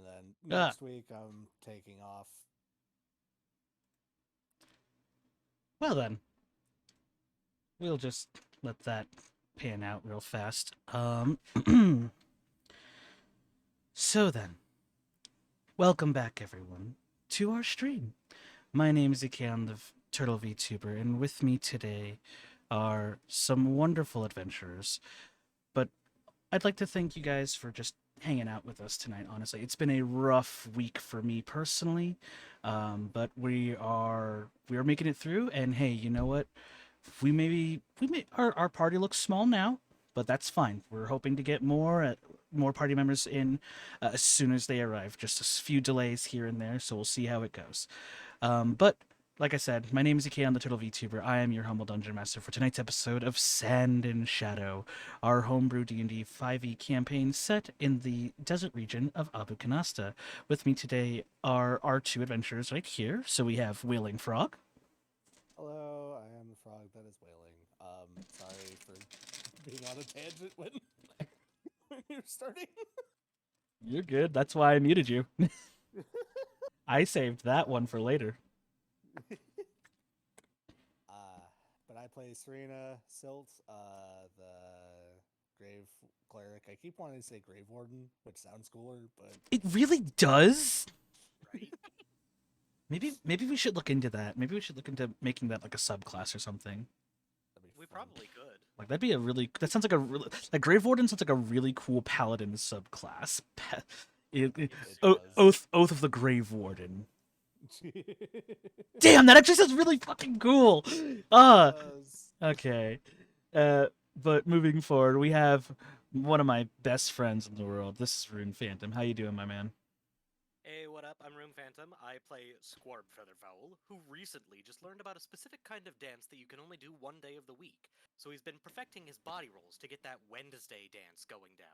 then Ah, next week I'm taking off. well then, we'll just let that pan out real fast. So then, welcome back everyone to our stream. My name is Ike, I'm the Turtle VTuber, and with me today are some wonderful adventurers. But I'd like to thank you guys for just hanging out with us tonight. Honestly, it's been a rough week for me personally, but we are making it through. And hey, you know what? Our party looks small now, but that's fine. We're hoping to get more party members in as soon as they arrive. Just a few delays here and there, so we'll see how it goes. But like I said, my name is Ike, I'm the Turtle VTuber. I am your humble dungeon master for tonight's episode of Sand and Shadow, our homebrew D&D 5e campaign set in the desert region of Abu Kanasta. With me today are our two adventurers right here. So we have Wailing Frog. Hello, I am the frog that is wailing. Sorry for being on a tangent when when you're starting. You're good. That's why I muted you. I saved that one for later. uh, but I play Serena Silt, the Grave Cleric. I keep wanting to say Grave Warden, which sounds cooler, but It really does. Right? Maybe we should look into that. Maybe we should look into making that like a subclass or something. that'd be We fun. probably could. Like that'd be a really that sounds like a really like Grave Warden sounds like a really cool paladin subclass. It does. Oath of the Grave Warden. Damn, that actually sounds really fucking cool. Ah, does. okay. But moving forward, we have one of my best friends in the world. This is Rune Phantom. How you doing, my man? Hey, what up? I'm Room Phantom. I play Squarb Featherfowl, who recently just learned about a specific kind of dance that you can only do one day of the week. So he's been perfecting his body rolls to get that Wednesday dance going down.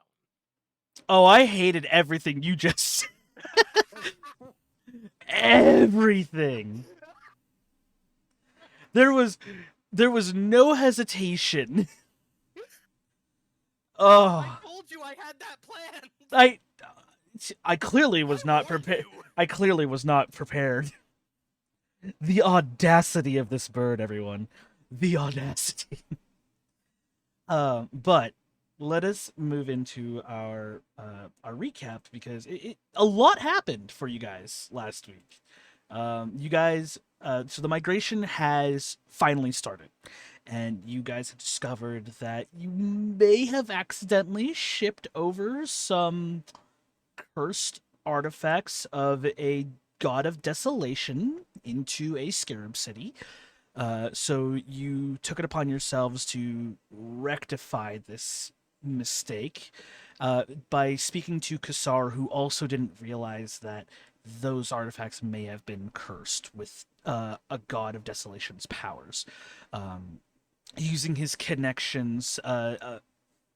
Oh, I hated everything you just everything. There was there was no hesitation. I Oh, told you I had that planned! I I clearly was I not warned prepared. you! I clearly was not prepared. The audacity of this bird, everyone. The audacity. But let us move into our recap because a lot happened for you guys last week. You guys, so the migration has finally started, and you guys have discovered that you may have accidentally shipped over some cursed artifacts of a god of desolation into a scarab city. So you took it upon yourselves to rectify this mistake by speaking to Kassar, who also didn't realize that those artifacts may have been cursed with a god of desolation's powers. Um, Using his connections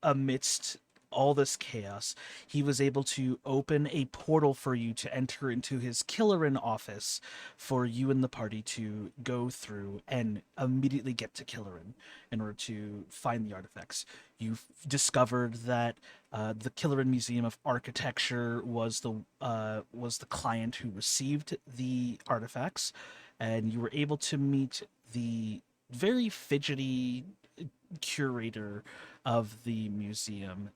amidst all this chaos, he was able to open a portal for you to enter into his Killerin office for you and the party to go through and immediately get to Killerin in order to find the artifacts. You've discovered that the Killerin Museum of Architecture was the client who received the artifacts, and you were able to meet the very fidgety curator of the museum,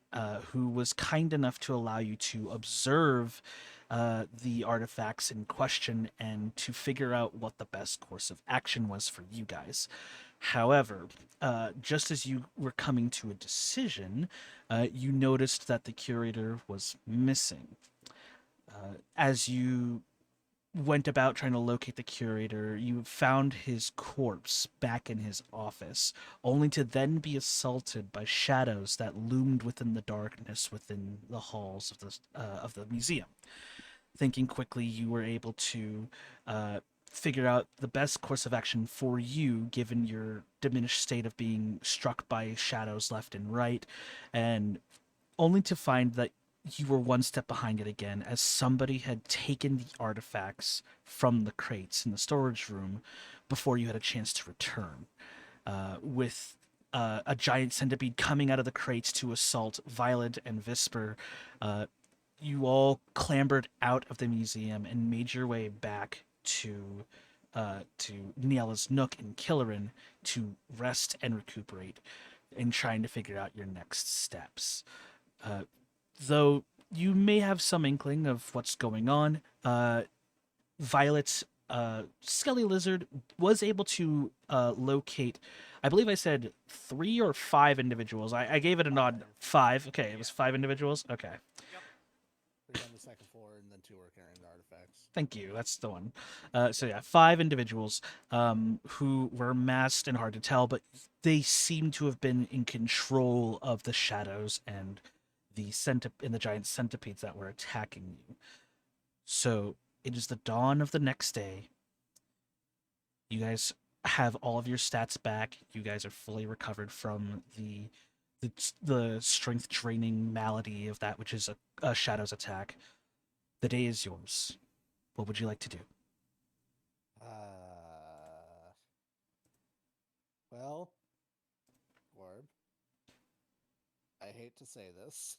who was kind enough to allow you to observe the artifacts in question and to figure out what the best course of action was for you guys. However, just as you were coming to a decision, you noticed that the curator was missing. As you went about trying to locate the curator, you found his corpse back in his office, only to then be assaulted by shadows that loomed within the darkness within the halls of the museum. Thinking quickly, you were able to figure out the best course of action for you, given your diminished state of being struck by shadows left and right, and only to find that you were one step behind it again, as somebody had taken the artifacts from the crates in the storage room before you had a chance to return. With a giant centipede coming out of the crates to assault Violet and Visper, you all clambered out of the museum and made your way back to Niela's Nook in Killerin to rest and recuperate in trying to figure out your next steps. Uh, though you may have some inkling of what's going on, Violet's Skelly Lizard was able to locate, I believe I said 3 or 5 individuals. I gave it a nod. 5. Okay, it was 5 individuals. Okay. Yep. 3 on the second floor, and then 2 are carrying the artifacts. Thank you. That's the one. So yeah, 5 individuals who were masked and hard to tell, but they seem to have been in control of the shadows and the giant centipedes that were attacking you. So it is the dawn of the next day. You guys have all of your stats back. You guys are fully recovered from the strength draining malady of that which is a shadow's attack. The day is yours. What would you like to do? Well, Warb, I hate to say this.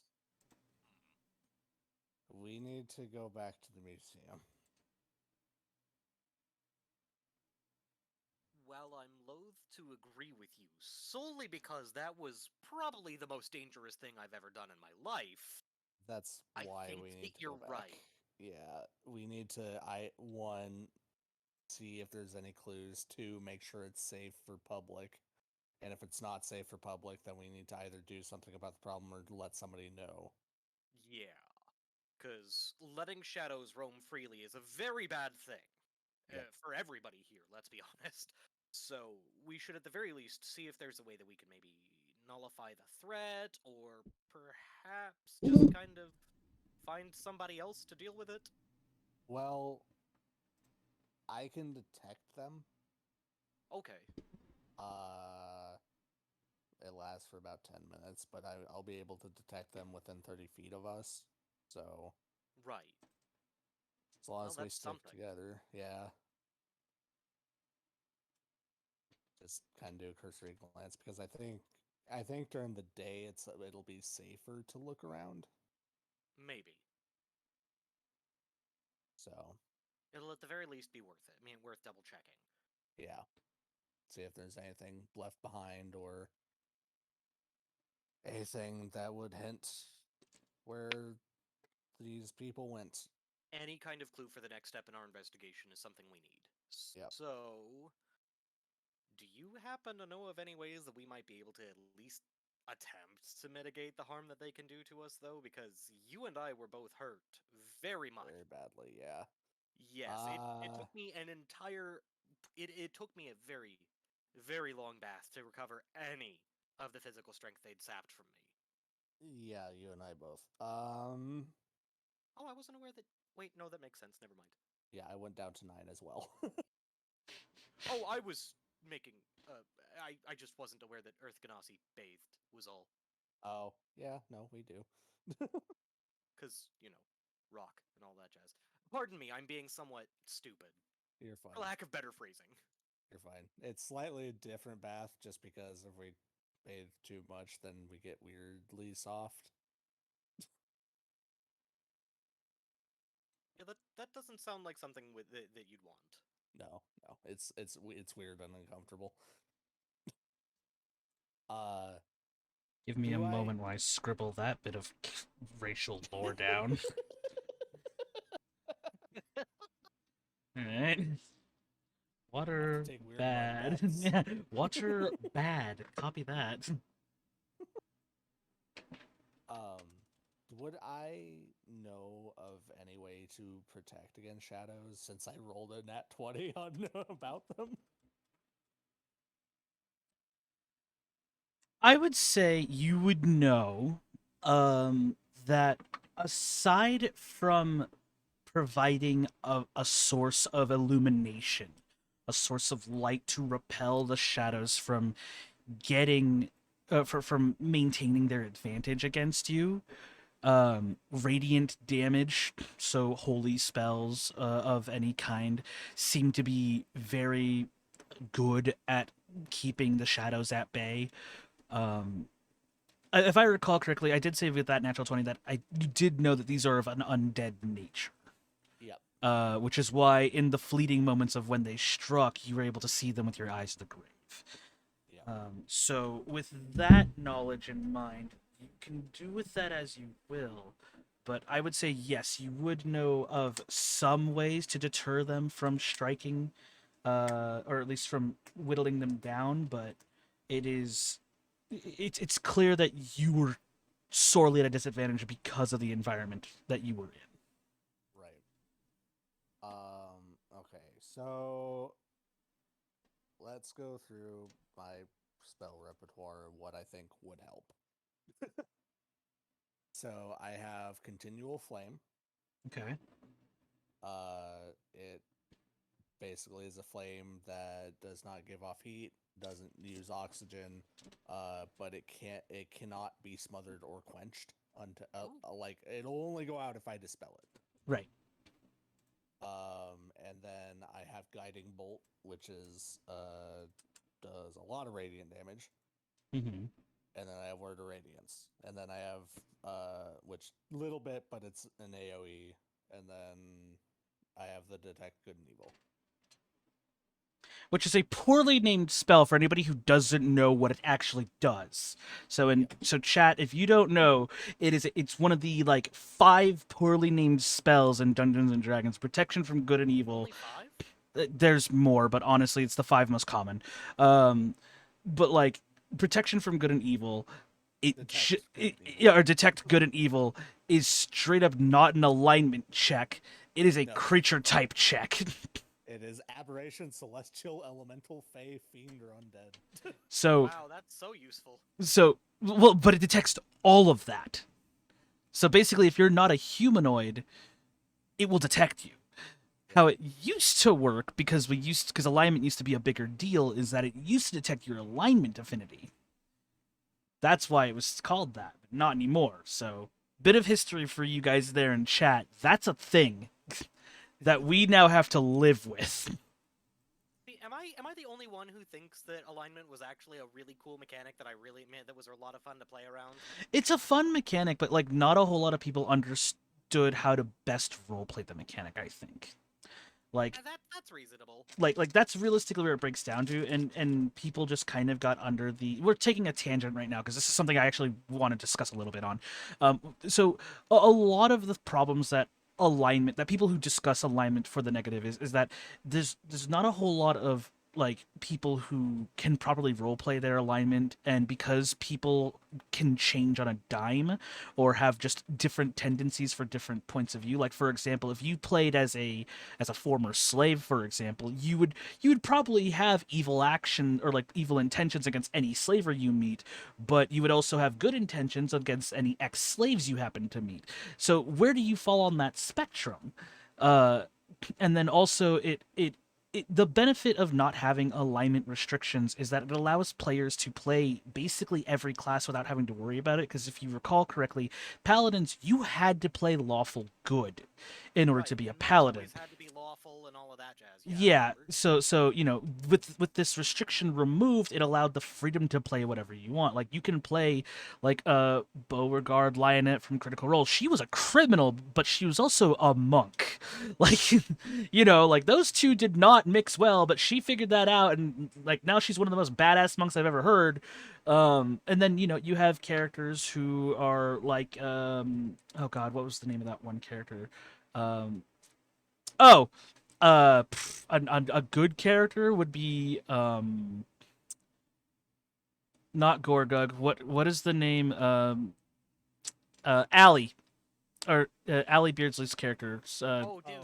We need to go back to the museum. Well, I'm loath to agree with you, solely because that was probably the most dangerous thing I've ever done in my life. That's I why think we that need to you're go back. right. Yeah, we need to, see if there's any clues. 2, make sure it's safe for public. And if it's not safe for public, then we need to either do something about the problem or let somebody know. Yeah, because letting shadows roam freely is a very bad thing. Yep. For everybody here, let's be honest. So we should at the very least see if there's a way that we can maybe nullify the threat, or perhaps just kind of find somebody else to deal with it. Well, I can detect them. Okay. It lasts for about 10 minutes, but I'll be able to detect them within 30 feet of us. So, Right. as long Well, as we that's stick something. together, yeah. Just kind of do a cursory glance because I think during the day it'll be safer to look around. Maybe. So, It'll at the very least be worth it. I mean, worth double checking. yeah. See if there's anything left behind or anything that would hint where these people went. Any kind of clue for the next step in our investigation is something we need. Yep. So, do you happen to know of any ways that we might be able to at least attempt to mitigate the harm that they can do to us, though? Because you and I were both hurt very much. Very badly, yeah. Yes, it took me an entire. It took me a very, very long bath to recover any of the physical strength they'd sapped from me. Yeah, you and I both. Oh, I wasn't aware that. Wait, no, that makes sense. Never mind. Yeah, I went down to 9 as well. Oh, I was making. I just wasn't aware that Earth Ganassi bathed, was all. Oh, yeah, no, we do. Because, rock and all that jazz. Pardon me, I'm being somewhat stupid. You're fine. For lack of better phrasing. You're fine. It's slightly a different bath just because if we bathe too much, then we get weirdly soft. Yeah, that doesn't sound like something that you'd want. No, no, it's weird and uncomfortable. Uh, Give me a do I? moment while I scribble that bit of racial lore down. All right. Water take weird mud bad. baths. Yeah, water bad. Copy that. Would I know of any way to protect against shadows since I rolled a nat 20 on about them? I would say you would know that aside from providing a source of illumination, a source of light to repel the shadows from getting from maintaining their advantage against you, radiant damage, so holy spells of any kind seem to be very good at keeping the shadows at bay. um If I recall correctly, I did say with that natural 20 that you did know that these are of an undead nature. Yep. Which is why in the fleeting moments of when they struck, you were able to see them with your eyes of the grave. Yep. So with that knowledge in mind, you can do with that as you will. But I would say yes, you would know of some ways to deter them from striking, or at least from whittling them down. But it's clear that you were sorely at a disadvantage because of the environment that you were in. Right. Okay, so let's go through my spell repertoire and what I think would help. So I have continual flame. Okay. It basically is a flame that does not give off heat, doesn't use oxygen, but it cannot be smothered or quenched until like it'll only go out if I dispel it. Right. And then I have guiding bolt, which is does a lot of radiant damage. Mm-hmm. And then I have word of radiance, and then I have which little bit, but it's an AOE, and then I have the detect good and evil. Which is a poorly named spell for anybody who doesn't know what it actually does. So chat, if you don't know, it's one of the like 5 poorly named spells in Dungeons and Dragons: protection from good and evil. Only 5? There's more, but honestly, it's the 5 most common. But like protection from good and evil, or detect good and evil is straight up not an alignment check. It is a creature type check. It is aberration, celestial, elemental, fey, fiend, or undead. So wow, that's so useful. So well, but it detects all of that. So basically, if you're not a humanoid, it will detect you. How it used to work, because alignment used to be a bigger deal, is that it used to detect your alignment affinity. That's why it was called that, but not anymore. So, bit of history for you guys there in chat. That's a thing that we now have to live with. See, am I the only one who thinks that alignment was actually a really cool mechanic that that was a lot of fun to play around? It's a fun mechanic, but like not a whole lot of people understood how to best roleplay the mechanic, I think. Like that's reasonable. Like that's realistically where it breaks down to, and people just kind of got under the. We're taking a tangent right now because this is something I actually want to discuss a little bit on. So a lot of the problems that people who discuss alignment for the negative is that there's not a whole lot of like people who can properly roleplay their alignment, and because people can change on a dime or have just different tendencies for different points of view. Like for example, if you played as a former slave, for example, you would probably have evil action or like evil intentions against any slaver you meet, but you would also have good intentions against any ex-slaves you happen to meet. So where do you fall on that spectrum? And then also the benefit of not having alignment restrictions is that it allows players to play basically every class without having to worry about it. Because if you recall correctly, paladins, you had to play lawful good in order to be a paladin. Always had to be lawful and all of that jazz. Yeah. So with this restriction removed, it allowed the freedom to play whatever you want. Like you can play like Beauregard Lionette from Critical Role. She was a criminal, but she was also a monk. Like like those two did not mix well, but she figured that out, and like now she's one of the most badass monks I've ever heard. And then you have characters who are like oh god, what was the name of that one character? A good character would be not Gorgug. What is the name? Allie, or Allie Beardsley's character. Oh, dude.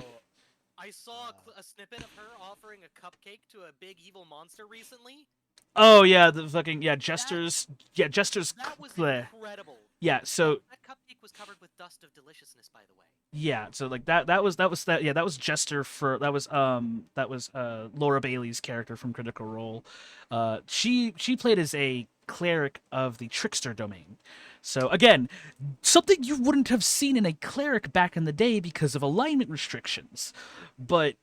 I saw a snippet of her offering a cupcake to a big evil monster recently. Oh yeah, the fucking Jester's. Jester's. That was incredible. Yeah, so that cupcake was covered with dust of deliciousness, by the way. Yeah, so like that was Jester that was Laura Bailey's character from Critical Role. She played as a cleric of the trickster domain. So again, something you wouldn't have seen in a cleric back in the day because of alignment restrictions. But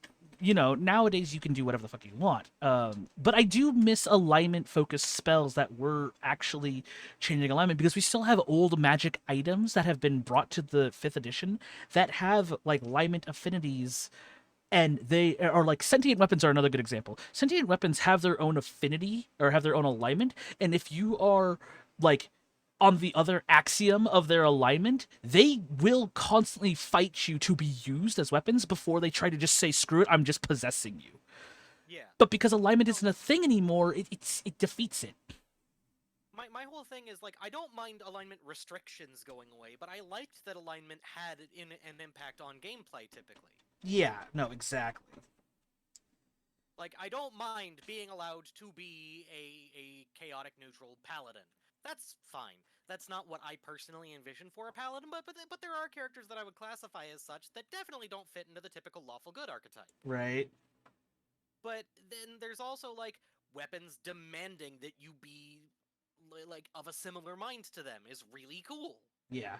nowadays you can do whatever the fuck you want. But I do miss alignment focused spells that were actually changing alignment because we still have old magic items that have been brought to the 5th edition that have like alignment affinities, and they are like sentient weapons are another good example. Sentient weapons have their own affinity or have their own alignment, and if you are like on the other axiom of their alignment, they will constantly fight you to be used as weapons before they try to just say, screw it, I'm just possessing you. Yeah. But because alignment isn't a thing anymore, it defeats it. My whole thing is like I don't mind alignment restrictions going away, but I liked that alignment had an impact on gameplay typically. Yeah, no, exactly. Like I don't mind being allowed to be a chaotic neutral paladin. That's fine. That's not what I personally envision for a paladin, but there are characters that I would classify as such that definitely don't fit into the typical lawful good archetype. Right. But then there's also like weapons demanding that you be like of a similar mind to them is really cool. Yeah.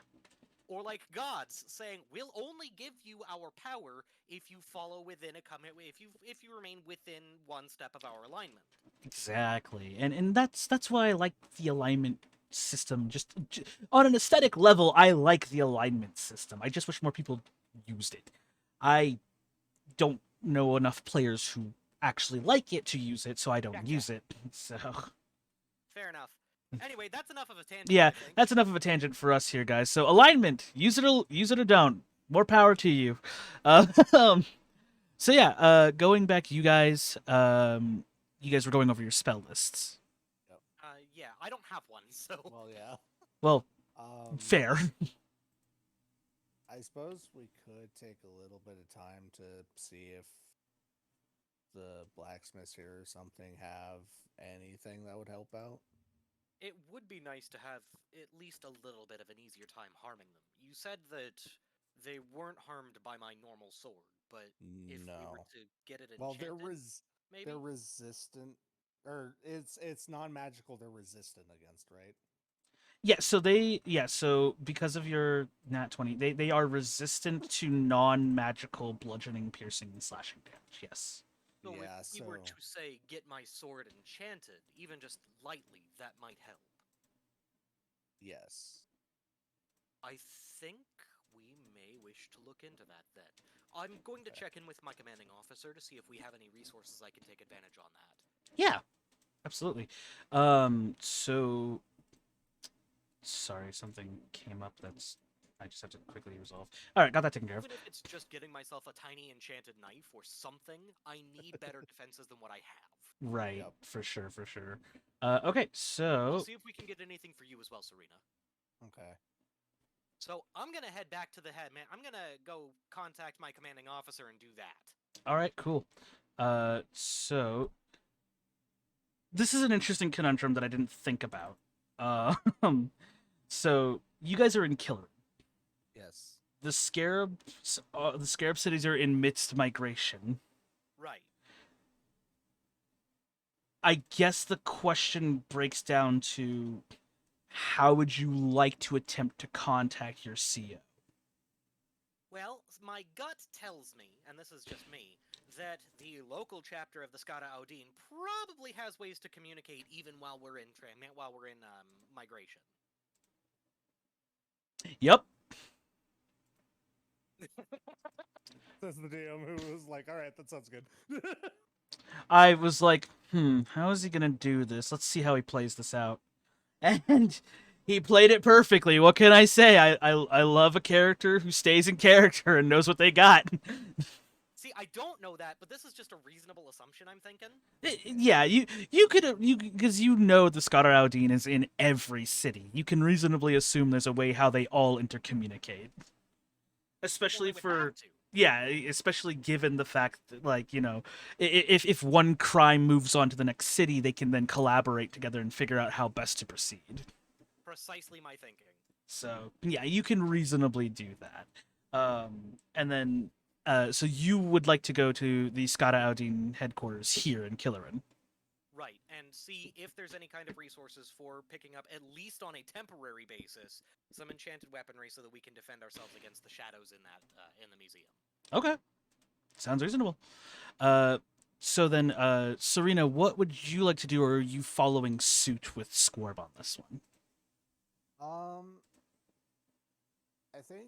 Or like gods saying, "We'll only give you our power if you follow within a if you remain within one step of our alignment." Exactly. And that's why I like the alignment system. Just on an aesthetic level, I like the alignment system. I just wish more people used it. I don't know enough players who actually like it to use it, so I don't Gotcha. use it. So Fair enough. Anyway, that's enough of a tangent. yeah, I think. that's enough of a tangent for us here, guys. So alignment, use it or don't. More power to you. Um, so yeah, going back, you guys were going over your spell lists. Yeah, I don't have one, so. Well, yeah. Well, Um, fair. I suppose we could take a little bit of time to see if the blacksmiths here or something have anything that would help out. It would be nice to have at least a little bit of an easier time harming them. You said that they weren't harmed by my normal sword, but if we were No. to get it Well, enchanted, maybe? they're resistant, or it's non-magical. They're resistant against, right? So because of your nat 20, they are resistant to non-magical bludgeoning, piercing, and slashing damage. Yes. So Yeah. if we were to say get my sword enchanted, even just lightly, that might help. Yes. I think we may wish to look into that then. I'm going to check in with my commanding officer to see if we have any resources I can take advantage on that. Yeah, absolutely. So sorry, something came up that's I just have to quickly resolve. All right, got that taken care of. Even if it's just getting myself a tiny enchanted knife or something, I need better defenses than what I have. Right, Yep. for sure, for sure. Okay, so We'll see if we can get anything for you as well, Serena. Okay. So I'm gonna head back to the head man. I'm gonna go contact my commanding officer and do that. all right, cool. So this is an interesting conundrum that I didn't think about. So you guys are in Killer. Yes. The scarab cities are in midst migration. Right. I guess the question breaks down to how would you like to attempt to contact your CO? Well, my gut tells me, and this is just me, that the local chapter of the Skada Audin probably has ways to communicate even while we're in migration. Yep. That's the DM who was like, "All right, that sounds good." I was like, how is he gonna do this? Let's see how he plays this out. And he played it perfectly. What can I say? I love a character who stays in character and knows what they got. See, I don't know that, but this is just a reasonable assumption I'm thinking. Yeah, you could because you know the Scholar Aldine is in every city. You can reasonably assume there's a way how they all intercommunicate. Especially Well, for especially given the fact that if one crime moves on to the next city, they can then collaborate together and figure out how best to proceed. Precisely my thinking. So yeah, you can reasonably do that. And then so you would like to go to the Skada Aldine headquarters here in Killerin. Right, and see if there's any kind of resources for picking up, at least on a temporary basis, some enchanted weaponry so that we can defend ourselves against the shadows in the museum. Okay, sounds reasonable. Uh, so then, Serena, what would you like to do, or are you following suit with Squarb on this one? Um, I think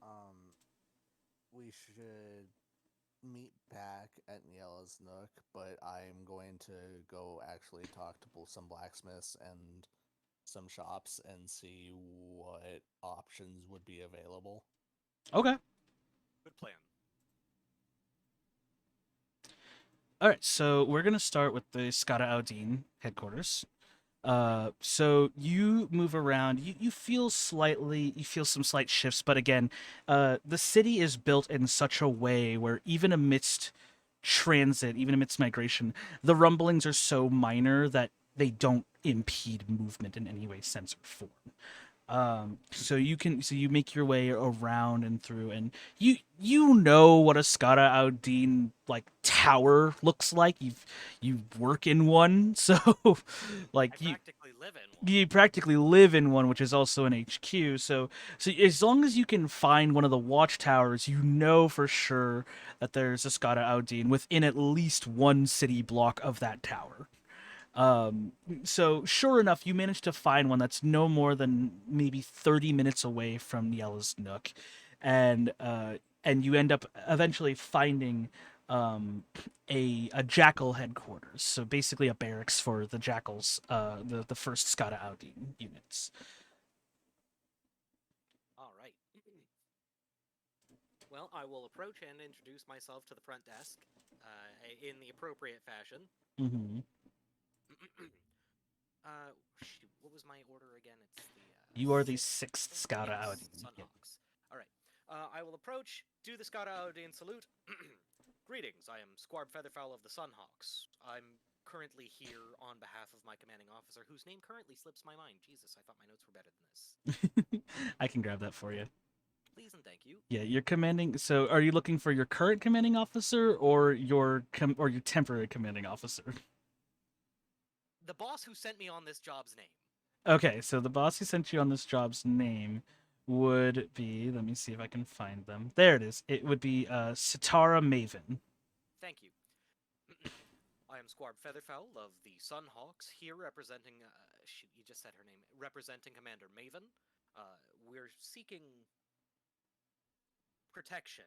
um we should meet back at Niella's Nook, but I'm going to go actually talk to both some blacksmiths and some shops and see what options would be available. Okay. Good plan. All right. So we're gonna start with the Skata Aldine headquarters. So you move around. You feel some slight shifts, but again, the city is built in such a way where even amidst transit, even amidst migration, the rumblings are so minor that they don't impede movement in any way, sense, or form. So you make your way around and through, and you know what a Skata Aldine like tower looks like. You work in one, so like I practically live in one. you practically live in one, which is also an HQ. So as long as you can find one of the watchtowers, you know for sure that there's a Skata Aldine within at least one city block of that tower. So sure enough, you manage to find one that's no more than maybe 30 minutes away from Yella's Nook, and you end up eventually finding um, a jackal headquarters. So basically, a barracks for the jackals, the first Skata Aldine units. All right. Well, I will approach and introduce myself to the front desk in the appropriate fashion. Hmm. Shoot, what was my order again? It's the You are the sixth. sixth Skata Yes, Aldine. Yep. Sunhawks. All right. I will approach, do the Scott Aladin salute. Greetings. I am Squarb Featherfowl of the Sunhawks. I'm currently here on behalf of my commanding officer, whose name currently slips my mind. Jesus, I thought my notes were better than this. I can grab that for you. Please and thank you. Yeah, you're commanding. So, are you looking for your current commanding officer or or your temporary commanding officer? The boss who sent me on this job's name. Okay, so the boss who sent you on this job's name would be. Let me see if I can find them. There it is. It would be Sitara Maven. Thank you. I am Squarb Featherfowl of the Sunhawks, here representing. Shoot, you just said her name. Representing Commander Maven. We're seeking protection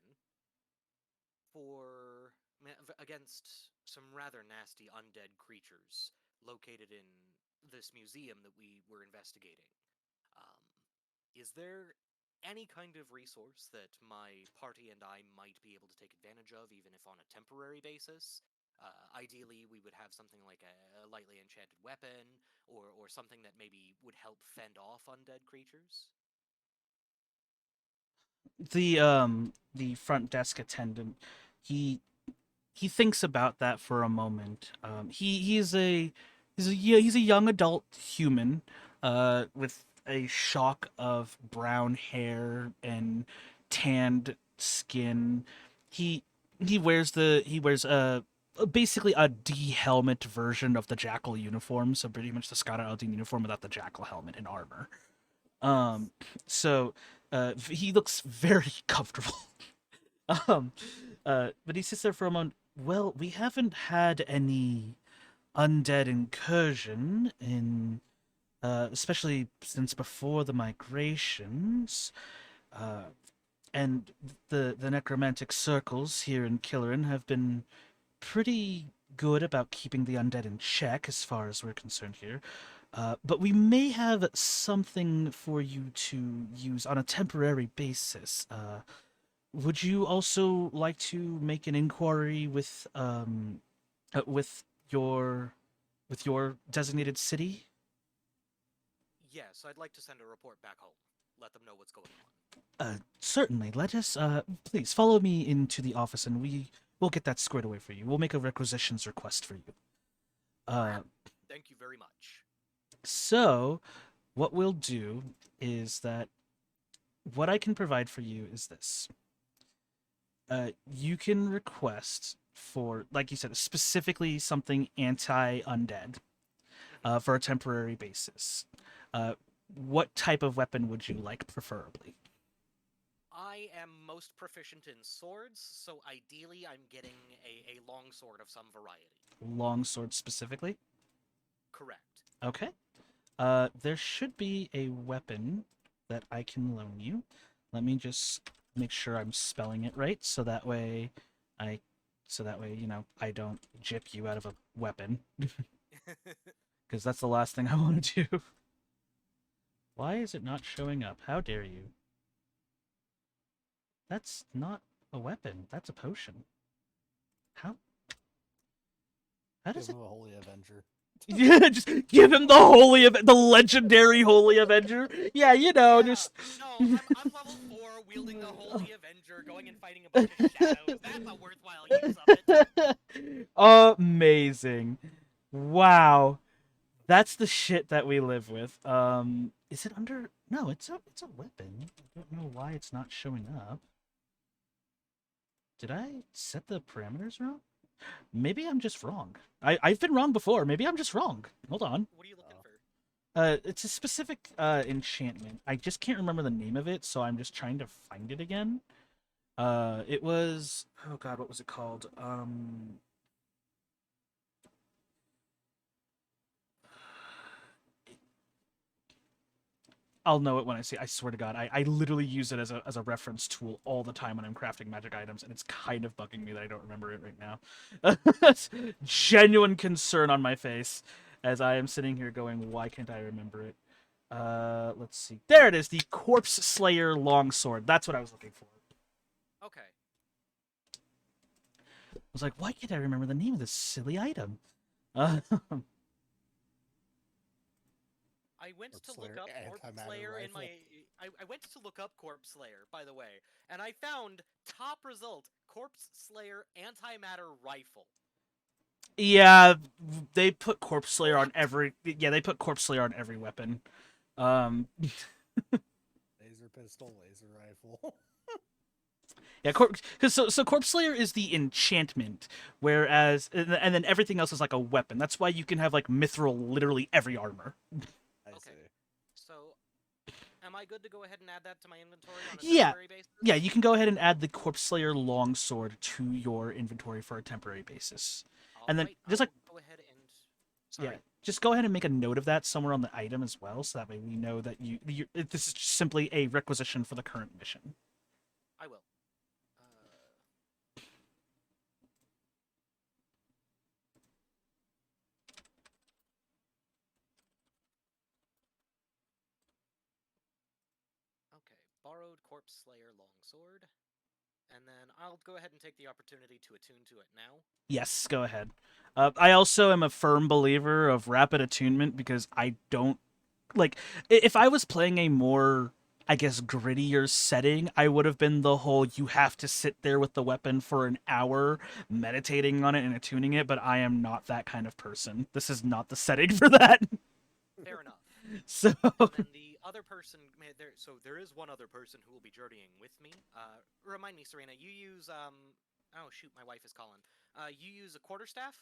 for against some rather nasty undead creatures located in this museum that we were investigating. Um, is there any kind of resource that my party and I might be able to take advantage of, even if on a temporary basis? Ideally, we would have something like a lightly enchanted weapon, or something that maybe would help fend off undead creatures. The front desk attendant, he he thinks about that for a moment. He's a young adult human, with a shock of brown hair and tanned skin. He he wears basically a D helmet version of the jackal uniform, so pretty much the Scott Aldine uniform without the jackal helmet and armor. Nice. Um, so he looks very comfortable. um, but he sits there for a moment. Well, we haven't had any undead incursion in, especially since before the migrations. Uh, and the necromantic circles here in Killerin have been pretty good about keeping the undead in check as far as we're concerned here. But we may have something for you to use on a temporary basis. Would you also like to make an inquiry uh, with your with your designated city? Yes, I'd like to send a report back home. Let them know what's going on. Certainly. Let us please follow me into the office, and we'll get that squared away for you. We'll make a requisitions request for you. Uh, Thank you very much. so what we'll do is that what I can provide for you is this. You can request for, like you said, specifically something anti-undead, for a temporary basis. Uh, what type of weapon would you like, preferably? I am most proficient in swords, so ideally I'm getting a longsword of some variety. Longsword specifically? Correct. Okay. There should be a weapon that I can loan you. Let me just make sure I'm spelling it right, so that way I I don't jip you out of a weapon, because that's the last thing I want to do. Why is it not showing up? How dare you? That's not a weapon. That's a potion. How? How Give does it? him a holy avenger. Yeah, just give him the legendary Holy Avenger. Yeah, Yeah, just no, I'm level 4, wielding the Holy Avenger, going and fighting a bunch of shadows. That's a worthwhile use of it. amazing. Wow. That's the shit that we live with. Is it under? No, it's a weapon. I don't know why it's not showing up. Did I set the parameters wrong? Maybe I'm just wrong. I've been wrong before. Maybe I'm just wrong. Hold on. What are you looking Oh. for? It's a specific enchantment. I just can't remember the name of it, so I'm just trying to find it again. It was, oh god, what was it called? I'll know it when I see it. I swear to god, I literally use it as a reference tool all the time when I'm crafting magic items, and it's kind of bugging me that I don't remember it right now. Genuine concern on my face as I am sitting here going, why can't I remember it? Let's see. There it is, the Corpse Slayer Longsword. That's what I was looking for. Okay. I was like, why can't I remember the name of this silly item? I went Corpse to look Slayer, up Corpse antimatter Slayer in rifle. my. I went to look up Corpse Slayer, by the way, and I found top result Corpse Slayer antimatter rifle. Yeah, they put Corpse Slayer on What? every. Yeah, they put Corpse Slayer on every weapon. Um, Laser pistol, laser rifle. yeah, because so Corpse Slayer is the enchantment, whereas and then everything else is like a weapon. That's why you can have like mithril literally every armor. I Okay. see. So, am I good to go ahead and add that to my inventory on a Yeah, temporary basis? yeah, you can go ahead and add the Corpse Slayer Longsword to your inventory for a temporary basis, All and then right, I just like will go ahead and. yeah, Sorry. just go ahead and make a note of that somewhere on the item as well, so that way we know that this is just simply a requisition for the current mission. I will. Okay, borrowed Corpse Slayer longsword, and then I'll go ahead and take the opportunity to attune to it now. Yes, go ahead. I also am a firm believer of rapid attunement because I don't like if I was playing a more I guess grittier setting, I would have been the whole you have to sit there with the weapon for an hour meditating on it and attuning it, but I am not that kind of person. This is not the setting for that. Fair enough. So And then the other person, so there is one other person who will be journeying with me. Remind me, Serena, you use oh shoot, my wife is calling. You use a quarterstaff?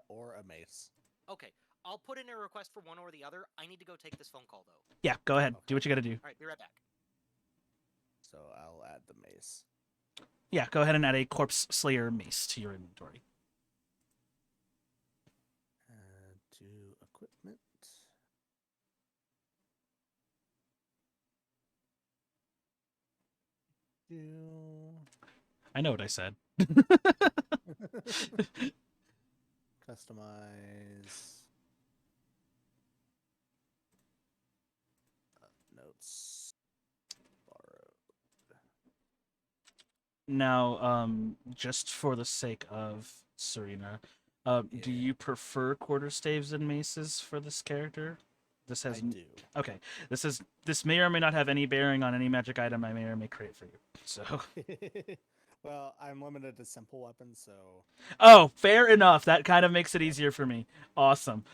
Or a mace. Okay, I'll put in a request for one or the other. I need to go take this phone call though. yeah, go ahead. Do Okay. what you got to do. All right, be right back. So I'll add the mace. Yeah, go ahead and add a Corpse Slayer mace to your inventory. Add to equipment. Do I know what I said. customize notes. Borrow. Now, just for the sake of Serena, do Yeah. you prefer quarterstaves and maces for this character? This has I do. okay. This may or may not have any bearing on any magic item I may or may create for you. So, Well, I'm limited to simple weapons, so oh, fair enough. That kind of makes it easier for me. Awesome.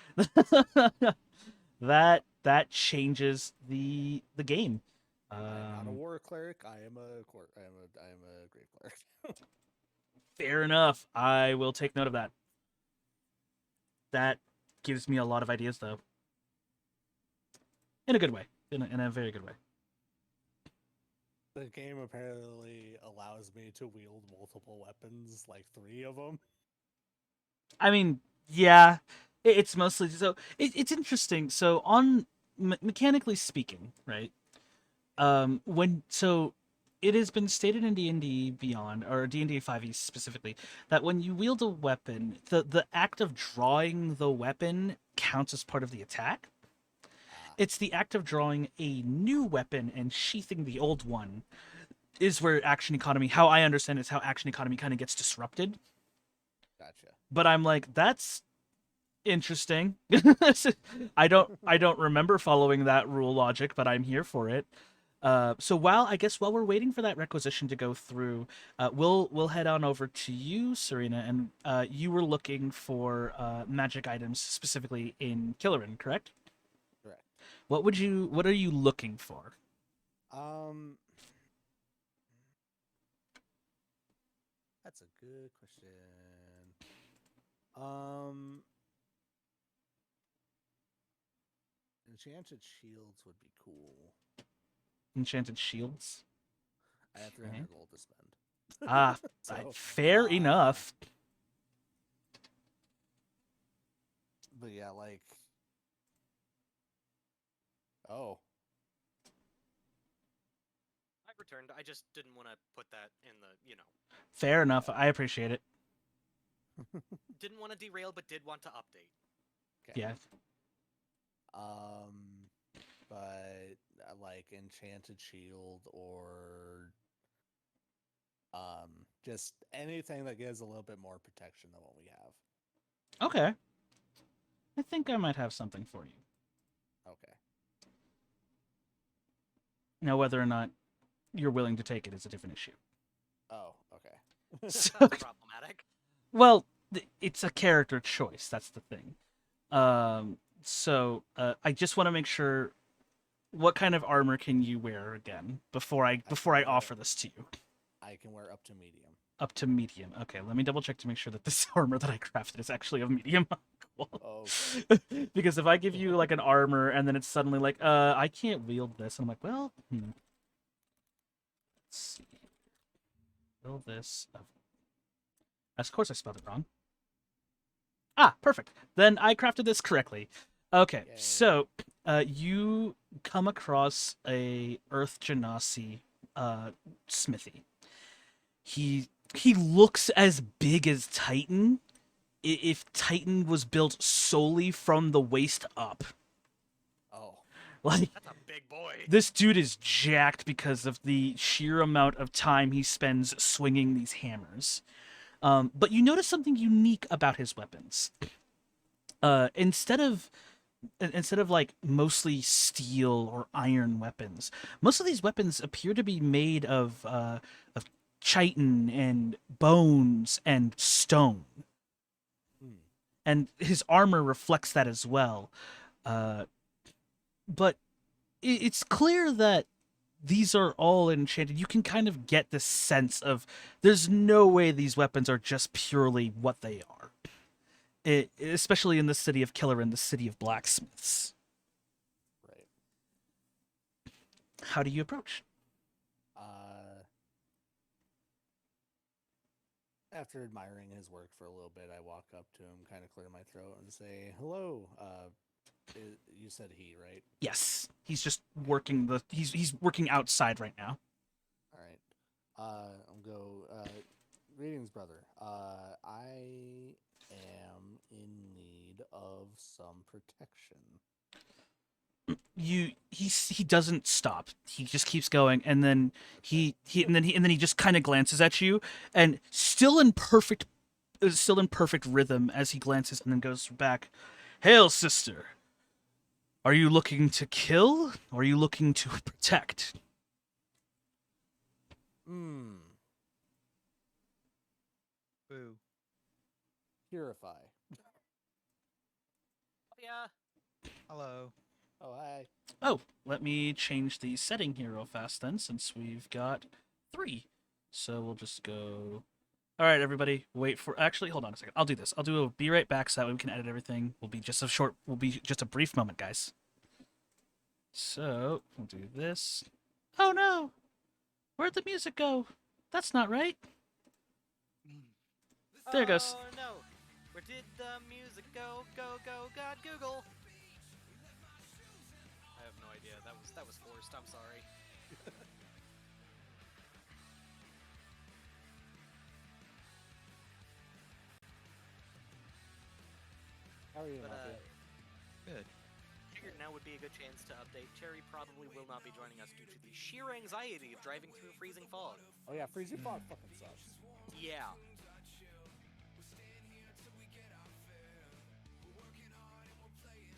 That changes the game. I'm not a war cleric. I am a grave cleric. Fair enough. I will take note of that. That gives me a lot of ideas, though. In a good way. In a very good way. The game apparently allows me to wield multiple weapons, like 3 of them. I mean, yeah, it's mostly so. It's interesting. So on mechanically speaking, right? When so it has been stated in D&D Beyond or D&D 5e specifically that when you wield a weapon, the act of drawing the weapon counts as part of the attack. Ah, It's the act of drawing a new weapon and sheathing the old one is where action economy, how I understand it, is how action economy kind of gets disrupted. gotcha. But I'm like, that's interesting. I don't remember following that rule logic, but I'm here for it. So while we're waiting for that requisition to go through, we'll head on over to you, Serena, and you were looking for magic items specifically in Killerin, correct? Correct. What are you looking for? That's a good question. Um, enchanted shields would be cool. Enchanted shields. I have Okay. 300 gold to spend. Ah, So, fair uh, enough. But yeah, like, oh, I returned. I just didn't want to put that in the. Fair enough. I appreciate it. Didn't want to derail, but did want to update. okay. Yeah. But like enchanted shield or just anything that gives a little bit more protection than what we have. Okay. I think I might have something for you. Okay. Now, whether or not you're willing to take it is a different issue. Oh, okay. So, That's problematic. well, it's a character choice. That's the thing. So I just want to make sure. What kind of armor can you wear again before I offer this to you? I can wear up to medium. Up to medium. Okay, let me double check to make sure that this armor that I crafted is actually of medium. Oh, Because if I give you like an armor and then it's suddenly like, I can't wield this, and I'm like, well, let's see. Wield this. Of course I spelled it wrong. Ah, perfect. Then I crafted this correctly. Okay, Yay. so you come across a Earth Genasi smithy. He looks as big as Titan. If Titan was built solely from the waist up. oh, Like, That's a big boy. this dude is jacked because of the sheer amount of time he spends swinging these hammers. But you notice something unique about his weapons. Instead of like mostly steel or iron weapons, most of these weapons appear to be made of chitin and bones and stone. hmm. And his armor reflects that as well. But it's clear that these are all enchanted. You can kind of get this sense of there's no way these weapons are just purely what they are. Especially in the city of Killerin, the city of blacksmiths. Right. How do you approach? After admiring his work for a little bit, I walk up to him, kind of clear my throat, and say, "Hello. You said he, right? Yes, he's just working he's working outside right now. All right. I'll go. Greetings, brother. I am in need of some protection." He doesn't stop. He just keeps going, and then he just kind of glances at you, and still in perfect rhythm as he glances, and then goes back. Hail, sister. Are you looking to kill, or are you looking to protect? Hmm. Boo. Purify. Oh, yeah. Hello. Oh, hi. Oh, let me change the setting here real fast then, since we've got 3. So we'll just go. All right, everybody, wait for. Actually, hold on a second. I'll do this. I'll do a be right back so that way we can edit everything. We'll be just a brief moment, guys. So we'll do this. Oh no! Where'd the music go? That's not right. There it goes. Oh no! Where did the music go? Go, go, God, Google! I have no idea. That was forced. I'm sorry. How are you, But Mafia? Good. figured now would be a good chance to update. Cherry probably will not be joining us due to the sheer anxiety of driving through freezing fog. Oh yeah, freezing fog fucking sucks. Yeah.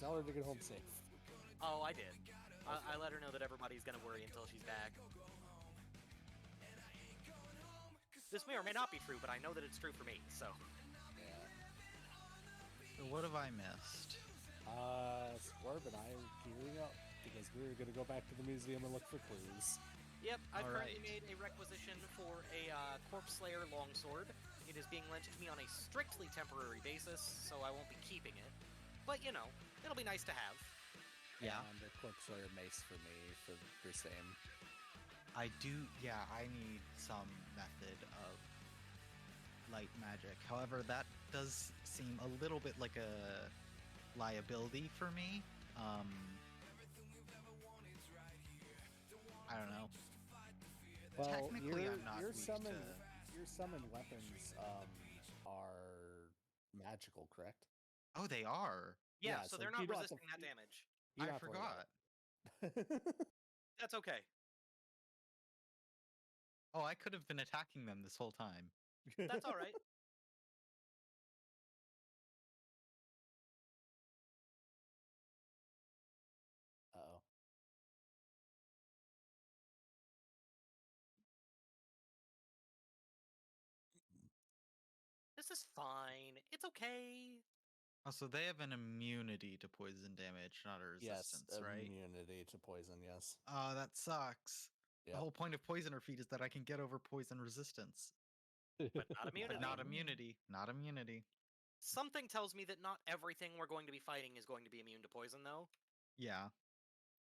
Tell her to get home safe. Oh, I did. I let her know that everybody's gonna worry until she's back. This may or may not be true, but I know that it's true for me, so. Yeah. So what have I missed? Swerve and I are gearing up because we're gonna go back to the museum and look for clues. Yep, I've currently Alright. made a requisition for a Corpse Slayer longsword. It is being lent to me on a strictly temporary basis, so I won't be keeping it. But, you know, it'll be nice to have. Yeah. And a Corpse Slayer mace for me for the same. I need some method of light magic. However, that does seem a little bit like a liability for me. I don't know. Well, Technically, I'm not your weak summon to- your summon weapons are magical, correct? Oh, they are. Yeah, Yeah, so so they're you not don't have to resisting that damage. You I don't have to worry forgot. about it. That's okay. Oh, I could have been attacking them this whole time. That's alright. Uh-oh. This is fine. It's okay. Oh, so they have an immunity to poison damage, not a Yes, resistance, right? immunity to poison. Yes. Oh, that sucks. Yep. The whole point of Poisoner Feet is that I can get over poison resistance. But not immunity. But not immunity. Not immunity. Something tells me that not everything we're going to be fighting is going to be immune to poison, though. Yeah.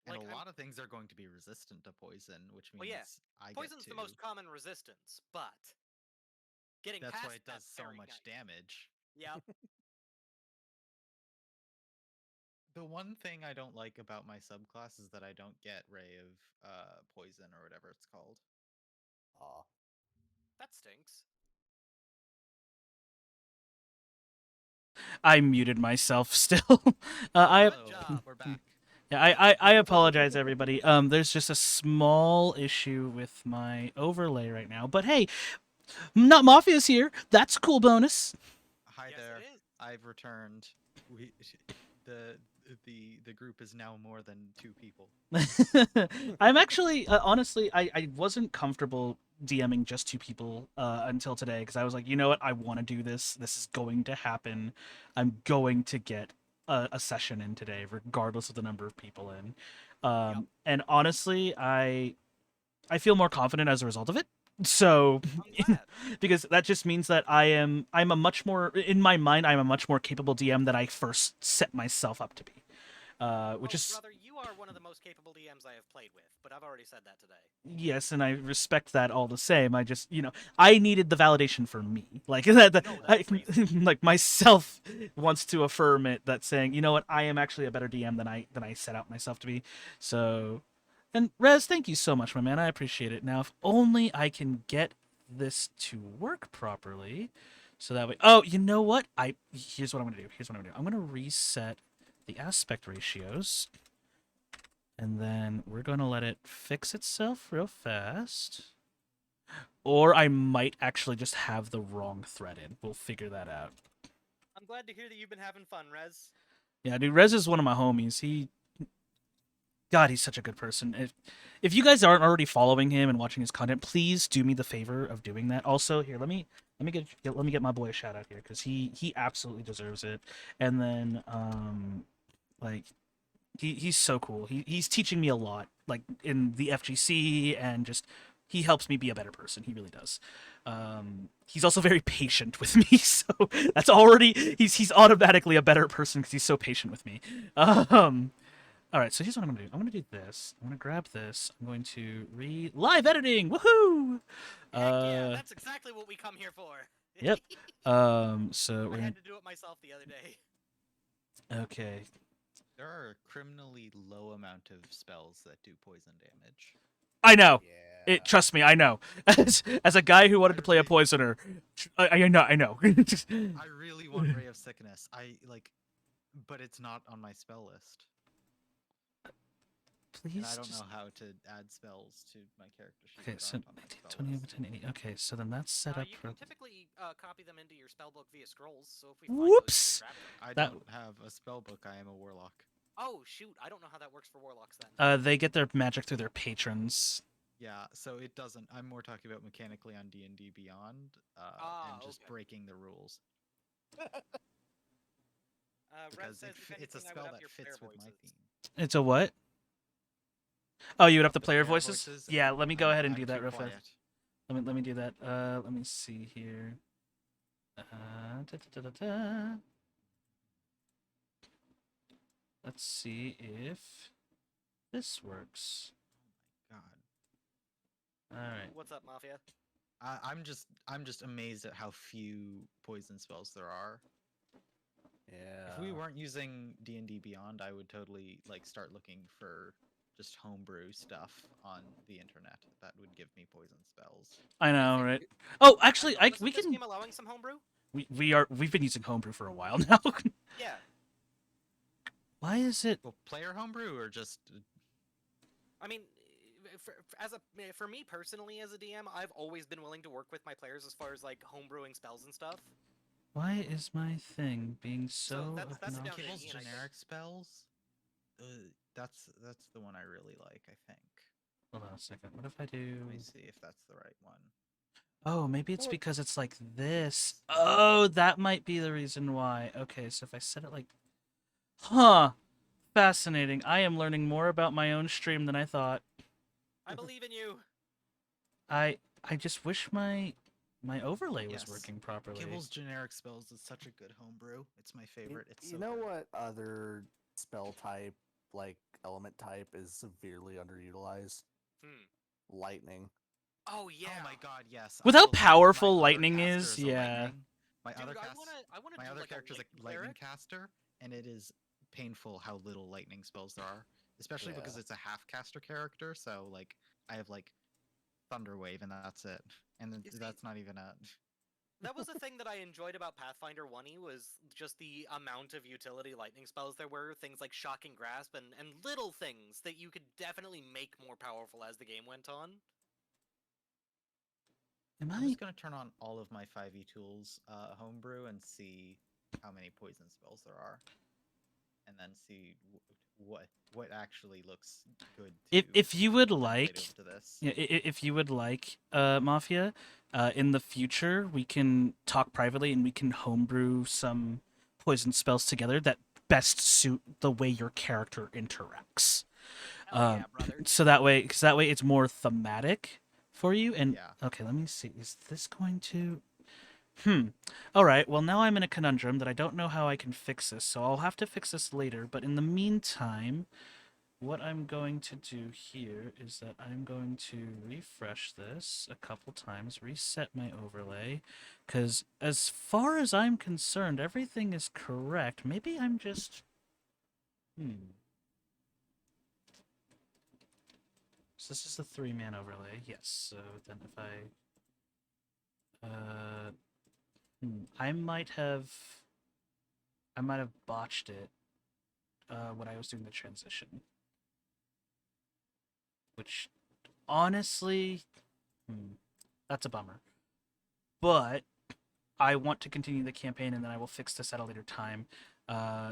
And Like, a I'm- lot of things are going to be resistant to poison, which means Well, yeah, I Poison's get the to. most common resistance, but getting That's past why it does that's so very much nice. damage. Yep. The one thing I don't like about my subclass is that I don't get Ray of Poison or whatever it's called. Aw. That stinks. I muted myself still. I Good Hello, job. we're back. Yeah, I apologize, everybody. There's just a small issue with my overlay right now, but hey, not Mafia's here. That's a cool bonus. Hi Yes, there. it is. I've returned. We the group is now more than 2 people. I'm actually, honestly, I wasn't comfortable DMing just 2 people until today because I was like, you know what, I want to do this. This is going to happen. I'm going to get a session in today, regardless of the number of people in. And honestly, I feel more confident as a result of it. So, I'm glad. because that just means that I'm a much more, in my mind, I'm a much more capable DM than I first set myself up to be. Which Oh, is brother, you are one of the most capable DMs I have played with, but I've already said that today. yes, and I respect that all the same. I just, I needed the validation for me, like that. No, that's reasonable. Like myself wants to affirm it. That saying, you know what, I am actually a better DM than I set out myself to be. So, and Rez, thank you so much, my man. I appreciate it. Now, if only I can get this to work properly, so that way. Oh, you know what? Here's what I'm gonna do. I'm gonna reset the aspect ratios. And then we're going to let it fix itself real fast. Or I might actually just have the wrong thread in. We'll figure that out. I'm glad to hear that you've been having fun, Rez. Yeah, dude, Rez is one of my homies. God, he's such a good person. If you guys aren't already following him and watching his content, please do me the favor of doing that. Also, here, let me get my boy a shout out here because he absolutely deserves it. And then like he's so cool. He's teaching me a lot, like in the FGC, and just he helps me be a better person. He really does. He's also very patient with me, so that's already he's automatically a better person because he's so patient with me. All right, so here's what I'm gonna do. I'm gonna do this. I'm gonna grab this. I'm going to live editing. Woohoo! Heck yeah, that's exactly what we come here for. Yep. So I we're had to do it myself the other day. gonna. Okay. There are a criminally low amount of spells that do poison damage. I know. Yeah. Trust me, I know. As a guy who wanted to play a really- poisoner, I know. I know. I really want Ray of Sickness. But it's not on my spell list. Please. And I don't just- know how to add spells to my character sheet. Okay, that so aren't on my 19, spell 20 over list. 10, 80. Okay, so then that's set up You for. can typically copy them into your spellbook via scrolls, so if we find Whoops! those, you can grab them. I That- don't have a spell book. I am a warlock. Oh shoot, I don't know how that works for warlocks then. They get their magic through their patrons. Yeah, so it doesn't. I'm more talking about mechanically on D&D Beyond, and just okay. breaking the rules. Rev Because says, if it's a anything, I spell would up that your fits player with my voices. theme. It's a what? Oh, you would up the The player player voices? voices, Yeah, let me go ahead and I'm do that too real fast. quiet. Let me do that. Let me see here. Da, da, da, da, da. Let's see if this works. God. All right. What's up, Mafia? I'm just amazed at how few poison spells there are. Yeah. If we weren't using D&D Beyond, I would totally like start looking for just homebrew stuff on the internet that would give me poison spells. I know, think right? Oh, actually, Wasn't we this can. game allowing some homebrew? We've been using homebrew for a while now. Yeah. Why is it? Well, player homebrew or just I mean, for me personally as a DM, I've always been willing to work with my players as far as like homebrewing spells and stuff. Why is my thing being so? that's That's down to obnoxious? Kibble's Ian, I think. generic spells? That's the one I really like, I think. Hold on a second. What if I do? Let me see if that's the right one. Oh, maybe it's Well- because it's like this. Oh, that might be the reason why. Okay, so if I set it like, huh? Fascinating. I am learning more about my own stream than I thought. I believe in you. I just wish my overlay was Yes. working properly. Kibble's generic spells is such a good homebrew. It's my favorite. It's You so know good. what other spell type, like element type, is severely underutilized? Hmm. Lightning. Oh yeah. Oh my god, yes. With how I will- my powerful other lightning caster is, a yeah. lightning. My Dude, other I cast, wanna my do other like character's a lightning lightning cleric. caster, and it is painful how little lightning spells there are. Especially because Yeah. it's a half caster character, so like I have like Thunder Wave and that's it. And then You see- that's not even a That was the thing that I enjoyed about Pathfinder 1E was just the amount of utility lightning spells there were, things like Shocking Grasp and little things that you could definitely make more powerful as the game went on. Am I'm I? just gonna turn on all of my 5e tools homebrew and see how many poison spells there are. And then see what actually looks good If you would translate like, over to this. yeah, if you would like, Mafia, in the future we can talk privately and we can homebrew some poison spells together that best suit the way your character interacts. Hell yeah, brother. So that way, because that way it's more thematic for you. And Yeah. okay, let me see. Is this going to? All right. Well, now I'm in a conundrum that I don't know how I can fix this. So I'll have to fix this later. But in the meantime, what I'm going to do here is that I'm going to refresh this a couple times, reset my overlay, because as far as I'm concerned, everything is correct. Maybe I'm just... So this is the 3-man overlay. Yes, so then if I might have botched it when I was doing the transition. Which, honestly, that's a bummer. But I want to continue the campaign, and then I will fix this at a later time.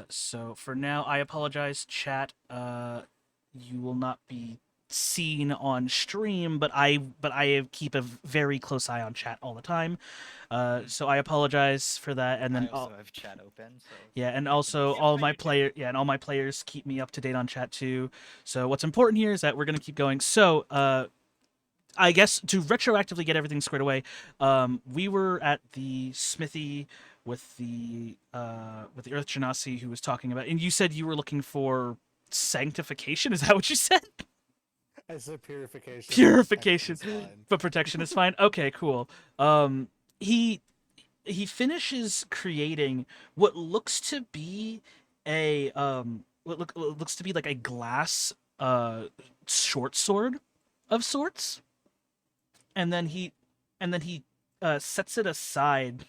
So for now, I apologize, chat. You will not be seen on stream, but I keep a very close eye on chat all the time. So I apologize for that, and then I also have chat open, so yeah, and I can also see all what my you did. and all my players keep me up to date on chat too. So what's important here is that we're gonna keep going. So I guess to retroactively get everything squared away, we were at the smithy with the Earth Genasi who was talking about, and you said you were looking for sanctification. Is that what you said? I said purification. Purification, Protection is fine. but protection is fine. Okay, cool. He finishes creating what looks to be a what looks to be like a glass short sword of sorts, and then he sets it aside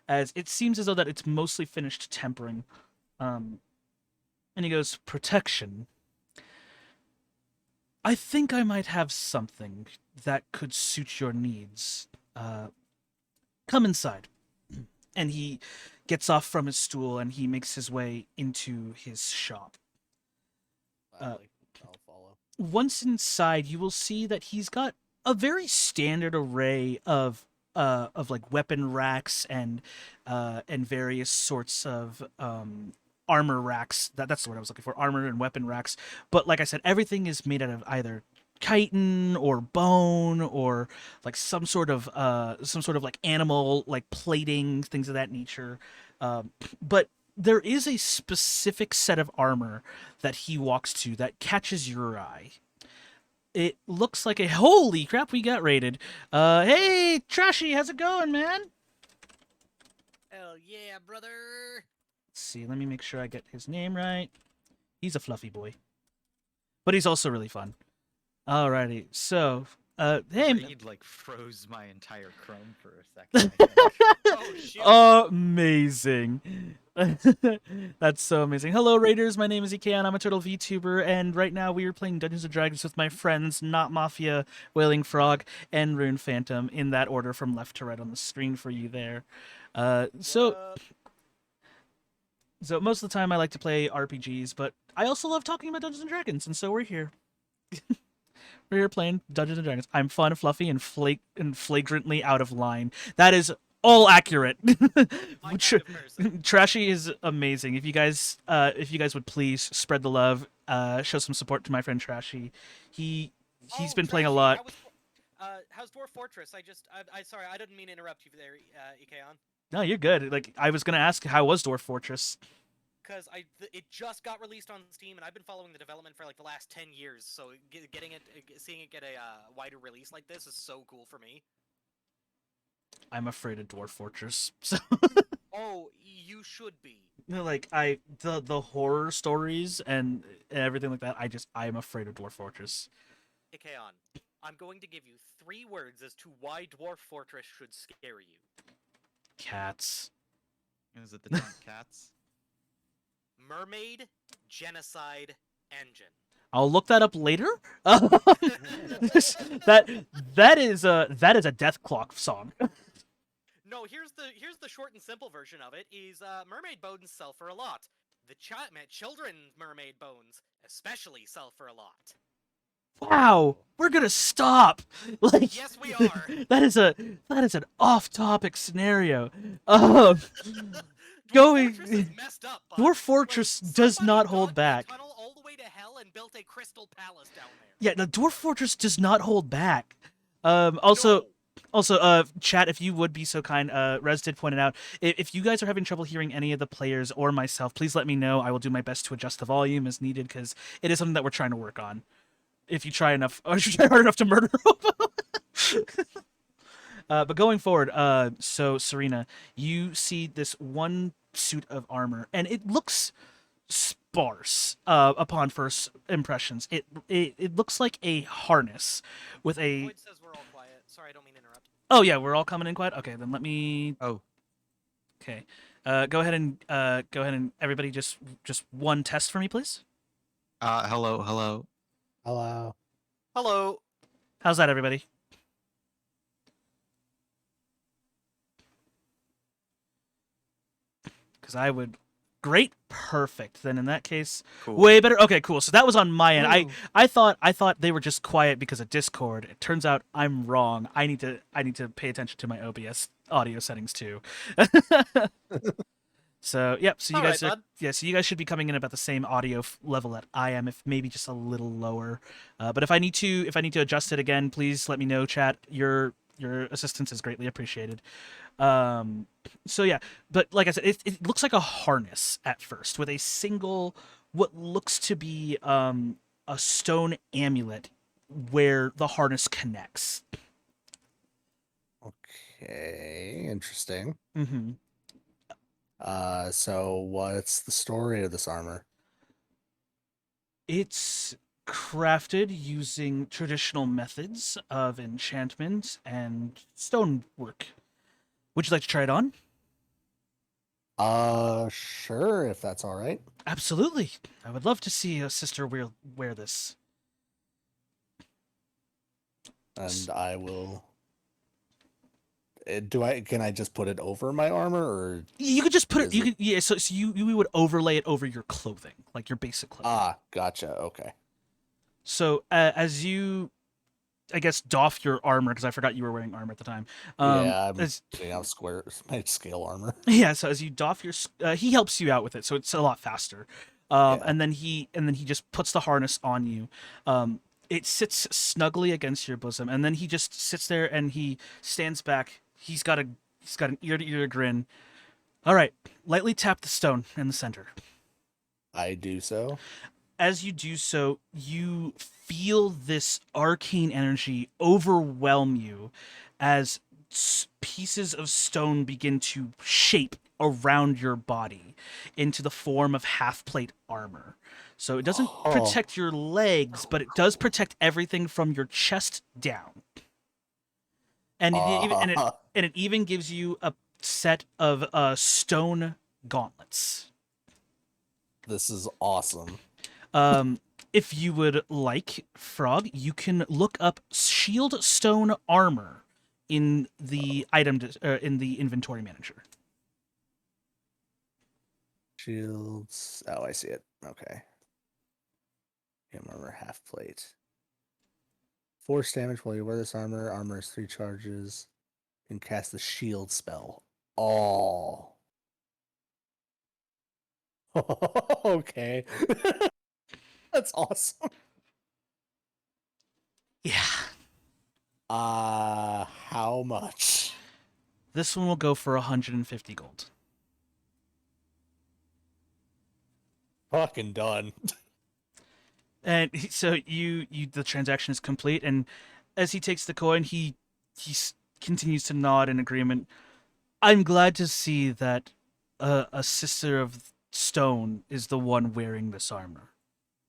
as it seems as though that it's mostly finished tempering. And he goes, protection. I think I might have something that could suit your needs. Come inside. And he gets off from his stool and he makes his way into his shop. I'll follow. Once inside, you will see that he's got a very standard array of like weapon racks and various sorts of armor racks. That's the word I was looking for. Armor and weapon racks. But like I said, everything is made out of either chitin or bone or like some sort of like animal like plating, things of that nature. But there is a specific set of armor that he walks to that catches your eye. It looks like a holy crap, we got raided. Hey, Trashy, how's it going, man? Hell yeah, brother! Let's see, let me make sure I get his name right. He's a fluffy boy. But he's also really fun. Alrighty, so, hey. Reed like froze my entire Chrome for a second. I think. Oh shit! Amazing. That's so amazing. Hello, Raiders. My name is EK, and I'm a Turtle VTuber, and right now we are playing Dungeons & Dragons with my friends, Not Mafia, Wailing Frog, and Rune Phantom, in that order from left to right on the screen for you there. So most of the time I like to play RPGs, but I also love talking about Dungeons & Dragons, and so we're here. We're here playing Dungeons & Dragons. I'm fun, fluffy, and flagrantly out of line. That is all accurate. My kind of person. Trashy is amazing. If you guys would please spread the love, show some support to my friend Trashy. He's been playing a Trashy, lot. How's Dwarf Fortress? I sorry, I didn't mean to interrupt you there, Ikeon. No, you're good. Like I was gonna ask, how was Dwarf Fortress? Because it just got released on Steam, and I've been following the development for like the last 10 years. So seeing it get a wider release like this is so cool for me. I'm afraid of Dwarf Fortress. So Oh, you should be. like the horror stories and everything like that. I'm afraid of Dwarf Fortress. Ikeon, I'm going to give you 3 words as to why Dwarf Fortress should scare you. Cats. Is it the giant cats? Mermaid, genocide, engine. I'll look that up later. that is a Death Clock song. No, here's the short and simple version of it. Is mermaid bones sell for a lot. The children's mermaid bones especially sell for a lot. Wow, we're gonna stop. Like, Yes, we are. that is an off-topic scenario. Dwarf Fortress is messed up. Bud. Dwarf Fortress does somebody not hold dug back. A tunnel all the way to hell and built a crystal palace down there. Yeah, the Dwarf Fortress does not hold back. Also, chat, if you would be so kind, Rez did point it out. If you guys are having trouble hearing any of the players or myself, please let me know. I will do my best to adjust the volume as needed because it is something that we're trying to work on. If you try enough, or if you try hard enough to murder Robo. But going forward, so Serena, you see this one suit of armor, and it looks sparse upon first impressions. It looks like a harness with a. Boyd says we're all quiet. Sorry, I don't mean to interrupt. Oh yeah, we're all coming in quiet. Okay, then let me. Oh. Okay, go ahead and everybody just one test for me, please. Hello. Hello. Hello. How's that, everybody? Because I would. Great, perfect. Then in that case, Cool. way better. Okay, cool. So that was on my end. Ooh. I thought they were just quiet because of Discord. It turns out I'm wrong. I need to pay attention to my OBS audio settings too. So yep. So you guys Alright, are, bud. yeah. So you guys should be coming in about the same audio level that I am, if maybe just a little lower. But if I need to adjust it again, please let me know. Chat. Your assistance is greatly appreciated. So yeah, but like I said, it looks like a harness at first with a single what looks to be a stone amulet where the harness connects. Okay, interesting. Mm-hmm. So what's the story of this armor? It's crafted using traditional methods of enchantment and stonework. Would you like to try it on? Sure, if that's all right. Absolutely. I would love to see a sister wear this. And I will. Can I just put it over my armor, or You could just put it. Is You it- could, yeah. So you would overlay it over your clothing, like your basic clothing. gotcha. Okay. So as you, I guess, doff your armor, because I forgot you were wearing armor at the time. Yeah, I'm As putting out square my scale armor. yeah, so as you doff your, he helps you out with it, so it's a lot faster. Yeah. And then he just puts the harness on you. It sits snugly against your bosom, and then he just sits there and he stands back. He's got an ear to ear grin. All right, lightly tap the stone in the center. I do so. As you do so, you feel this arcane energy overwhelm you as pieces of stone begin to shape around your body into the form of half plate armor. So it doesn't Oh. protect your legs, but it does protect everything from your chest down. And it even gives you a set of stone gauntlets. This is awesome. If you would like, Frog, you can look up shield stone armor in the in the inventory manager. Shields. Oh, I see it. Okay. Armor half plate. Force damage while you wear this armor. Armor is 3 charges. You can cast the shield spell. Oh. Okay. That's awesome. Yeah. How much? This one will go for 150 gold. Fucking done. And so the transaction is complete, and as he takes the coin, he continues to nod in agreement. I'm glad to see that a sister of stone is the one wearing this armor.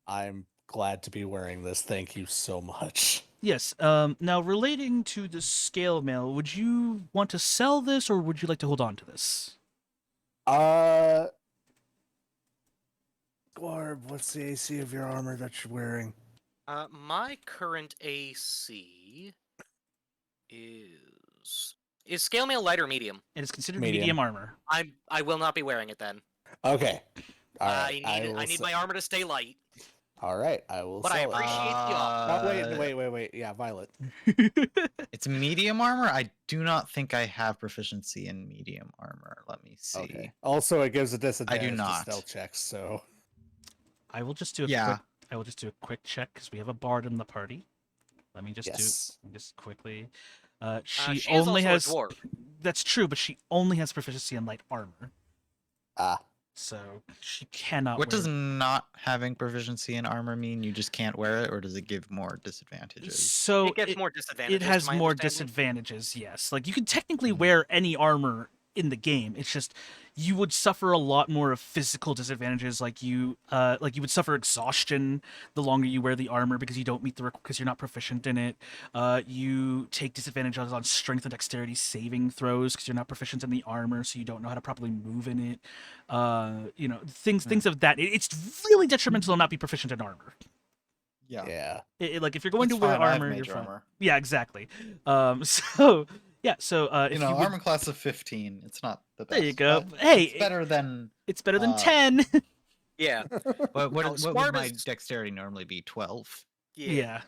I'm glad to be wearing this. Thank you so much. Yes. Now, relating to the scale mail, would you want to sell this, or would you like to hold on to this? Gwarb, what's the AC of your armor that you're wearing? My current AC is scale mail light or medium? It is considered Medium. medium armor. I will not be wearing it then. Okay. All right. I need my armor to stay light. All right. I will But I sell it. appreciate the offer. Oh, wait. Yeah, Violet. It's medium armor. I do not think I have proficiency in medium armor. Let me see. Okay. Also, it gives a disadvantage to not. stealth checks, so. I will just do a Yeah. quick. I will just do a quick check because we have a bard in the party. Let me just Yes. do just quickly. She She is only also has. a dwarf. That's true, but she only has proficiency in light armor, Ah. so she cannot. What wear... does not having proficiency in armor mean? You just can't wear it, or does it give more disadvantages? So It gets more disadvantages. It has to my more understanding. disadvantages. Yes, like you can technically Mhm. wear any armor in the game. It's just you would suffer a lot more of physical disadvantages. Like you would suffer exhaustion the longer you wear the armor because you don't meet the because you're not proficient in it. You take disadvantages on strength and dexterity saving throws because you're not proficient in the armor, so you don't know how to properly move in it. Things of that. It's really detrimental to not be proficient in armor. Yeah. Like if you're going It's to wear fine, I have armor, you're major fine. armor. Yeah, exactly. So if You know, you would, armor class of 15. It's not the best. there you go. but Hey, it's better than it's better than uh, 10. Yeah. What No, would Squarb my is- dexterity normally be? 12. Yeah.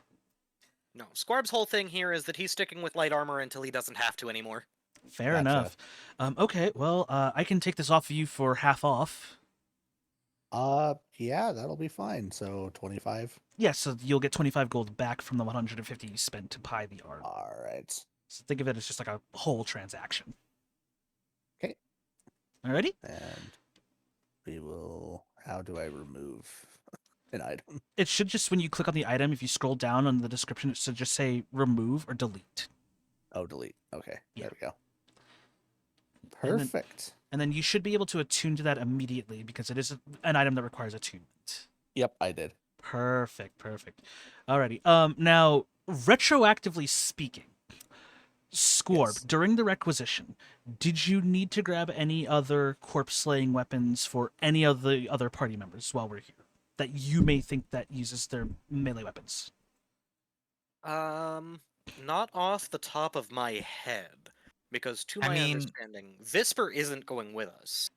No, Squarb's whole thing here is that he's sticking with light armor until he doesn't have to anymore. Fair Gotcha. enough. Okay, well, I can take this off of you for half off. Yeah, that'll be fine. So 25. Yeah, so you'll get 25 gold back from the 150 you spent to buy the armor. All right. So think of it as just like a whole transaction. Okay. Alrighty? And we will How do I remove an item? It should just, when you click on the item, if you scroll down on the description, it should just say remove or delete. Oh, delete. Okay, Yeah. there we go. And then- Perfect. And then you should be able to attune to that immediately because it is an item that requires attunement. Yep, I did. Perfect. Alrighty. Now, retroactively speaking, Squarb, Yes. during the requisition, did you need to grab any other corpse slaying weapons for any of the other party members while we're here that you may think that uses their melee weapons? Not off the top of my head, because to I my mean- understanding, Visper isn't going with us.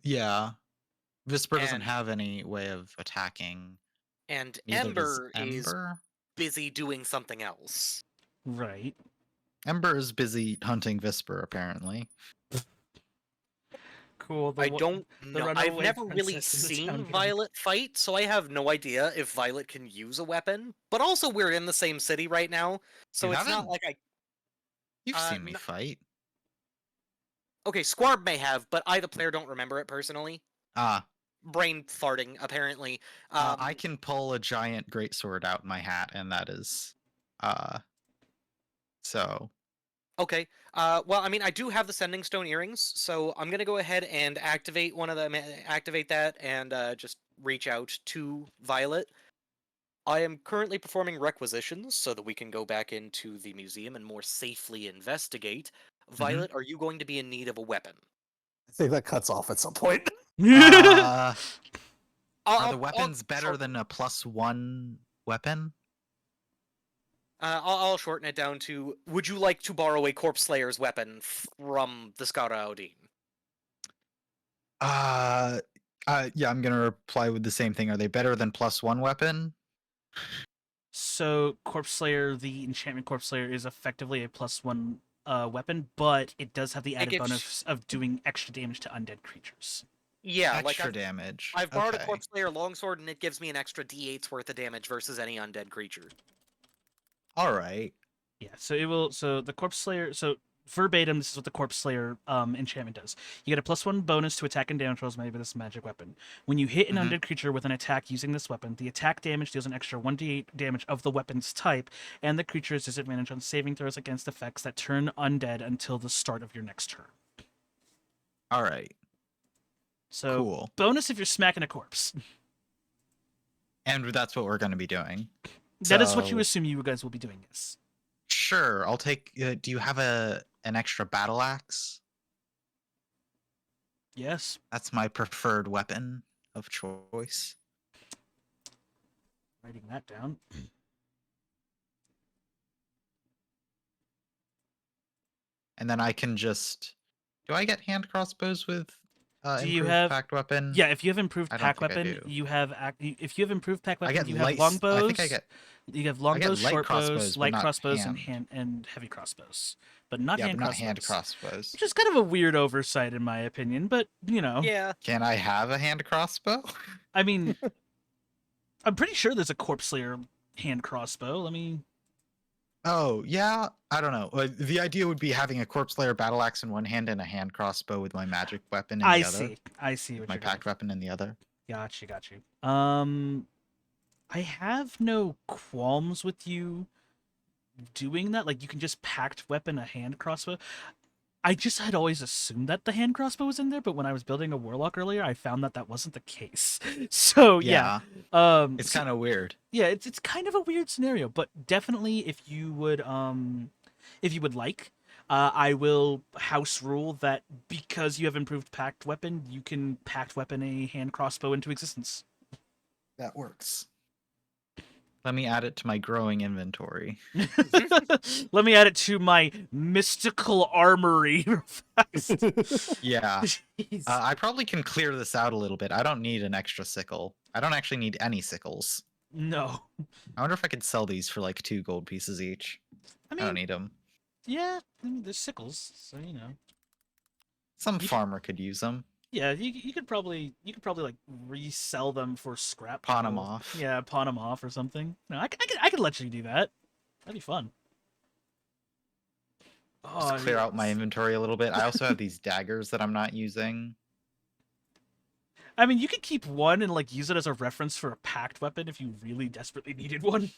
Yeah. Visper doesn't And- have any way of attacking. And Neither does Ember is Ember. busy doing something else. Right. Ember is busy hunting Visper, apparently. Cool. I don't know. I've runaway never really princess in the seen town guard. Violet fight, so I have no idea if Violet can use a weapon. But also, we're in the same city right now, so You it's not haven't- like I. You've seen me no- fight. Okay, Squarb may have, but I, the player, don't remember it personally. Ah, Brain farting, apparently. I can pull a giant greatsword out in my hat, and that is, so Okay. Well, I mean, I do have the Sending Stone earrings, so I'm gonna go ahead and activate one of them. Activate that, and just reach out to Violet. I am currently performing requisitions so that we can go back into the museum and more safely investigate. Violet, are you going to be in need of a weapon? I think that cuts off at some point. are I'll- the weapons better short- than a +1 weapon? I'll shorten it down to: would you like to borrow a Corpse Slayer's weapon from the Skara Odin? Yeah, I'm gonna reply with the same thing. Are they better than +1 weapon? So, Corpse Slayer, the enchantment Corpse Slayer, is effectively a +1 weapon, but it does have the added gives- bonus of doing extra damage to undead creatures. Yeah, like Extra damage. I've borrowed a Okay. Corpse Slayer longsword, and it gives me an extra D8's worth of damage versus any undead creature. All right. Yeah, so it will. So the Corpse Slayer. So verbatim, this is what the Corpse Slayer enchantment does. You get a +1 bonus to attack and damage rolls made with this magic weapon. When you hit an Mhm. undead creature with an attack using this weapon, the attack damage deals an extra 1d8 damage of the weapon's type, and the creature has disadvantage on saving throws against effects that turn undead until the start of your next turn. All right. So Cool. bonus if you're smacking a corpse. And that's what we're going to be doing. That is what you So- assume you guys will be doing. Yes. Sure, I'll take. Do you have an extra battle axe? Yes. That's my preferred weapon of choice. Writing that down. And then I can just. Do I get hand crossbows with Do you improved have- packed weapon? Yeah, if you have improved I don't pack think I weapon, do. you have if you have improved pack I weapon, get you light. have longbows. I think I get. You have I get longbows, light short crossbows, bows, but light not crossbows, hand. and heavy crossbows, but not Yeah, hand but not crossbows. hand crossbows. Which is kind of a weird oversight in my opinion, but you know, Yeah. Can I have a hand crossbow? I mean, I'm pretty sure there's a Corpse Slayer hand crossbow. Let me. Oh yeah, I don't know. The idea would be having a corpse slayer battle axe in one hand and a hand crossbow with my magic weapon in the I other. see what My you're packed weapon in the other. doing. Got you. I have no qualms with you doing that. Like, you can just packed weapon a hand crossbow. I just had always assumed that the hand crossbow was in there, but when I was building a warlock earlier, I found that that wasn't the case. So yeah, It's so- kind of weird. yeah, it's kind of a weird scenario, but definitely if you would like, I will house rule that because you have improved packed weapon, you can packed weapon a hand crossbow into existence. That works. Let me add it to my growing inventory. Let me add it to my mystical armory. Yeah. Jeez. I probably can clear this out a little bit. I don't need an extra sickle. I don't actually need any sickles. No, I wonder if I could sell these for like 2 gold pieces each. I I don't mean, need them. yeah, I mean, there's sickles, so you know. Some You- farmer could use them. Yeah, you could probably like resell them for scrap. Pawn 'em metal. off. Yeah, pawn them off or something. No, I could let you do that. That'd be fun. Just clear out my yes. inventory a little bit. I also have these daggers that I'm not using. I mean, you could keep one and like use it as a reference for a packed weapon if you really desperately needed one.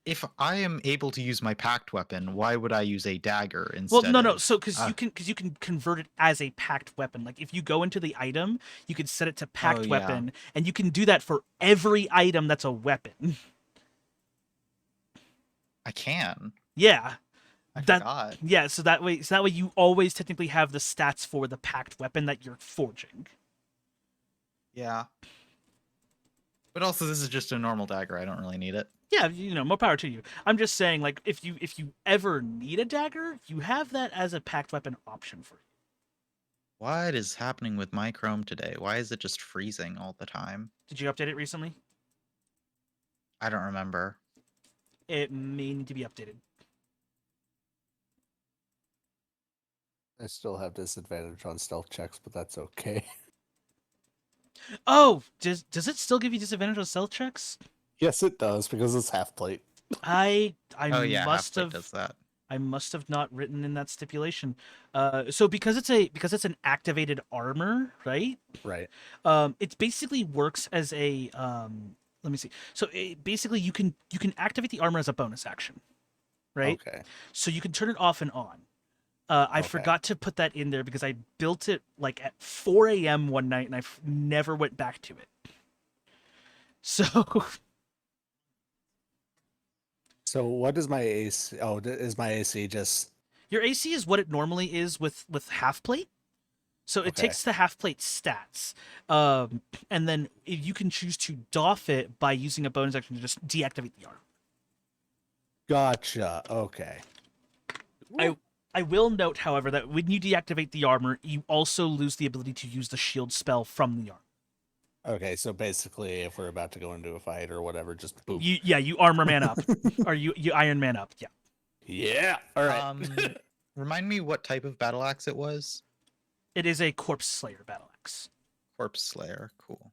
If I am able to use my packed weapon, why would I use a dagger Well, instead no. of? So because you can convert it as a packed weapon. Like if you go into the item, you can set it to packed yeah. weapon, and you can do that for every item that's a weapon. I can. Yeah. I That forgot. yeah, so that way you always technically have the stats for the packed weapon that you're forging. Yeah. But also, this is just a normal dagger. I don't really need it. Yeah, more power to you. I'm just saying, like, if you ever need a dagger, you have that as a packed weapon option for you. What is happening with my Chrome today? Why is it just freezing all the time? Did you update it recently? I don't remember. It may need to be updated. I still have disadvantage on stealth checks, but that's okay. Oh, does it still give you disadvantage on stealth checks? Yes, it does because it's half plate. I Oh yeah, must Half-Plate have does that. I must have not written in that stipulation. So because it's an activated armor, right? Right. It basically works as a let me see. So basically you can activate the armor as a bonus action, right? Okay. So you can turn it off and on. I Okay. forgot to put that in there because I built it like at 4 a.m. one night and I never went back to it. So So what is my AC? Oh, is my AC just your AC is what it normally is with half plate. So it Okay. takes the half plate stats, and then you can choose to doff it by using a bonus action to just deactivate the armor. Gotcha. Okay. I will note, however, that when you deactivate the armor, you also lose the ability to use the shield spell from the armor. Okay, so basically, if we're about to go into a fight or whatever, just boom. You armor man up, or you Iron Man up. Yeah, Yeah. All right. Remind me what type of battle axe it was. it is a corpse slayer battle axe. Corpse Slayer. Cool.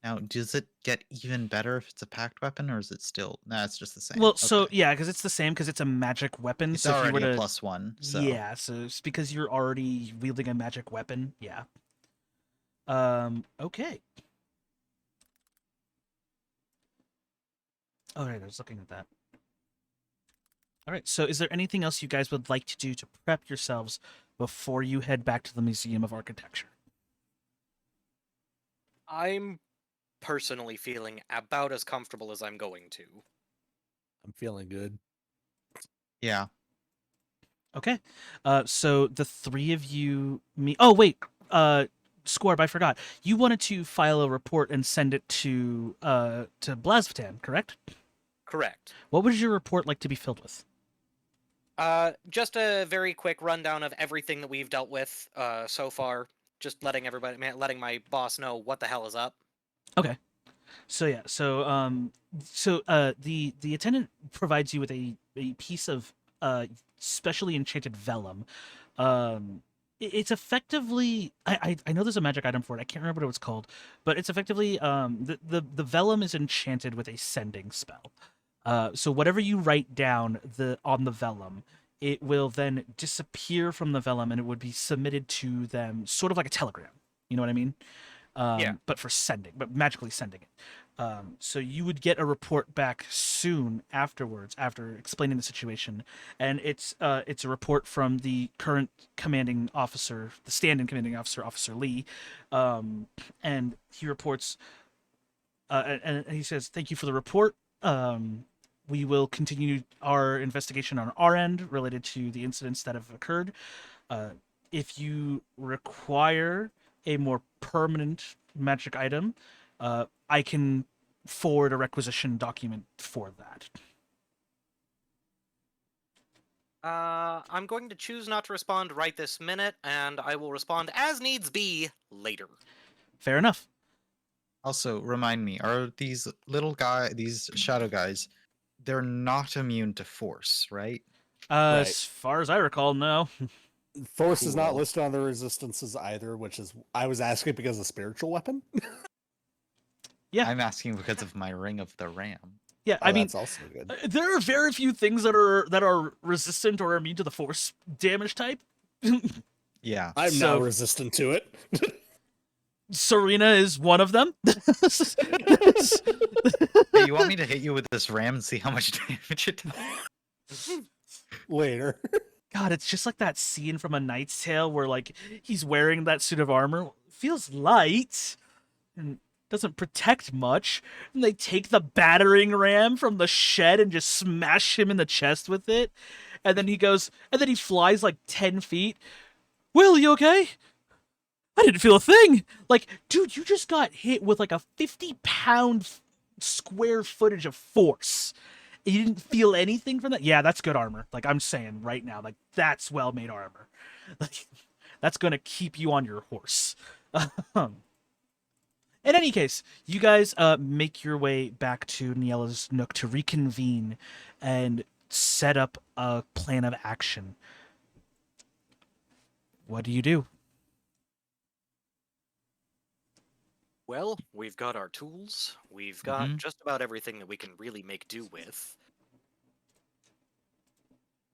Now, does it get even better if it's a packed weapon, or is it still? Nah, it's just the same. Well, so Okay. yeah, because it's the same because it's a magic weapon. It's so if you were already to, a +1. So yeah, so it's because you're already wielding a magic weapon. Yeah. Okay. All right, I was looking at that. All right, so is there anything else you guys would like to do to prep yourselves before you head back to the Museum of Architecture? I'm personally feeling about as comfortable as I'm going to. I'm feeling good. yeah. Okay. So the three of you meet. Oh wait, Scorb, I forgot. You wanted to file a report and send it to Blasvatan, correct? Correct. What would your report like to be filled with? Just a very quick rundown of everything that we've dealt with so far. Just letting letting my boss know what the hell is up. Okay. So yeah, the attendant provides you with a piece of specially enchanted vellum. It's effectively I know there's a magic item for it. I can't remember what it's called, but it's effectively the vellum is enchanted with a sending spell. So whatever you write down on the vellum, it will then disappear from the vellum and it would be submitted to them, sort of like a telegram. You know what I mean? Yeah. But for sending, but magically sending it. So you would get a report back soon afterwards, after explaining the situation, and it's a report from the current commanding officer, the stand-in commanding officer, Officer Lee, and he reports, and he says, "Thank you for the report. We will continue our investigation on our end related to the incidents that have occurred. If you require a more permanent magic item, I can forward a requisition document for that." I'm going to choose not to respond right this minute, and I will respond as needs be later. Fair enough. Also, remind me: are these these shadow guys, they're not immune to force, right? Right. As far as I recall, no. Force is not Cool. listed on the resistances either, which is I was asking because of spiritual weapon. Yeah. I'm asking because of my Ring of the Ram. Yeah, Oh, I mean, that's also good. there are very few things that are resistant or immune to the force damage type. Yeah. I'm now so- resistant to it. Serena is one of them. Hey, you want me to hit you with this ram and see how much damage it does? Later. God, it's just like that scene from A Knight's Tale where like he's wearing that suit of armor, feels light and doesn't protect much, and they take the battering ram from the shed and just smash him in the chest with it, and then he flies like 10 feet. Will, you okay? I didn't feel a thing. Like, dude, you just got hit with like a 50-pound square footage of force. You didn't feel anything from that? Yeah, that's good armor. Like, I'm saying right now, like, that's well-made armor. Like, that's gonna keep you on your horse. In any case, you guys make your way back to Niella's Nook to reconvene and set up a plan of action. What do you do? Well, we've got our tools. We've got Mhm. just about everything that we can really make do with.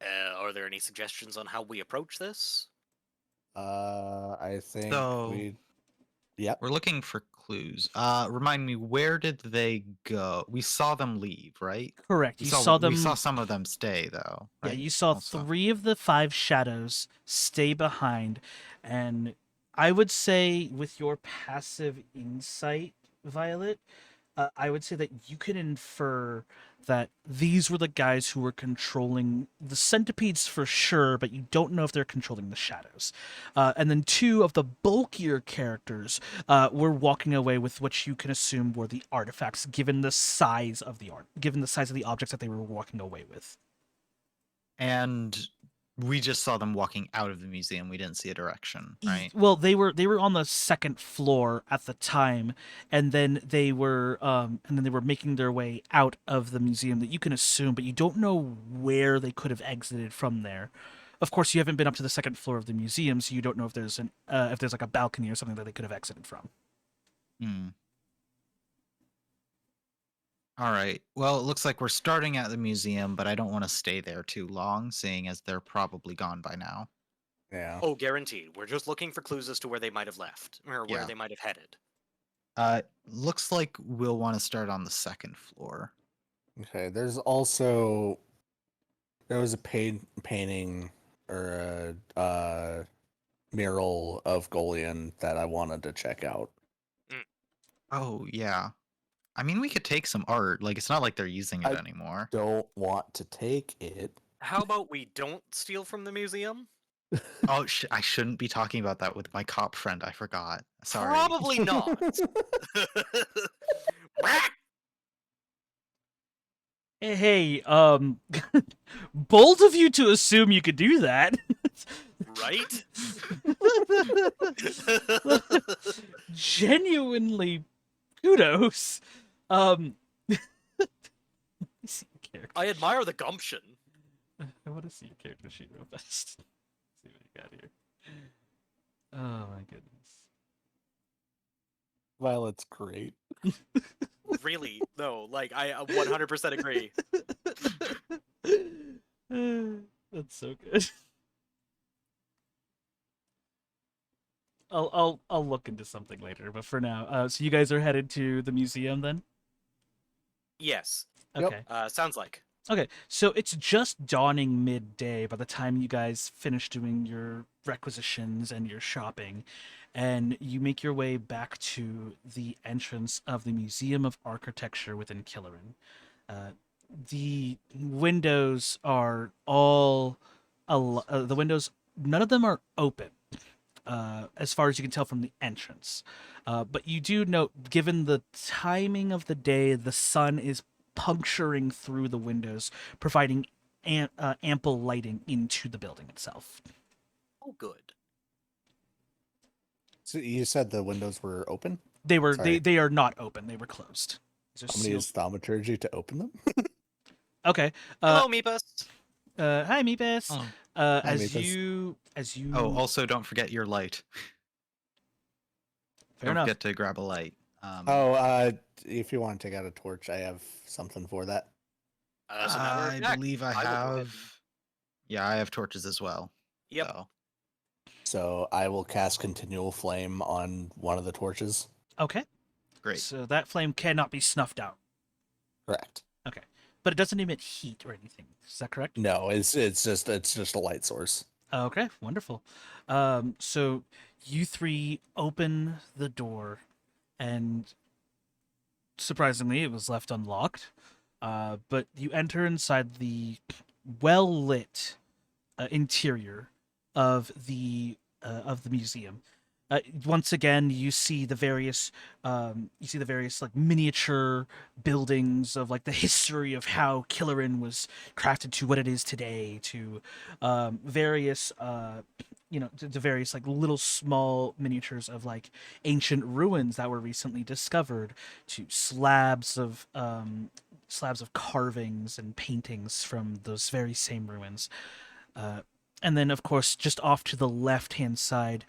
Are there any suggestions on how we approach this? I think So- we. Yep. We're looking for clues. Remind me, where did they go? We saw them leave, right? Correct. We You saw them. We saw some of them stay, though. Yeah, Right? you saw Also. 3 of the 5 shadows stay behind, and I would say with your passive insight, Violet, I would say that you can infer that these were the guys who were controlling the centipedes for sure, but you don't know if they're controlling the shadows. And then 2 of the bulkier characters were walking away with what you can assume were the artifacts, given the size of the objects that they were walking away with. And we just saw them walking out of the museum. We didn't see a direction, right? Well, they were on the second floor at the time, and then they were making their way out of the museum that you can assume, but you don't know where they could have exited from there. Of course, you haven't been up to the second floor of the museum, so you don't know if there's like a balcony or something that they could have exited from. Hmm. All right. Well, it looks like we're starting at the museum, but I don't want to stay there too long, seeing as they're probably gone by now. Yeah. Oh, guaranteed. We're just looking for clues as to where they might have left, or where Yeah. they might have headed. Looks like we'll want to start on the second floor. Okay. There was a painting or a mural of Golian that I wanted to check out. Oh, yeah. I mean, we could take some art. Like, it's not like they're using it I- anymore. Don't want to take it. How about we don't steal from the museum? Oh, I shouldn't be talking about that with my cop friend. I forgot. Sorry. Probably not. Hey, bold of you to assume you could do that. Right? Genuinely, kudos. Let me see your character I admire the gumption. I want to see your character sheet real fast. See what you got here. Oh my goodness. Violet's great. Really, though, like I 100% agree. That's so good. I'll look into something later, but for now, so you guys are headed to the museum then? Yes. Yep. Okay. Sounds like. Okay, so it's just dawning midday by the time you guys finish doing your requisitions and your shopping, and you make your way back to the entrance of the Museum of Architecture within Killerin. The windows are all the windows. None of them are open, as far as you can tell from the entrance. But you do note, given the timing of the day, the sun is puncturing through the windows, providing ample lighting into the building itself. Oh, good. So you said the windows were open? They were Sorry. they are not open. They were closed. These are I'm gonna use sealed. thaumaturgy to open them. Okay. Hello, Meepus. Hi, Meepus. Oh. As Meepus. you Oh, also don't forget your light. fair Don't enough. forget to grab a light. If you want to take out a torch, I have something for that. As a matter of I fact, believe I will go ahead have. Yeah, I have torches as well. Yep. So. So I will cast Continual Flame on one of the torches. Okay. Great. So that flame cannot be snuffed out. Correct. Okay. But it doesn't emit heat or anything. Is that correct? No, it's just a light source. Okay, wonderful. So you three open the door, and surprisingly, it was left unlocked. But you enter inside the well-lit interior of the museum. Once again, you see the various like miniature buildings of like the history of how Killerin was crafted to what it is today. To various to various like little small miniatures of like ancient ruins that were recently discovered. To slabs of carvings and paintings from those very same ruins. And then, of course, just off to the left-hand side,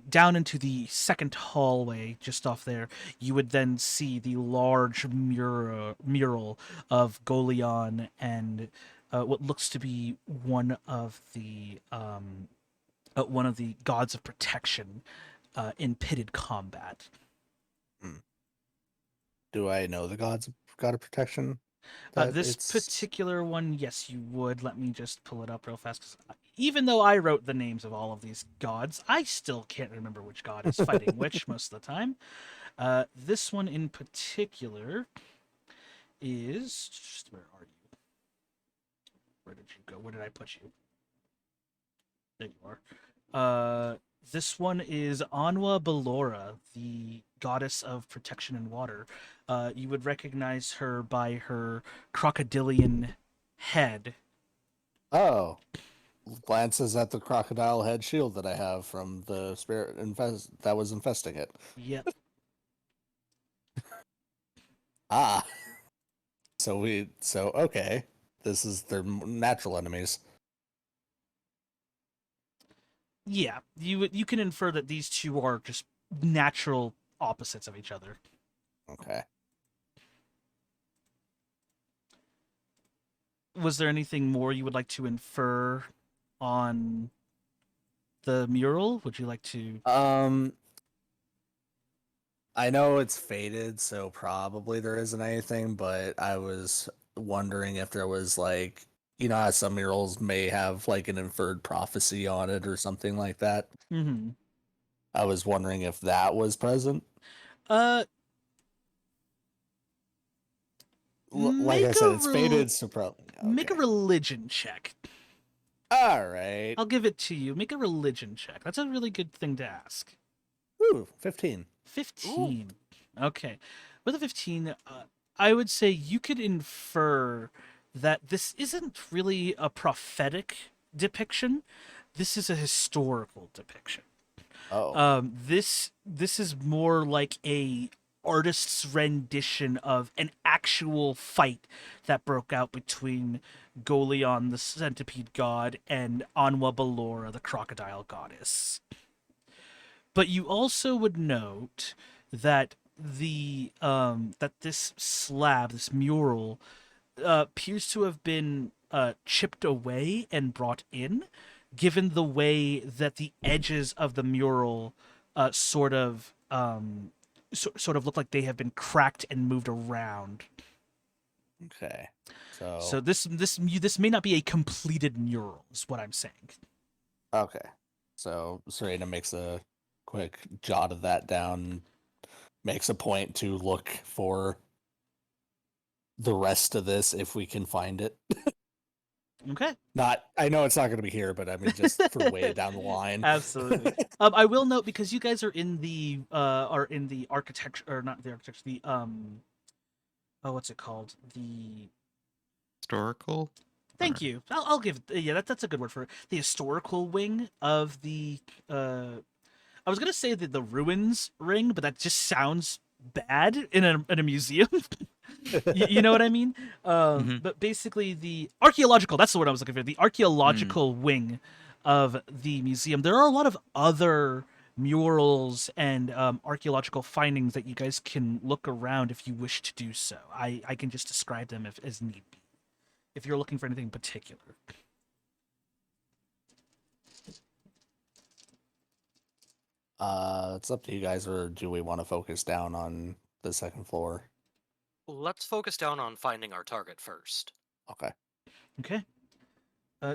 down into the second hallway, just off there, you would then see the large mural of Golion and what looks to be one of the gods of protection in pitted combat. Do I know the god of protection? This particular one, yes, you would. Let me just pull it up real fast. 'Cause even though I wrote the names of all of these gods, I still can't remember which god is fighting which most of the time. This one in particular is... Where are you? Where did you go? Where did I put you? There you are. This one is Anwa Belora, the goddess of protection and water. You would recognize her by her crocodilian head. Oh, glances at the crocodile head shield that I have from the spirit that was infesting it. Yep. Ah, so okay, this is their natural enemies. Yeah, you can infer that these two are just natural opposites of each other. Okay. Was there anything more you would like to infer on the mural? Would you like to? I know it's faded, so probably there isn't anything, but I was wondering if there was like, you know how some murals may have like an inferred prophecy on it or something like that. Mm-hmm. I was wondering if that was present. Like I said, it's faded, so probably. Make a Okay. religion check. All right. I'll give it to you. Make a religion check. That's a really good thing to ask. Ooh, 15. 15. Okay. With a 15, I would say you could infer that this isn't really a prophetic depiction. This is a historical depiction. Oh. This is more like a artist's rendition of an actual fight that broke out between Golion, the centipede god, and Anwa Belora, the crocodile goddess. But you also would note that this mural, appears to have been chipped away and brought in, given the way that the edges of the mural sort of look like they have been cracked and moved around. Okay. So this may not be a completed mural, is what I'm saying. Okay. So Serena makes a quick jot of that down, makes a point to look for the rest of this if we can find it. Okay. I know it's not going to be here, but I mean just for way down the line. Absolutely. I will note, because you guys are in the architecture, or not the architecture, the what's it called? The Historical. Thank you. I'll give that's a good word for it. The historical wing of the I was gonna say the ruins ring, but that just sounds bad in a museum. You know what I mean? But basically, the archaeological, that's the word I was looking for. The archaeological wing of the museum. There are a lot of other murals and archaeological findings that you guys can look around if you wish to do so. I can just describe them as need be, if you're looking for anything in particular. It's up to you guys, or do we want to focus down on the second floor? Let's focus down on finding our target first. Okay. Okay.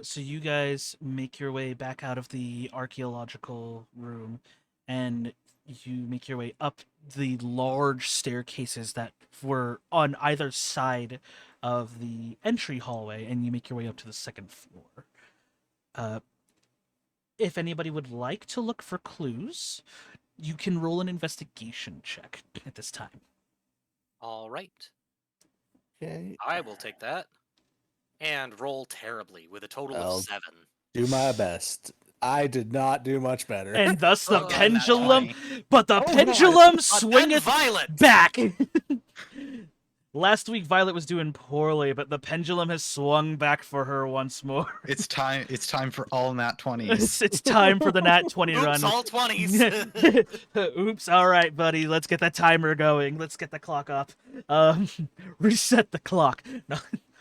So you guys make your way back out of the archaeological room, and you make your way up the large staircases that were on either side of the entry hallway, and you make your way up to the second floor. If anybody would like to look for clues, you can roll an investigation check at this time. All right. Okay. I will take that. And roll terribly with a total Well, of 7. Do my best. I did not do much better. And thus the Oh, pendulum, 20. but the Oh my. pendulum Then swingeth Violet! back. Last week Violet was doing poorly, but the pendulum has swung back for her once more. It's time. It's time for all nat 20s. It's time for the nat 20 Oops, run. all 20s! Oops, all right, buddy. Let's get that timer going. Let's get the clock up. Reset the clock. No.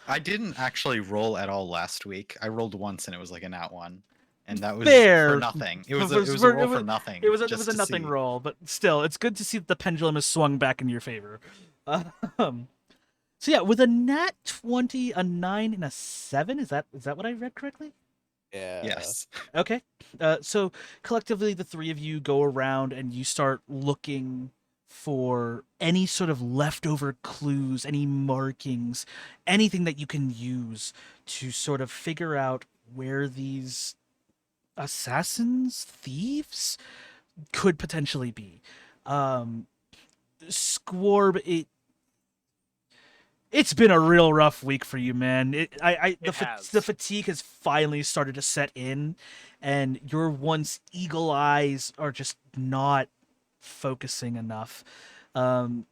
I didn't actually roll at all last week. I rolled once and it was like a nat 1. And that was Fair. for nothing. It was For- a, it was for- a roll it was- for nothing. It was a just to nothing see. roll, but still, it's good to see that the pendulum has swung back in your favor. So yeah, with a nat 20, a 9, and a 7, is that what I read correctly? Yeah. Yes. Okay. So collectively, the three of you go around and you start looking for any sort of leftover clues, any markings, anything that you can use to sort of figure out where these assassins, thieves, could potentially be. Squarb, it's been a real rough week for you, man. The fatigue has finally started to set in, and your once eagle eyes are just not focusing enough.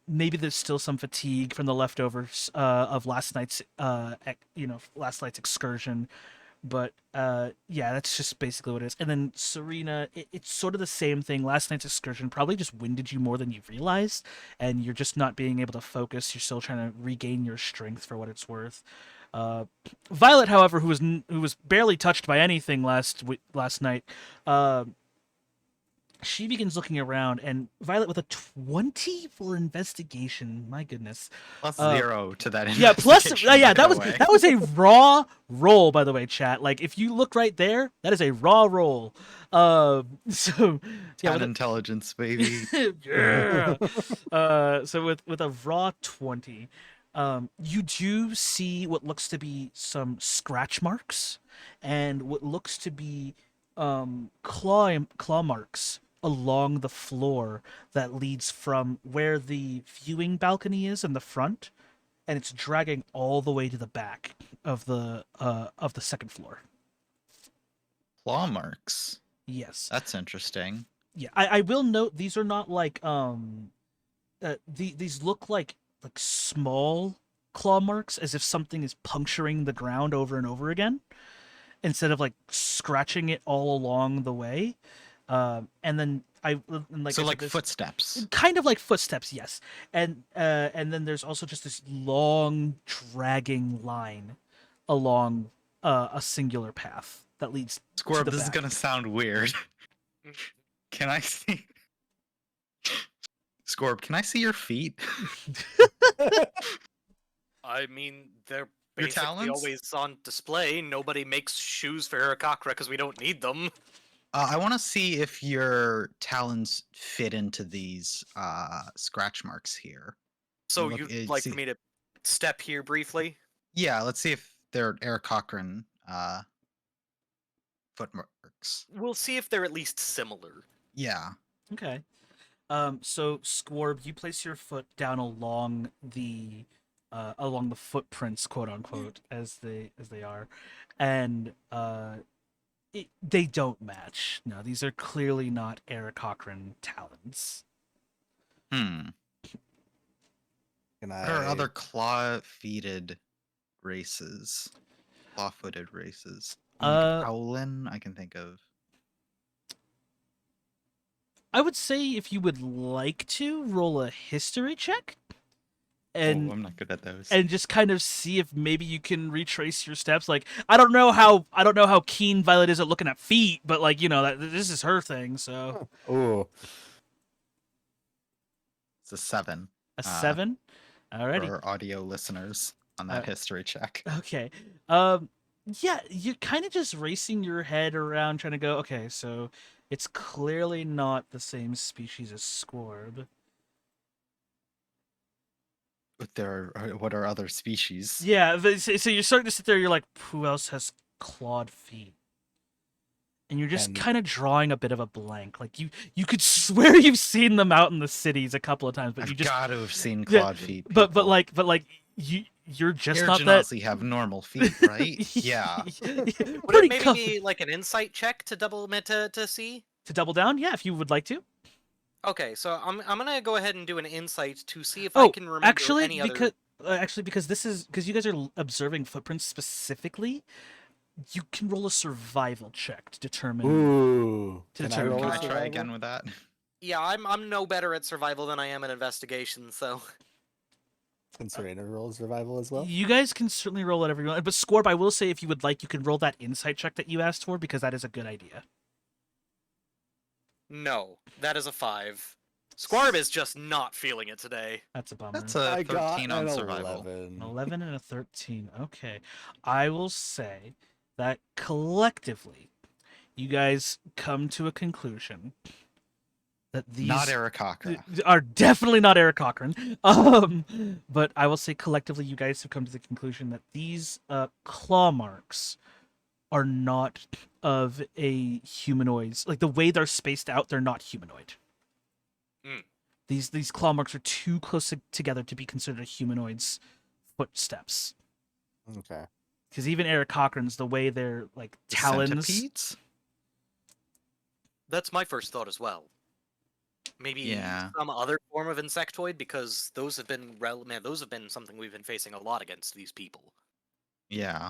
Maybe there's still some fatigue from the leftovers of last night's excursion, but yeah, that's just basically what it is. And then Serena, it's sort of the same thing. Last night's excursion probably just winded you more than you realized, and you're just not being able to focus. You're still trying to regain your strength for what it's worth. Violet, however, who was barely touched by anything last night, she begins looking around, and Violet with a 20 for investigation. My goodness. Plus 0 to that. Yeah, plus investigation, yeah, by that the was way. that was a raw roll, by the way, chat. Like if you look right there, that is a raw roll. So yeah, 10 intelligence, baby. yeah. So with a raw 20, you do see what looks to be some scratch marks and what looks to be claw marks along the floor that leads from where the viewing balcony is in the front, and it's dragging all the way to the back of the second floor. Claw marks. Yes. That's interesting. Yeah, I will note these are not like these look like small claw marks, as if something is puncturing the ground over and over again, instead of like scratching it all along the way. And then So like footsteps. kind of like footsteps, yes. And then there's also just this long dragging line along a singular path that leads to Squirb, the this is back. gonna sound weird. Can I see? Scorb, can I see your feet? I mean, they're Your basically talons? always on display. Nobody makes shoes for Aarakocra because we don't need them. I want to see if your talons fit into these scratch marks here. So Look, you'd like see- for me to step here briefly? Yeah, let's see if they're Eric Cochran footmarks. We'll see if they're at least similar. Yeah. Okay. So Squarb, you place your foot down along the footprints, quote unquote, as they are, and they don't match. No, these are clearly not Eric Cochran talons. Hmm. Can What are I? other claw-feeted races? Claw-footed races. I can think of Owlin. I can think of. I would say if you would like to roll a history check, and I'm not good at those. and just kind of see if maybe you can retrace your steps. Like I don't know how keen Violet is at looking at feet, but like this is her thing. So Ooh. It's a 7 a 7. for Alrighty. our audio listeners on that history check. Okay. Yeah, you're kind of just racing your head around trying to go, okay, so it's clearly not the same species as Squorb. But what are other species? Yeah, so you're starting to sit there, you're like, who else has clawed feet? And you're just And- kind of drawing a bit of a blank. Like you could swear you've seen them out in the cities a couple of times, but I've you just got to have seen Yeah, clawed feet. but people. like you're just Air not that genasi have normal feet, right? Yeah. Would pretty it maybe be like an insight check to to see? to double down. Yeah, if you would like to. Okay, so I'm gonna go ahead and do an insight to see if I can remember actually, any because other. because this is because you guys are observing footprints specifically, you can roll a survival check to determine. Ooh. To Can I determine- roll Can a I try survival? again with that? Yeah, I'm no better at survival than I am at investigation. So Can Serena roll survival as well? You guys can certainly roll whatever you want, but Scorb, I will say, if you would like, you can roll that insight check that you asked for because that is a good idea. no, that is a 5. Squarb is just not feeling it today. That's a bummer. That's a I got 13 on an survival. 11. 11 and a 13. Okay. I will say that collectively, you guys come to a conclusion that these Not Arakakra. are definitely not Eric Cochran. But I will say collectively, you guys have come to the conclusion that these claw marks are not of a humanoids. Like the way they're spaced out, they're not humanoid. Mm. These claw marks are too close together to be considered a humanoid's footsteps. Okay. Because even Eric Cochran's, the way they're like talons. Centipedes? That's my first thought as well. Maybe Yeah. some other form of insectoid, because those have been those have been something we've been facing a lot against these people. Yeah.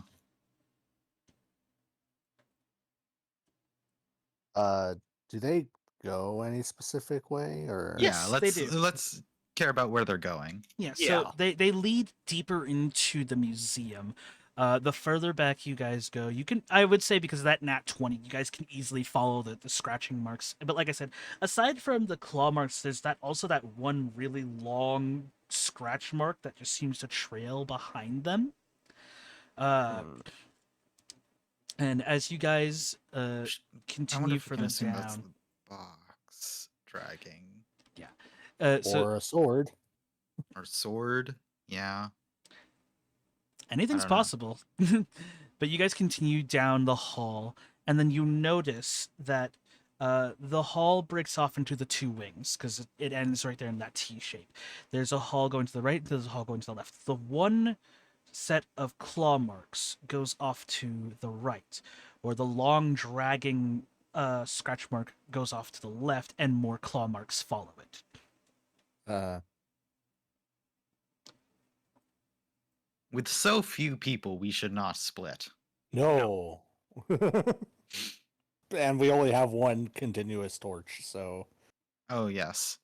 Do they go any specific way or? Yes, Yeah, they do. let's care about where they're going. Yeah, Yeah. so they lead deeper into the museum. The further back you guys go, you can, I would say, because of that nat 20, you guys can easily follow the scratching marks. But like I said, aside from the claw marks, there's also that one really long scratch mark that just seems to trail behind them. And as you guys I wonder continue if we can further assume that's down, the box dragging so or a sword? or sword. Yeah. anything's don't know. possible. But you guys continue down the hall, and then you notice that the hall breaks off into the two wings because it ends right there in that T shape. There's a hall going to the right, there's a hall going to the left. The one set of claw marks goes off to the right, or the long dragging scratch mark goes off to the left, and more claw marks follow it. With so few people, we should not split. No. And we only have one continuous torch, so Oh yes.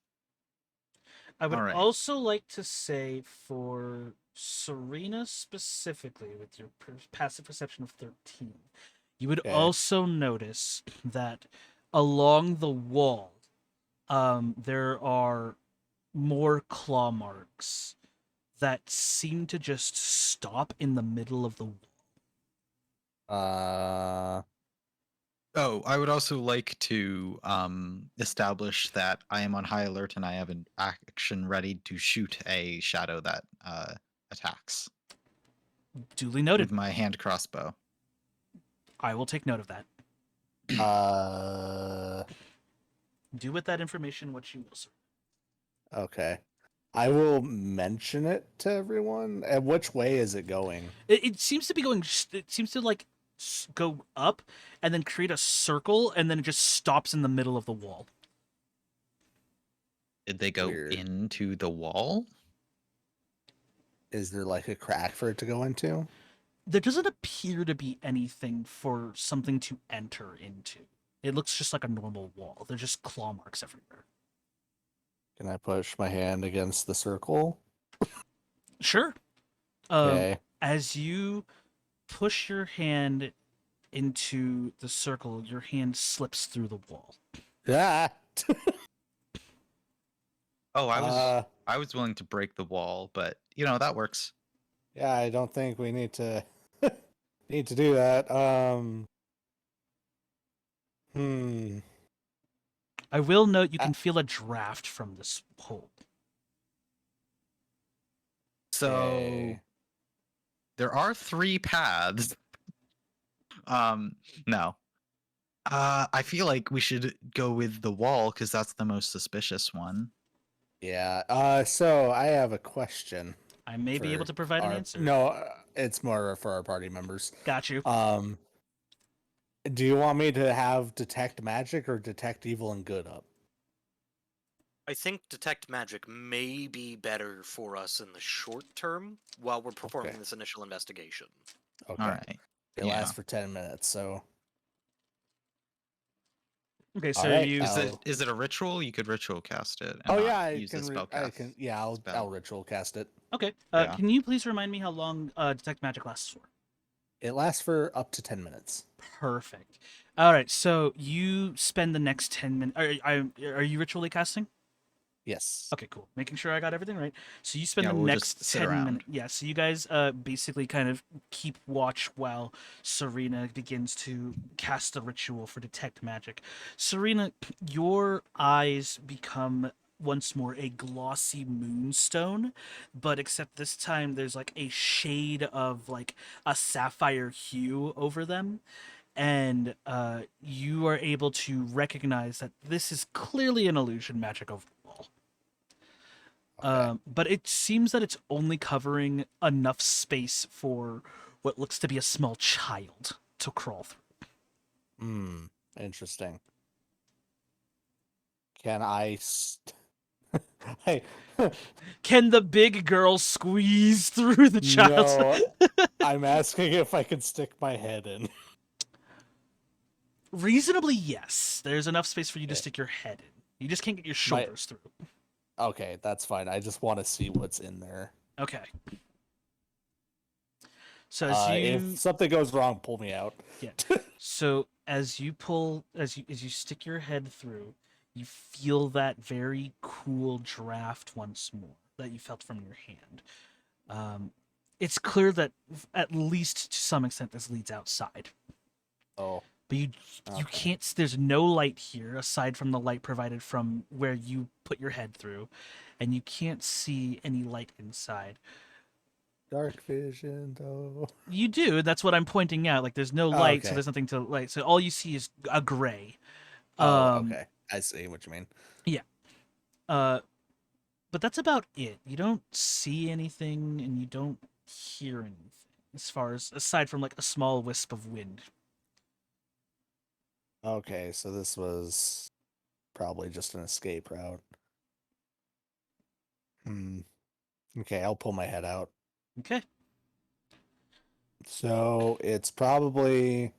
I would Alright. also like to say for Serena specifically, with your passive perception of 13, you would Okay. also notice that along the wall, there are more claw marks that seem to just stop in the middle of the wall. Oh, I would also like to establish that I am on high alert and I have an action ready to shoot a shadow that attacks Duly noted. with my hand crossbow. I will take note of that. Do with that information what you will, sir. Okay. I will mention it to everyone. And which way is it going? It seems to be going. It seems to like go up and then create a circle, and then it just stops in the middle of the wall. Did they go Weird. into the wall? Is there like a crack for it to go into? There doesn't appear to be anything for something to enter into. It looks just like a normal wall. They're just claw marks everywhere. Can I push my hand against the circle? Sure. Okay. As you push your hand into the circle, your hand slips through the wall. Ah. Oh, Uh, I was willing to break the wall, but that works. yeah, I don't think we need to do that. Hmm. I will note you Uh, can feel a draft from this hole. So Okay. there are 3 paths. No. I feel like we should go with the wall because that's the most suspicious one. Yeah. So I have a question. I may be able For to provide an our answer. no, it's more for our party members. Got you. Do you want me to have detect magic or detect evil and good up? I think detect magic may be better for us in the short term while we're performing Okay. this initial investigation. Okay. All right. It Yeah. lasts for 10 minutes, so Okay, so all right. you. Is it a ritual? You could ritual cast it. And Oh not yeah, use the spell I cast. can. Yeah, I'll spell. ritual cast it. Okay. Yeah. Can you please remind me how long detect magic lasts for? It lasts for up to 10 minutes. Perfect. All right. So you spend the next 10 minutes. Are you ritually casting? Yes. Okay, cool. Making sure I got everything right. So you spend Yeah, the we'll next just sit 10 around. minutes. Yeah, so you guys basically kind of keep watch while Serena begins to cast the ritual for detect magic. Serena, your eyes become once more a glossy moonstone, but except this time there's like a shade of like a sapphire hue over them. And you are able to recognize that this is clearly an illusion magic overall. Okay. But it seems that it's only covering enough space for what looks to be a small child to crawl through. Hmm. Interesting. Can I? Hey. Can the big girl squeeze through the child? No. I'm asking if I can stick my head in. Reasonably, yes. There's enough space for you to Okay. stick your head in. You just can't get your My- shoulders through. Okay, that's fine. I just want to see what's in there. Okay. So as If something goes wrong, pull me out. Yeah. So as you stick your head through, you feel that very cool draft once more that you felt from your hand. It's clear that at least to some extent this leads outside, Oh. but you Okay. can't. There's no light here aside from the light provided from where you put your head through, and you can't see any light inside. Dark vision, though. You do. And that's what I'm pointing out. Like there's no light, so Okay. there's nothing to light. So all you see is a gray. Oh, okay. I see what you mean. Yeah. Uh, but that's about it. You don't see anything, and you don't hear anything, as far as aside from like a small wisp of wind. Okay, so this was probably just an escape route. Okay, I'll pull my head out. Okay. So it's probably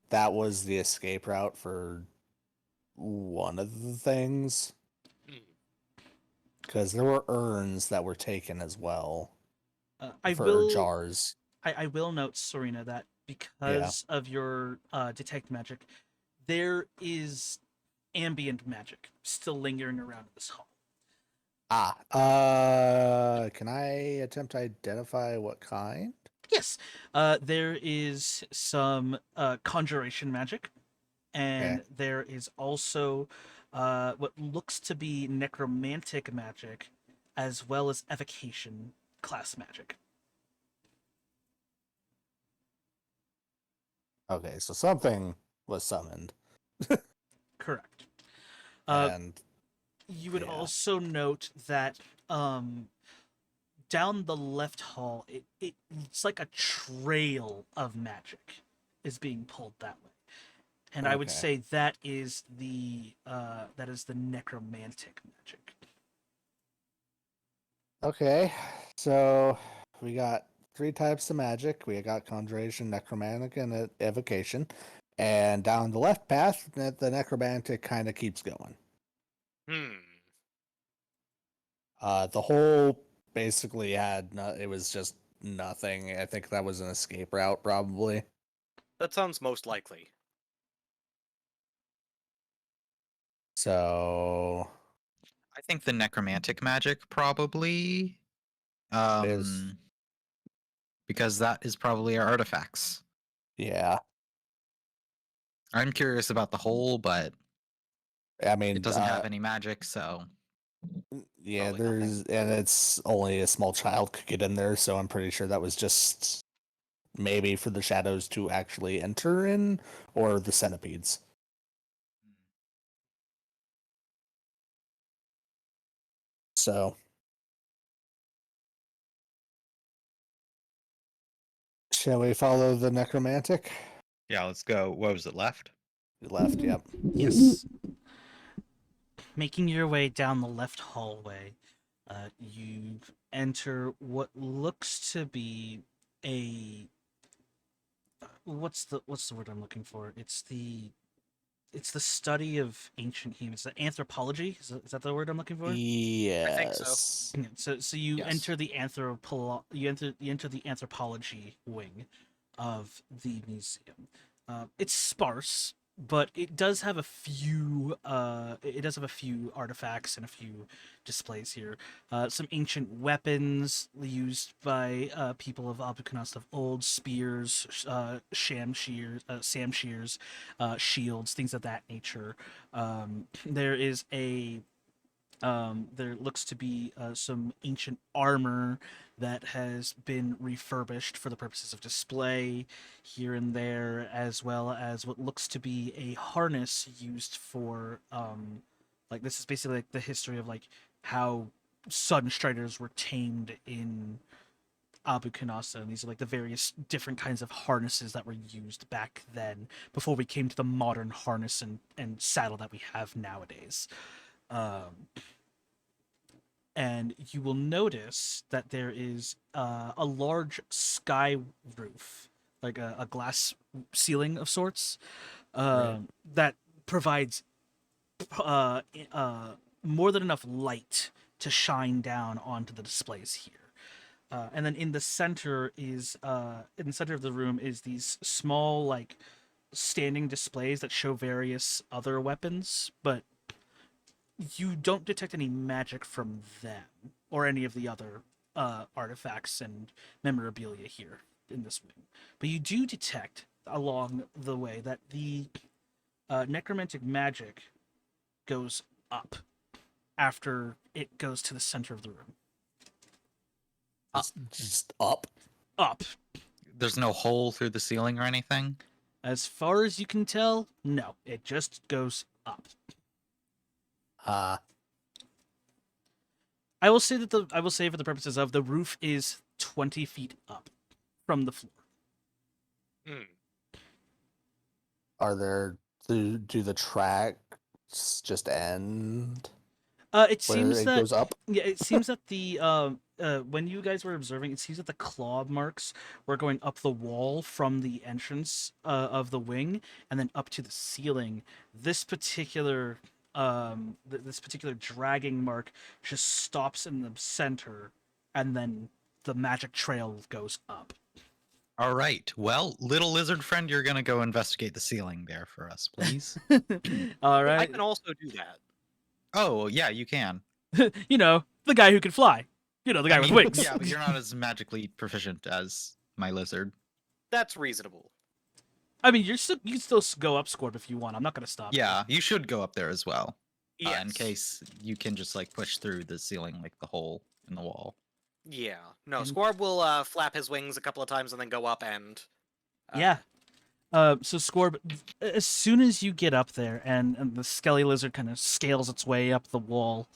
that was the escape route for one of the things. Hmm. Because there were urns that were taken as well. I for will. jars. I will note, Serena, that because of your detect magic, there is ambient magic still lingering around in this hall. Can I attempt to identify what kind? Yes, there is some conjuration magic, and Okay. there is also what looks to be necromantic magic, as well as evocation class magic. Okay, so something was summoned. Correct. And You would yeah. also note that down the left hall, it's like a trail of magic is being pulled that way. And I would Okay. say that is the necromantic magic. Okay, so we got 3 types of magic. We got conjuration, necromantic, and evocation. And down the left path, the necromantic kind of keeps going. The hole basically had it was just nothing. I think that was an escape route, probably. That sounds most likely. So I think the necromantic magic probably, is because that is probably our artifacts. yeah. I'm curious about the hole, but I mean, it doesn't have any magic, so yeah, Probably nothing. there's and it's only a small child could get in there, so I'm pretty sure that was just maybe for the shadows to actually enter in, or the centipedes. So, shall we follow the necromantic? yeah, let's go. What was it left? Left, yep. Yes. Making your way down the left hallway, you enter what looks to be a what's the word I'm looking for? It's the study of ancient humans. Anthropology is that the word I'm looking for? I think so. Yes. Yeah, so you Yes. enter the anthropology wing of the museum. It's sparse, but it does have a few artifacts and a few displays here. Some ancient weapons used by people of Abukanost of old, spears, samshears, shields, things of that nature. There looks to be some ancient armor that has been refurbished for the purposes of display here and there, as well as what looks to be a harness used for, like, this is basically like the history of like how Sunstriders were tamed in Abu Kanasa, and these are like the various different kinds of harnesses that were used back then before we came to the modern harness and saddle that we have nowadays. Um, and you will notice that there is a large sky roof, like a glass ceiling of sorts, Right. that provides uh, uh, more than enough light to shine down onto the displays here. And then in the center of the room is these small, like, standing displays that show various other weapons, but you don't detect any magic from them or any of the other artifacts and memorabilia here in this wing. But you do detect along the way that the necromantic magic goes up after it goes to the center of the room. Just up. Up. There's no hole through the ceiling or anything. As far as you can tell, no. It just goes up. I will say for the purposes of the roof is 20 feet up from the floor. Are there do the tracks just end It where seems it that goes up? it seems that the when you guys were observing, it seems that the claw marks were going up the wall from the entrance of the wing and then up to the ceiling. This particular this particular dragging mark just stops in the center, and then the magic trail goes up. All right. Well, little lizard friend, you're gonna go investigate the ceiling there for us, please. All I right, can also do that. Oh, yeah, you can. you know, the guy who can fly. You know, the guy I with mean, wings. yeah, but you're not as magically proficient as my lizard. That's reasonable. I mean, you can still go up, Scorp, if you want. I'm not gonna stop. Yeah, you should go up there as well. Yes. In case you can just like push through the ceiling, like the hole in the wall. Yeah. No, And- Squarb will flap his wings a couple of times and then go up and. Yeah. So Scorb, as soon as you get up there and the skelly lizard kind of scales its way up the wall,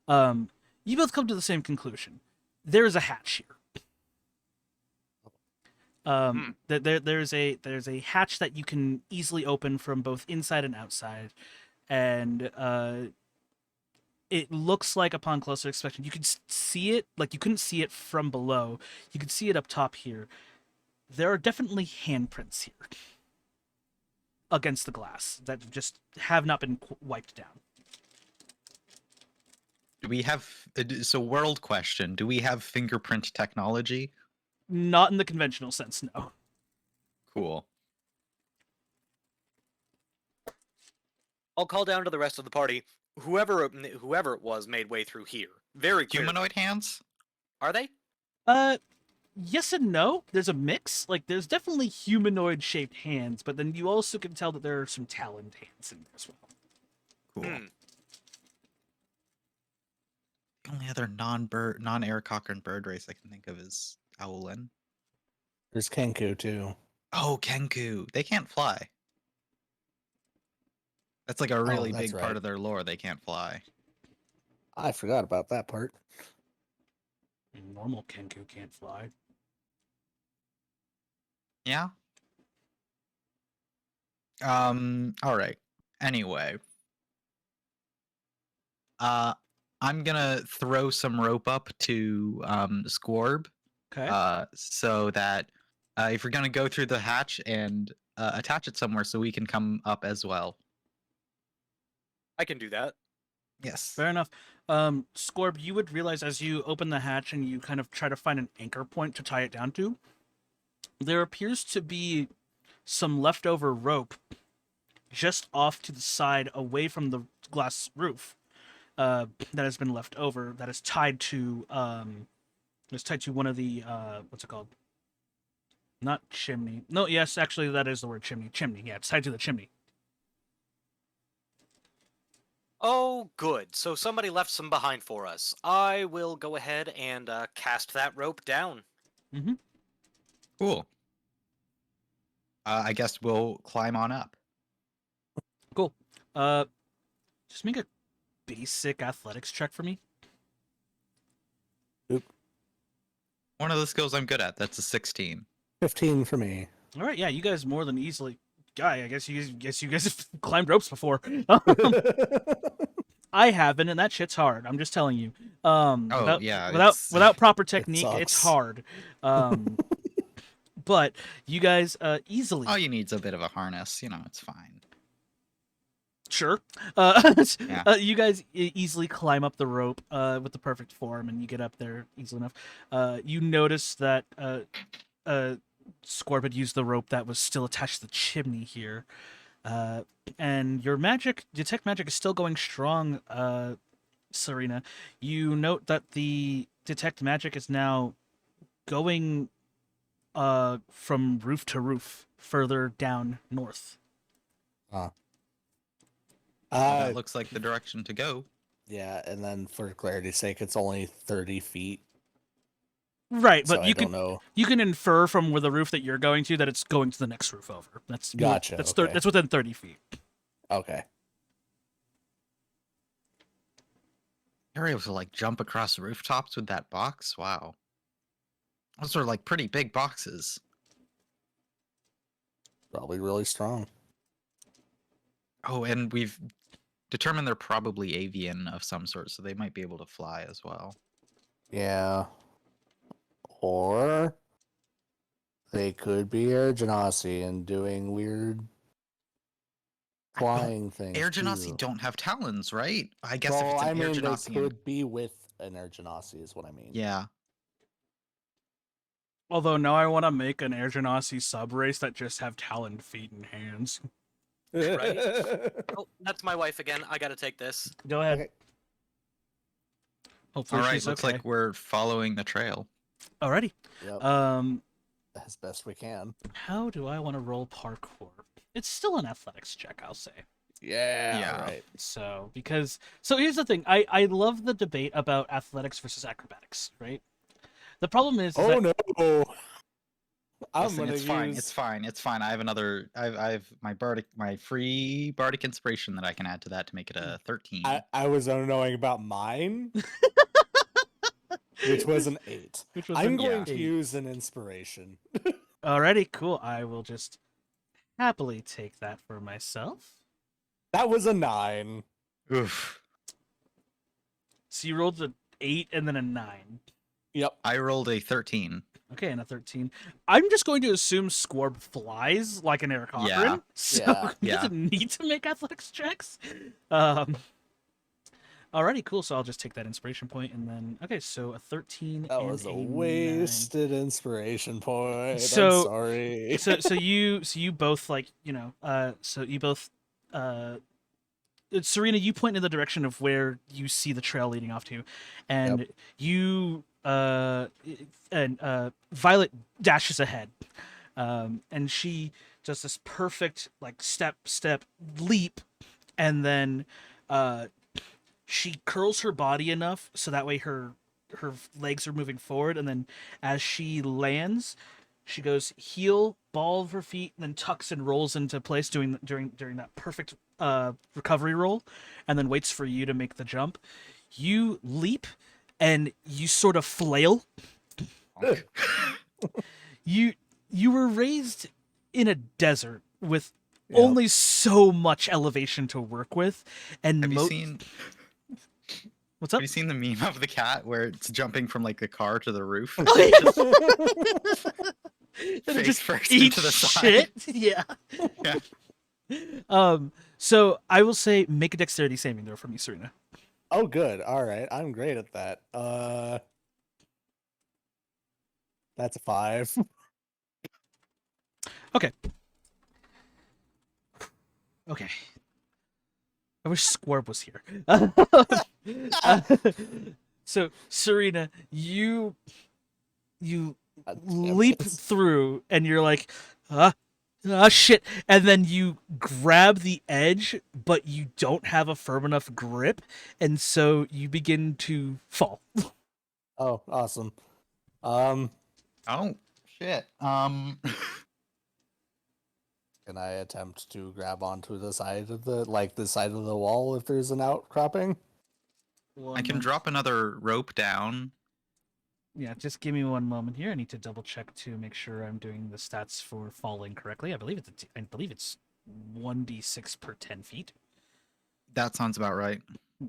you both come to the same conclusion. There is a hatch here. There's a hatch that you can easily open from both inside and outside, and it looks like upon closer inspection you can see it. Like, you couldn't see it from below, you could see it up top here. There are definitely handprints here against the glass that just have not been wiped down. Do we have so world question? Do we have fingerprint technology? Not in the conventional sense, no. Cool. I'll call down to the rest of the party. Whoever it was made way through here. Very clearly. Humanoid hands? Are they? Yes and no. There's a mix. Like, there's definitely humanoid-shaped hands, but then you also can tell that there are some taloned hands in there as well. Cool. Hmm. The only other non-Air Cochrane bird race I can think of is Owlin. There's Kenku too. Oh, Kenku. They can't fly. That's like a really that's big part right. of their lore. They can't fly. I forgot about that part. Normal Kenku can't fly. Yeah. All right. Anyway. I'm gonna throw some rope up to Scorb. Okay. So that if you're gonna go through the hatch and attach it somewhere so we can come up as well. I can do that. Yes. Fair enough. Scorb, you would realize as you open the hatch and you kind of try to find an anchor point to tie it down to, there appears to be some leftover rope just off to the side away from the glass roof that has been left over that is tied to one of the what's it called? Not chimney. No, yes, actually that is the word chimney. Chimney, yeah, it's tied to the chimney. Oh, good. So somebody left some behind for us. I will go ahead and cast that rope down. Mm-hmm. Cool. I guess we'll climb on up. Cool. Just make a basic athletics check for me. One of the skills I'm good at. That's a 16. 15 for me. All right, yeah, you guys more than easily. Guy, I guess you guys have climbed ropes before. I haven't, and that shit's hard. I'm just telling you. Without proper technique, it's sucks. hard. But you guys easily. All you need's a bit of a harness. You know, it's fine. Sure. Yeah. You guys easily climb up the rope with the perfect form, and you get up there easily enough. You notice that Scorb had used the rope that was still attached to the chimney here. And your detect magic is still going strong, Serena. You note that the detect magic is now going from roof to roof further down north. That looks like the direction to go. Yeah, and then for clarity's sake, it's only 30 feet. Right, So but I don't know. you can infer from where the roof that you're going to that it's going to the next roof over. That's Gotcha, That's okay. that's within 30 feet. Okay. You're able to like jump across rooftops with that box? Wow. Those are like pretty big boxes. Probably really strong. Oh, and we've determined they're probably avian of some sort, so they might be able to fly as well. Yeah. Or they could be Air Genasi and doing weird flying things. Air Genasi too. don't have talons, right? I guess if Well, it's an I Air mean, they Genasi. could be with an Air Genasi, is what I mean. Yeah. Although now I want to make an Air Genasi sub race that just have taloned feet and hands. Right. Oh, that's my wife again. I gotta take this. Go ahead. Okay. Hopefully All right, she's looks okay. like we're following the trail. Alrighty. Yep. As best we can. How do I want to roll parkour? It's still an athletics check, I'll say. Yeah. Right. So here's the thing. I love the debate about athletics versus acrobatics, right? The problem is Oh that, no. I'm Listen, gonna it's fine. use- It's fine. It's fine. I have another. I've my free bardic inspiration that I can add to that to make it a 13. I was knowing about mine, which was an 8. which was I'm an going eight. to use an inspiration. Alrighty, cool. I will just happily take that for myself. That was a 9. Oof. So you rolled an 8 and then a 9. Yep. I rolled a 13. Okay, and a 13. I'm just going to assume Squarb flies like an Eric Yeah. Cochran, so Yeah. he Yeah. doesn't need to make athletics checks. Alrighty, cool. So I'll just take that inspiration point, and then okay, so a 13 That and was a 9. wasted inspiration point. So- I'm sorry. So you both like so you both Serena, you point in the direction of where you see the trail leading off to, and you and Violet dashes ahead, and she does this perfect like step leap, and then she curls her body enough so that way her legs are moving forward, and then as she lands, she goes heel, ball of her feet, and then tucks and rolls into place, during that perfect recovery roll, and then waits for you to make the jump. You leap, and you sort of flail. You were raised in a desert with Yep. only so much elevation to work with, and Have you seen? What's Have up? you seen the meme of the cat where it's jumping from like the car to the roof? And it Face just first eats into the shit. side. Yeah. Yeah. So I will say make a dexterity saving throw for me, Serena. Oh, good. All right. I'm great at that. That's a 5. Okay. I wish Squarb was here. So Serena, you leap through, and you're like, shit, and then you grab the edge, but you don't have a firm enough grip, and so you begin to fall. Oh, awesome. Oh shit. Can I attempt to grab onto the side of the wall if there's an outcropping? I can drop another rope down. Yeah, just give me one moment here. I need to double check to make sure I'm doing the stats for falling correctly. I believe it's 1d6 per 10 feet. That sounds about right.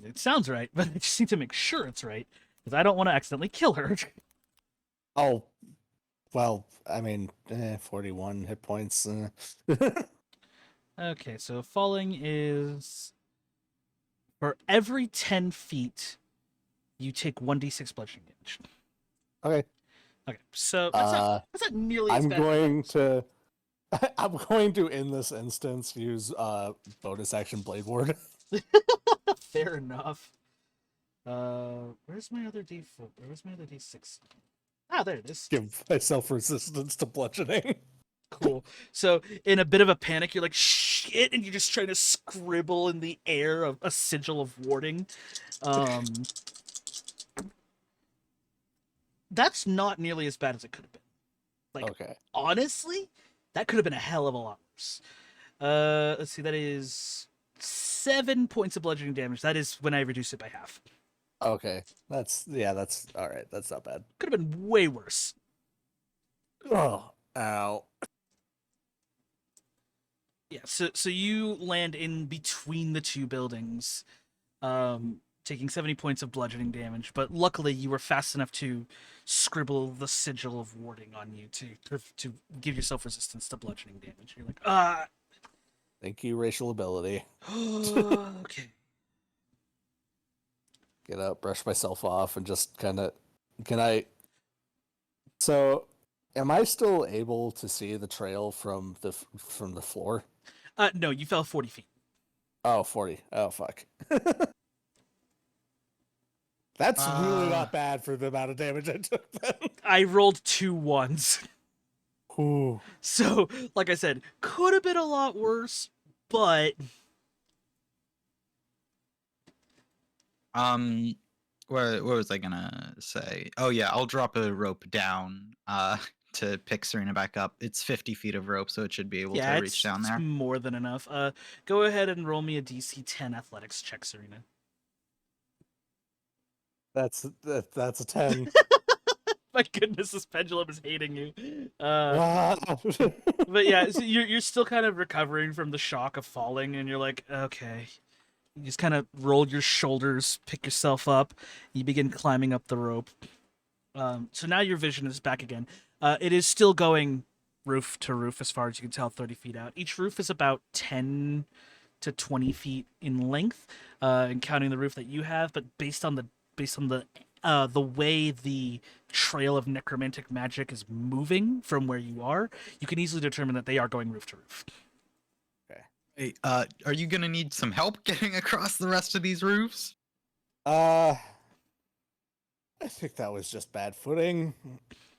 It sounds right, but I just need to make sure it's right because I don't want to accidentally kill her. Oh, well, I mean, 41 hit points. Okay, so falling is for every 10 feet, you take 1d6 bludgeoning damage. Okay. Okay, so that's not nearly as I'm bad. I'm going to, in this instance, use bonus action Blade Ward. Fair enough. Where's my other d4? Where's my other d6? Ah, there it is. Give myself resistance to bludgeoning. Cool. So, in a bit of a panic, you're like, shit, and you're just trying to scribble in the air a sigil of warding. That's not nearly as bad as it could have been. Like, Okay. honestly, that could have been a hell of a lot worse. Let's see, that is 7 points of bludgeoning damage. That is when I reduce it by half. Okay. That's all right. That's not bad. Could have been way worse. Oh, ow. Yeah, so you land in between the two buildings, taking 70 points of bludgeoning damage, but luckily you were fast enough to scribble the sigil of warding on you to give yourself resistance to bludgeoning damage. You're like, Thank you, racial ability. okay. Get up, brush myself off, and just kind of... So, am I still able to see the trail from the floor? No, you fell 40 feet. Oh, 40. Oh, fuck. That's really not bad for the amount of damage I took then. I rolled 2 ones. Ooh. So, like I said, could have been a lot worse, but... What was I gonna say? Oh yeah, I'll drop a rope down to pick Serena back up. It's 50 feet of rope, so it should be able to reach down it's there. more than enough. Go ahead and roll me a DC 10 athletics check, Serena. That's a 10. My goodness, this pendulum is hating you. Wow. But yeah, so you're still kind of recovering from the shock of falling, and you're like, okay. You just kind of roll your shoulders, pick yourself up. You begin climbing up the rope. So now your vision is back again. It is still going roof to roof as far as you can tell, 30 feet out. Each roof is about 10 to 20 feet in length, and counting the roof that you have. But based on the way the trail of necromantic magic is moving from where you are, you can easily determine that they are going roof to roof. Hey, are you gonna need some help getting across the rest of these roofs? I think that was just bad footing.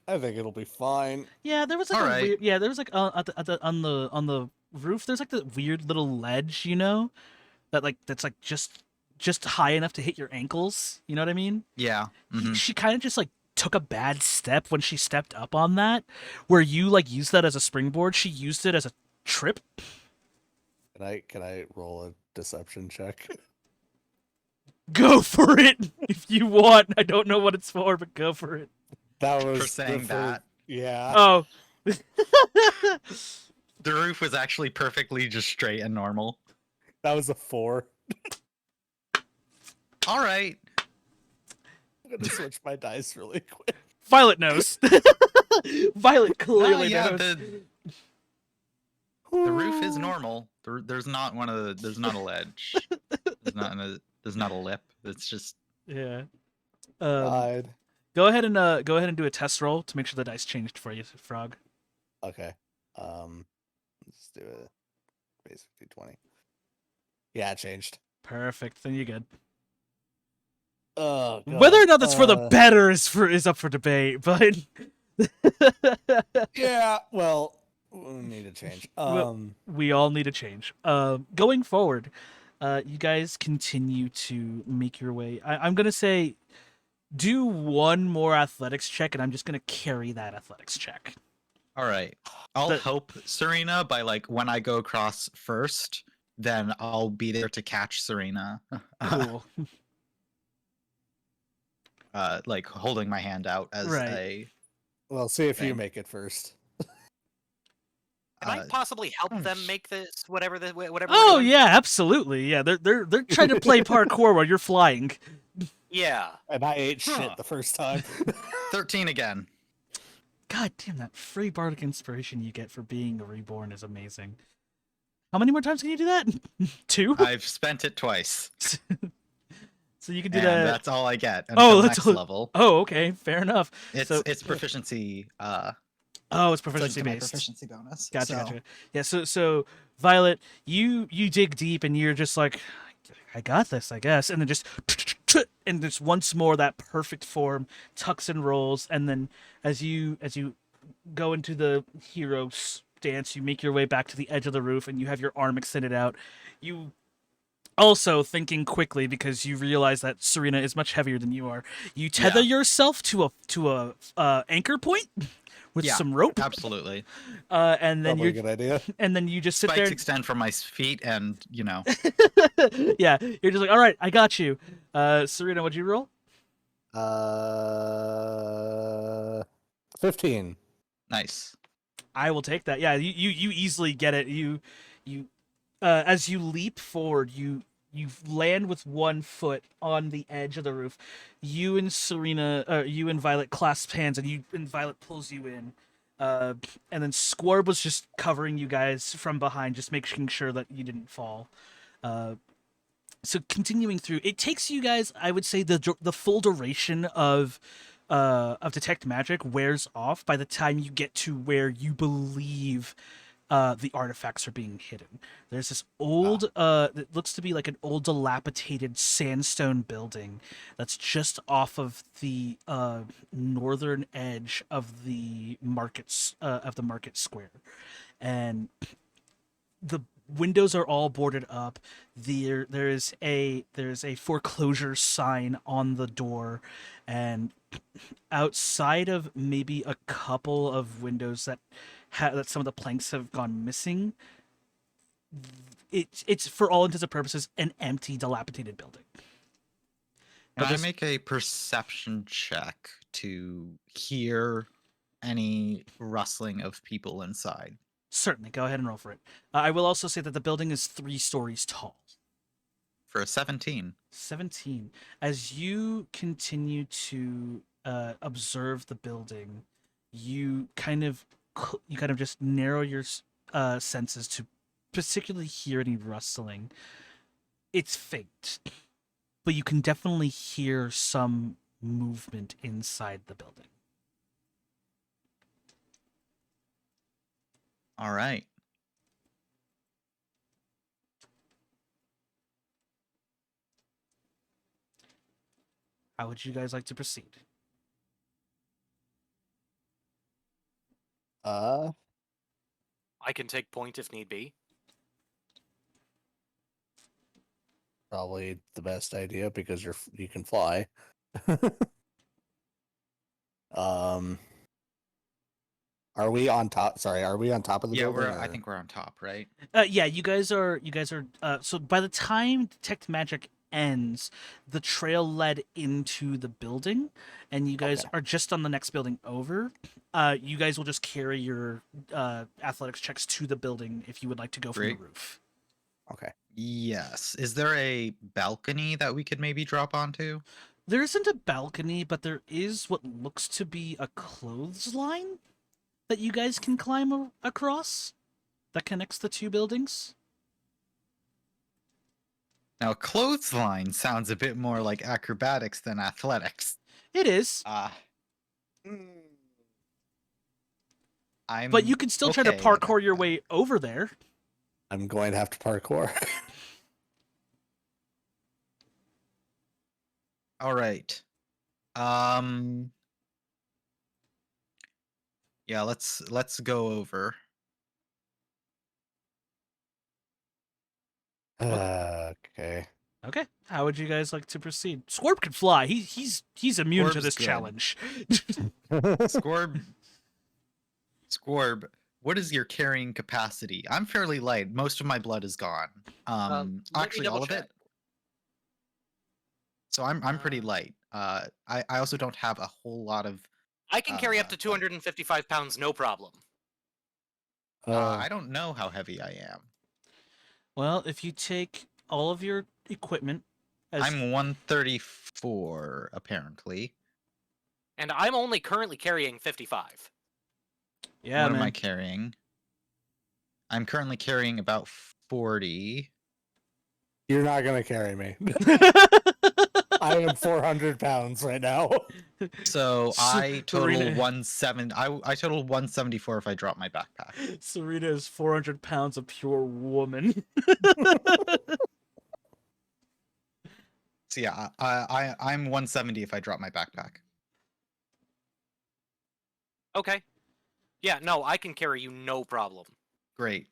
I think it'll be fine. Yeah, there was like All a right. weird. Yeah, there was like on the roof. There's like the weird little ledge, that's like just high enough to hit your ankles. You know what I mean? Yeah. Mhm. She kind of just like took a bad step when she stepped up on that, where you like used that as a springboard. She used it as a trip. Can I roll a deception check? Go for it if you want. I don't know what it's for, but go for it. That was For saying that. Yeah. Oh. The roof was actually perfectly just straight and normal. That was a 4. All right. I'm gonna switch my dice really quick. Violet knows. Violet clearly yeah, knows. the roof is normal. There's not there's not a ledge. There's not a lip. It's just Yeah. God. Go ahead and do a test roll to make sure the dice changed for you, Frog. Okay. Let's do a basic D20. Yeah, it changed. Perfect. Then you're good. Oh, God. Whether or not that's for the better is up for debate, but Yeah, well, we need a change. we all need a change. Going forward, you guys continue to make your way. I'm gonna say, do one more athletics check, and I'm just gonna carry that athletics check. all right. I'll help Serena by like when I go across first, then I'll be there to catch Serena. Cool. Like holding my hand out as Right. a. Well, see if you Thing. make it first. Can I possibly help them make this whatever whatever? we're Oh doing? yeah, absolutely. Yeah, they're trying to play parkour while you're flying. Yeah. And I ate Huh. shit the first time. 13 again. God damn, that free bardic inspiration you get for being reborn is amazing. How many more times can you do that? 2? I've spent it twice. So you can do And that. that's all I get until next level. Oh, okay, fair enough. It's proficiency. Oh, it's It's like proficiency to my based. proficiency bonus. Gotcha, so. gotcha. Yeah, so Violet, you dig deep and you're just like, I got this, I guess, and then just once more that perfect form tucks and rolls, and then as you go into the hero stance, you make your way back to the edge of the roof, and you have your arm extended out. You also, thinking quickly because you realize that Serena is much heavier than you are, you tether yourself to a anchor point with some rope. Absolutely. And then Probably a good idea. and then you just sit Spikes there. extend from my feet, and Yeah, you're just like, all right, I got you. Serena, what'd you roll? 15. nice. I will take that. Yeah, you easily get it. You as you leap forward, you land with one foot on the edge of the roof. You and Violet clasp hands, and Violet pulls you in. And then Squarb was just covering you guys from behind, just making sure that you didn't fall. So continuing through, it takes you guys, I would say, the full duration of detect magic wears off by the time you get to where you believe the artifacts are being hidden. There's this old, that looks to be like an old dilapidated sandstone building that's just off of the northern edge of the market square, and the windows are all boarded up. There's a foreclosure sign on the door, and outside of maybe a couple of windows that some of the planks have gone missing, it's for all intents and purposes an empty, dilapidated building. Can I make a perception check to hear any rustling of people inside? Certainly, go ahead and roll for it. I will also say that the building is 3 stories tall. For a 17. 17. As you continue to observe the building, you kind of just narrow your senses to particularly hear any rustling. It's faint, but you can definitely hear some movement inside the building. All right. How would you guys like to proceed? Uh, I can take point if need be. Probably the best idea because you can fly. um, are we on top? Sorry, are we on top of the Yeah, building? I or- think we're on top, right? Yeah, you guys are. So by the time Detect Magic ends, the trail led into the building, and you guys Okay. are just on the next building over. You guys will just carry your athletics checks to the building if you would like to go from Great. the roof. Okay. Yes. Is there a balcony that we could maybe drop onto? There isn't a balcony, but there is what looks to be a clothesline that you guys can climb across that connects the two buildings. Now, clothesline sounds a bit more like acrobatics than athletics. It is, I'm but you can still try to okay at parkour your acrobatics. way over there. I'm going to have to parkour. All right. Yeah, let's go over. Okay. Okay. How would you guys like to proceed? Scorp can fly. He's immune to Scorp's this good. challenge. Scorb, Scorb, what is your carrying capacity? I'm fairly light. Most of my blood is gone. Let me Actually, all of double-check. it. So I'm pretty Uh, light. I also don't have a whole lot of. I can carry up to like- 255 pounds, no problem. I don't know how heavy I am. Well, if you take all of your equipment as I'm 134 apparently. And I'm only currently carrying 55. yeah, What am I man. carrying? I'm currently carrying about 40. You're not gonna carry me. I am 400 pounds right now. So I total Serena- 170. I total 174 if I drop my backpack. Serena is 400 pounds of pure woman. So yeah, I'm 170 if I drop my backpack. Okay. Yeah, no, I can carry you, no problem. Great.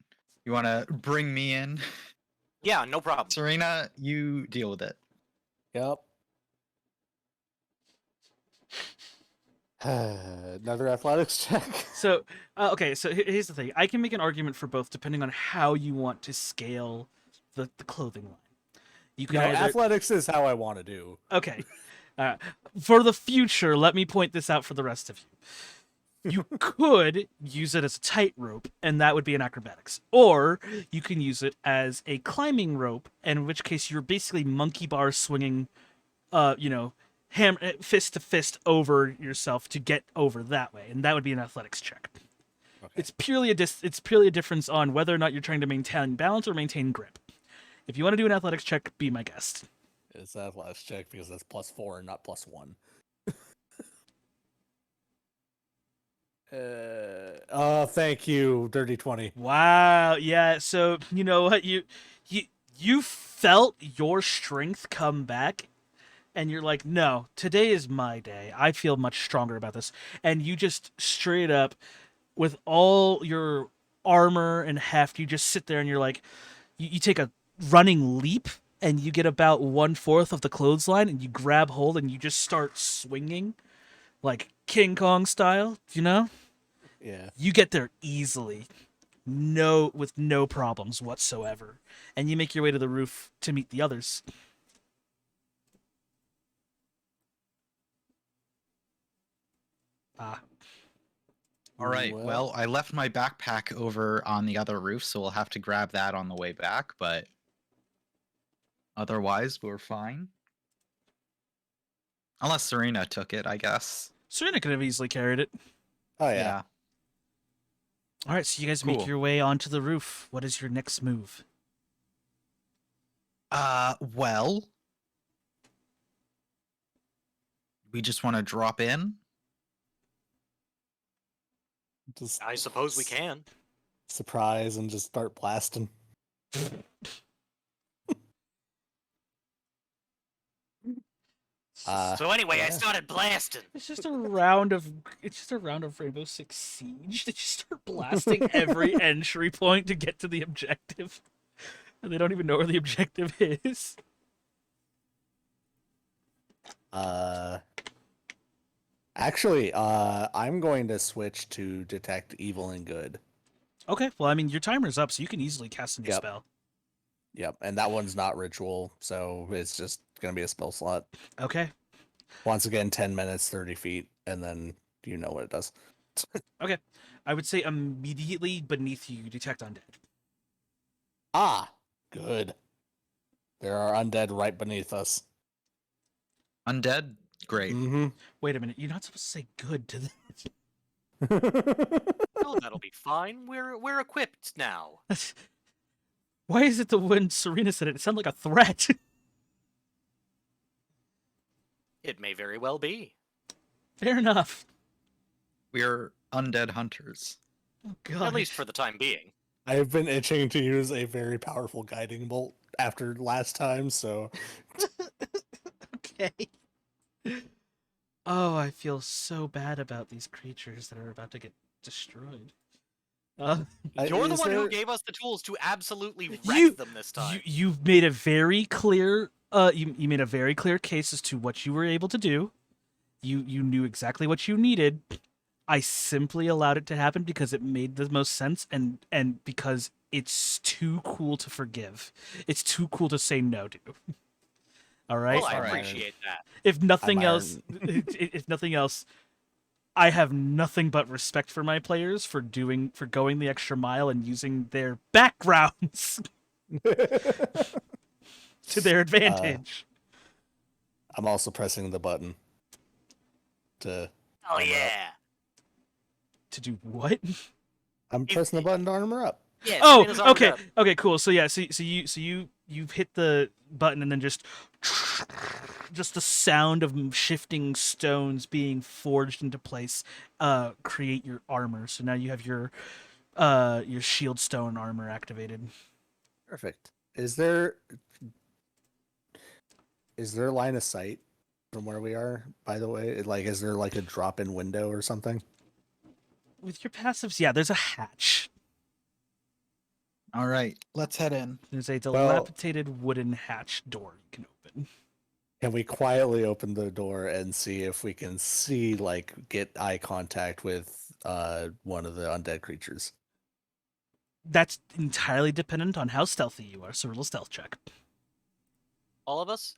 You want to bring me in? Yeah, no problem. Serena, you deal with it. Yep. Another athletics check. So, okay, so here's the thing. I can make an argument for both depending on how you want to scale the clothing line. You can No, either... athletics is how I want to do. Okay. For the future, let me point this out for the rest of you. You could use it as a tightrope, and that would be an acrobatics. Or you can use it as a climbing rope, in which case you're basically monkey bar swinging, fist to fist over yourself to get over that way, and that would be an athletics check. Okay. It's purely a difference on whether or not you're trying to maintain balance or maintain grip. If you want to do an athletics check, be my guest. It's athletics check because that's +4 and not +1. Thank you, Dirty 20. Wow, yeah. So you know what you felt your strength come back, and you're like, no, today is my day. I feel much stronger about this, and you just straight up, with all your armor and heft, you just sit there and you're like, you take a running leap. And you get about 1/4 of the clothesline, and you grab hold, and you just start swinging, like King Kong style. You know, Yeah. you get there easily, with no problems whatsoever, and you make your way to the roof to meet the others. Ah, All right. Well- Well, I left my backpack over on the other roof, so we'll have to grab that on the way back, but otherwise we're fine. Unless Serena took it, I guess. Serena could have easily carried it. Oh yeah. All right, so you guys make Cool. your way onto the roof. What is your next move? Well, we just want to drop in. Just I suppose we can. surprise and just start blasting. So anyway, I yeah. started blasting. It's just a round of Rainbow Six Siege. They just start blasting every entry point to get to the objective, and they don't even know where the objective is. Actually, I'm going to switch to detect evil and good. Okay, well, I mean, your timer's up, so you can easily cast a new Yep. spell. Yep, and that one's not ritual, so it's just gonna be a spell slot. Okay, Once again, 10 minutes, 30 feet, and then you know what it does. okay. I would say immediately beneath you, detect undead. Ah, good. There are undead right beneath us. Undead? Great. Mm-hmm. Wait a minute, you're not supposed to say good to them. Oh, that'll be fine. We're equipped now. Why is it that when Serena said it, it sounded like a threat? It may very well be. Fair enough. We're undead hunters. Oh, God. At least for the time being. I've been itching to use a very powerful guiding bolt after last time, so Okay. Oh, I feel so bad about these creatures that are about to get destroyed. You're the is one who there- gave us the tools to absolutely wreck You- them this time. You've made a very clear you made a very clear case as to what you were able to do. You knew exactly what you needed. I simply allowed it to happen because it made the most sense and because it's too cool to forgive. It's too cool to say no to. All right? Well, I Alright. appreciate that. If nothing I'm else if nothing else, I have nothing but respect for my players for going the extra mile and using their backgrounds to their advantage. I'm also pressing the button to. Oh armor up. yeah. To do what? I'm pressing the button to armor up. Yeah. Oh, Serena's armored okay, up. okay, cool. So yeah, so you've hit the button and then just the sound of shifting stones being forged into place create your armor. So now you have your shield stone armor activated. Perfect. Is there line of sight from where we are? By the way, like, is there like a drop-in window or something? With your passives, yeah, there's a hatch. All right, let's head in. There's a Well- dilapidated wooden hatch door you can open. Can we quietly open the door and see if we can see, like, get eye contact with one of the undead creatures? That's entirely dependent on how stealthy you are, so roll a stealth check. All of us.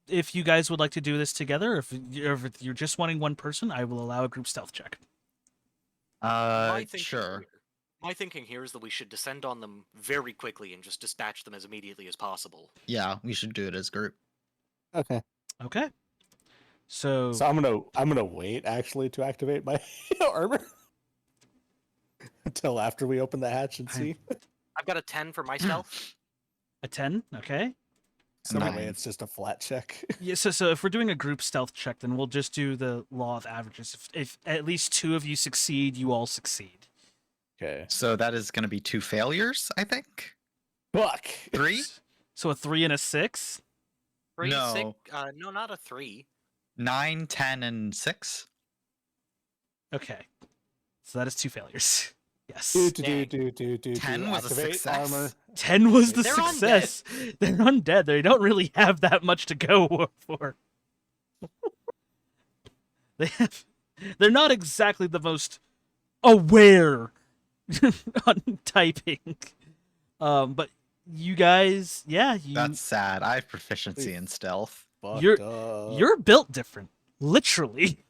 If you guys would like to do this together, if you're just wanting one person, I will allow a group stealth check. My thinking Sure. here- My thinking here is that we should descend on them very quickly and just dispatch them as immediately as possible. Yeah, we should do it as a group. Okay. Okay. So, So I'm gonna wait actually to activate my armor until after we open the hatch and see. I've got a 10 for my stealth. a 10, okay? So that way Nine. it's just a flat check. Yeah, so if we're doing a group stealth check, then we'll just do the law of averages. If at least two of you succeed, you all succeed. Okay. So that is going to be 2 failures, I think. Fuck. 3? So a 3 and a 6? 3, No. 6, no, not a 3. 9, 10, and 6. Okay. So that is 2 failures. Yes. Do, Dang. do, 10 was a activate success. armor. 10 was the They're undead. success. They're undead. They don't really have that much to go for. They're not exactly the most aware on typing. But you guys, yeah, That's sad. I have proficiency in stealth. Fucked You're- up. you're built different, literally.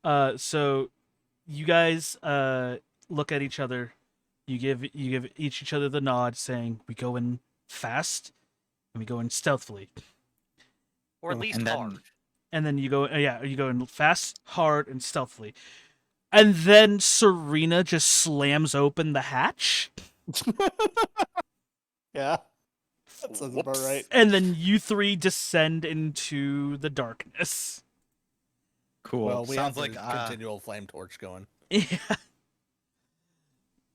So you guys look at each other. You give each other the nod, saying, "We go in fast, and we go in stealthily." Or at least And then- hard. And then you go, you go in fast, hard, and stealthily. And then Serena just slams open the hatch. Yeah, that sounds about Whoops. right. And then you three descend into the darkness. Cool. Well, we Sounds have like the continual flame torch going. Yeah.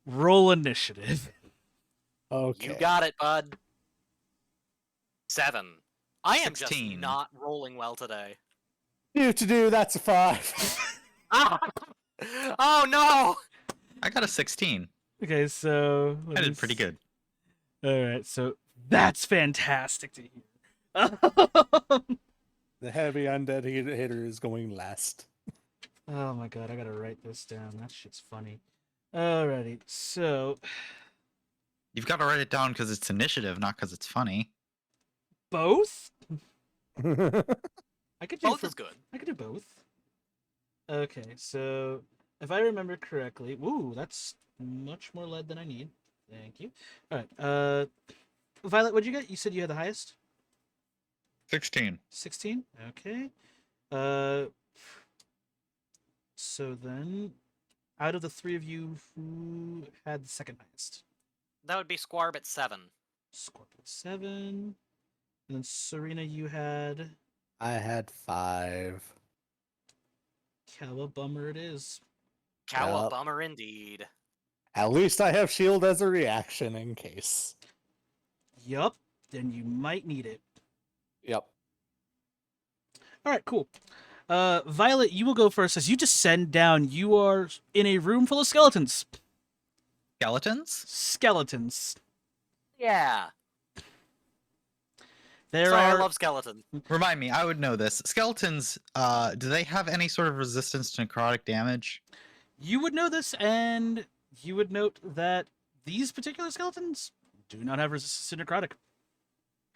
Roll initiative. Okay. You got it, bud. 7. I am 16. just not rolling well today. To do. That's a 5. Ah! Oh no! I got a 16. Okay, so I did pretty good. All right, so that's fantastic to hear. The heavy undead hitter is going last. Oh my god, I gotta write this down. That shit's funny. Alrighty, so You've got to write it down because it's initiative, not because it's funny. both? I could do Both is good. I could do both. Okay, so if I remember correctly, woo, that's much more lead than I need. Thank you. All right, Violet, what'd you get? You said you had the highest. 16. 16. Okay. So then, out of the three of you, who had the second highest? That would be Squarb at 7. Scorpion 7. And then Serena, you had I had 5. Cowabummer. It is. Cowabummer indeed. At least I have shield as a reaction in case. Yup. Then you might need it. Yep. All right, cool. Violet, you will go first. As you descend down, you are in a room full of skeletons. Skeletons? Skeletons. Yeah. There Sorry, are. I love skeletons. Remind me, I would know this. Skeletons, do they have any sort of resistance to necrotic damage? You would know this, and you would note that these particular skeletons do not have resistance to necrotic.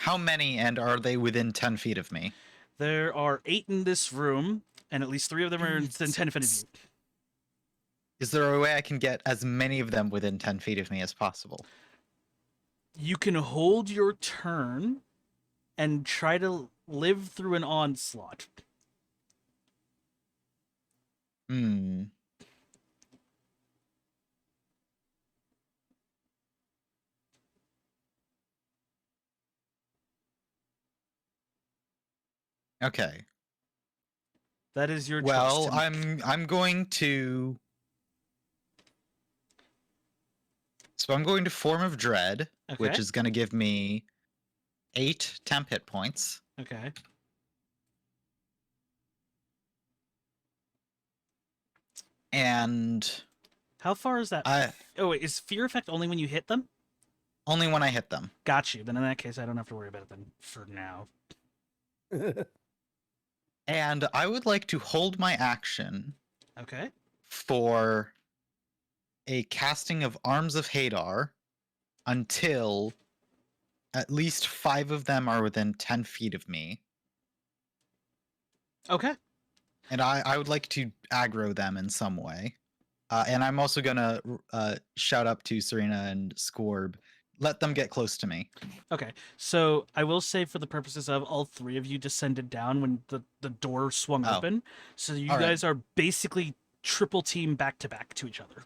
How many, and are they within 10 feet of me? There are 8 in this room, and at least 3 of them are within 10 feet of you. Is there a way I can get as many of them within 10 feet of me as possible? You can hold your turn and try to live through an onslaught. Hmm. Okay. That is your choice. Well, to make. I'm going to. So I'm going to Form of Dread, which Okay. is going to give me 8 temp hit points. Okay. And How far is that? Oh wait, is fear effect only when you hit them? only when I hit them. Got you. Then in that case, I don't have to worry about it then for now. And I would like to hold my action Okay. for a casting of Arms of Hadar until at least 5 of them are within 10 feet of me. Okay. And I would like to aggro them in some way. And I'm also going to shout up to Serena and Scorb. Let them get close to me. Okay. So I will say, for the purposes of all 3 of you descended down when the door swung Oh. open, so you All right. guys are basically triple team back to back to each other.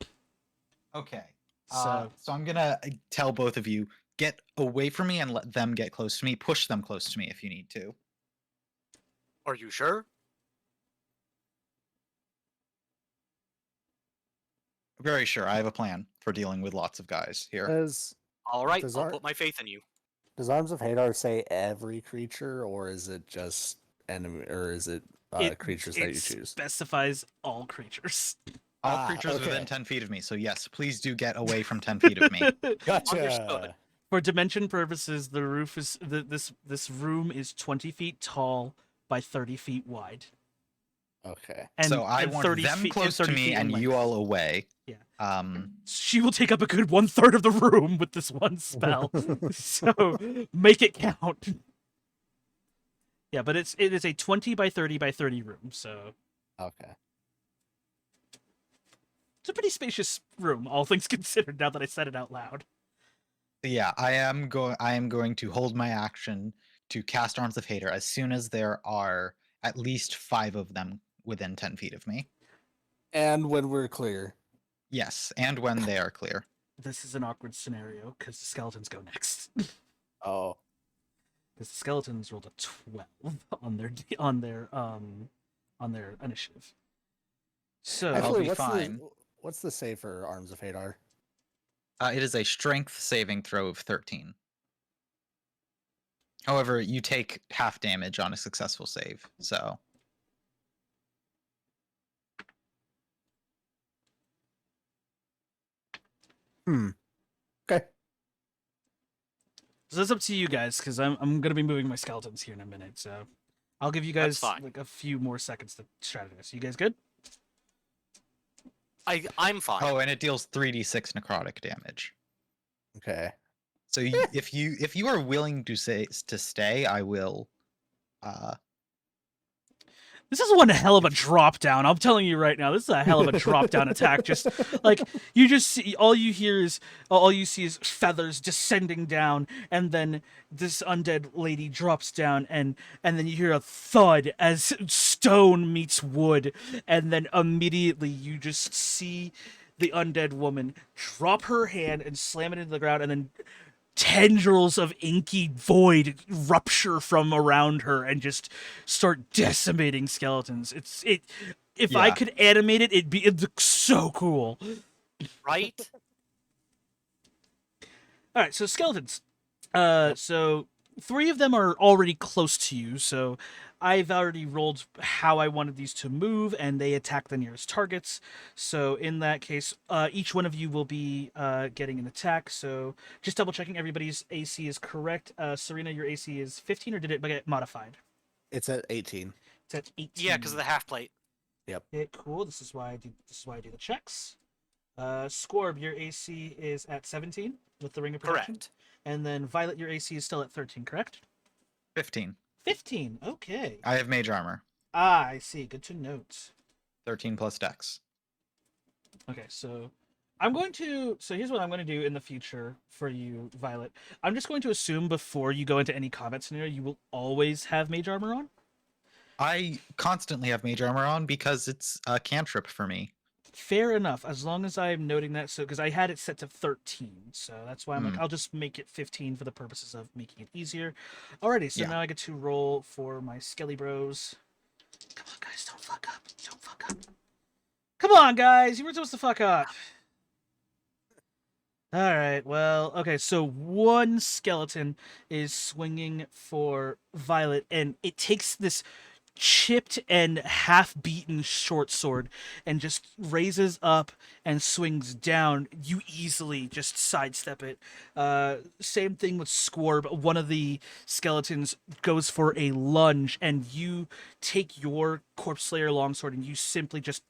Okay. So So I'm going to tell both of you, get away from me and let them get close to me. Push them close to me if you need to. Are you sure? Very sure. I have a plan for dealing with lots of guys here. Does All right, Does I'll our- put my faith in you. Arms of Hadar say every creature, or is it just enemy, or is it creatures that you choose? Specifies all creatures. All creatures okay. within 10 feet of me. So yes, please do get away from 10 feet of me. Gotcha. Understood. For dimension purposes, the roof is this room is 20 feet tall by 30 feet wide. Okay. And, So I and want 30 them feet, close to 30 me feet in and you length. all away. Yeah. Um, She will take up a good 1/3 of the room with this one spell. So make it count. Yeah, but it is a 20 by 30 by 30 room, so Okay. it's a pretty spacious room, all things considered, now that I said it out loud. yeah, I am going to hold my action to cast Arms of Hater as soon as there are at least 5 of them within 10 feet of me. And when we're clear. Yes, and when they are clear. This is an awkward scenario because the skeletons go next. Oh. Because the skeletons rolled a 12 on their initiative. So I'll Actually, be fine. What's the save for Arms of Hadar? It is a strength saving throw of 13. However, you take half damage on a successful save, so. Okay. So that's up to you guys, because I'm gonna be moving my skeletons here in a minute. So I'll give you That's guys fine. like a few more seconds to strategize. You guys good? I'm fine. Oh, and it deals 3d6 necrotic damage. Okay. So if you are willing to stay, I will. This is one hell of a drop down. I'm telling you right now, this is a hell of a drop down attack. Just like you just see, all you see is feathers descending down, and then this undead lady drops down, and then you hear a thud as stone meets wood, and then immediately you just see the undead woman drop her hand and slam it into the ground, and then tendrils of inky void rupture from around her and just start decimating skeletons. If I Yeah. could animate it, it'd look so cool. Right? All right, so skeletons. So 3 of them are already close to you. So I've already rolled how I wanted these to move, and they attack the nearest targets. So in that case, each one of you will be getting an attack. So just double checking everybody's AC is correct. Serena, your AC is 15, or did it get modified? It's at 18. It's at 18. Yeah, because of the half plate. Okay, cool. This is why I do the checks. Scorb, your AC is at 17 with the ring of protection. Correct. And then Violet, your AC is still at 13, correct? 15. 15. Okay. I have mage armor. Ah, I see. Good to note. 13 plus dex. Okay, so here's what I'm going to do in the future for you, Violet. I'm just going to assume before you go into any combat scenario, you will always have mage armor on. I constantly have mage armor on because it's a cantrip for me. Fair enough, as long as I'm noting that. So, because I had it set to 13, so that's why I'm like, I'll just make it 15 for the purposes of making it easier. Alrighty, so Yeah. now I get to roll for my Skelly Bros. Come on, guys, don't fuck up. Don't fuck up. Come on, guys, you were supposed to fuck up. Alright, well, okay, so one skeleton is swinging for Violet, and it takes this chipped and half-beaten short sword and just raises up and swings down. You easily just sidestep it. Same thing with Scorb. One of the skeletons goes for a lunge, and you take your Corpse Slayer longsword and you simply just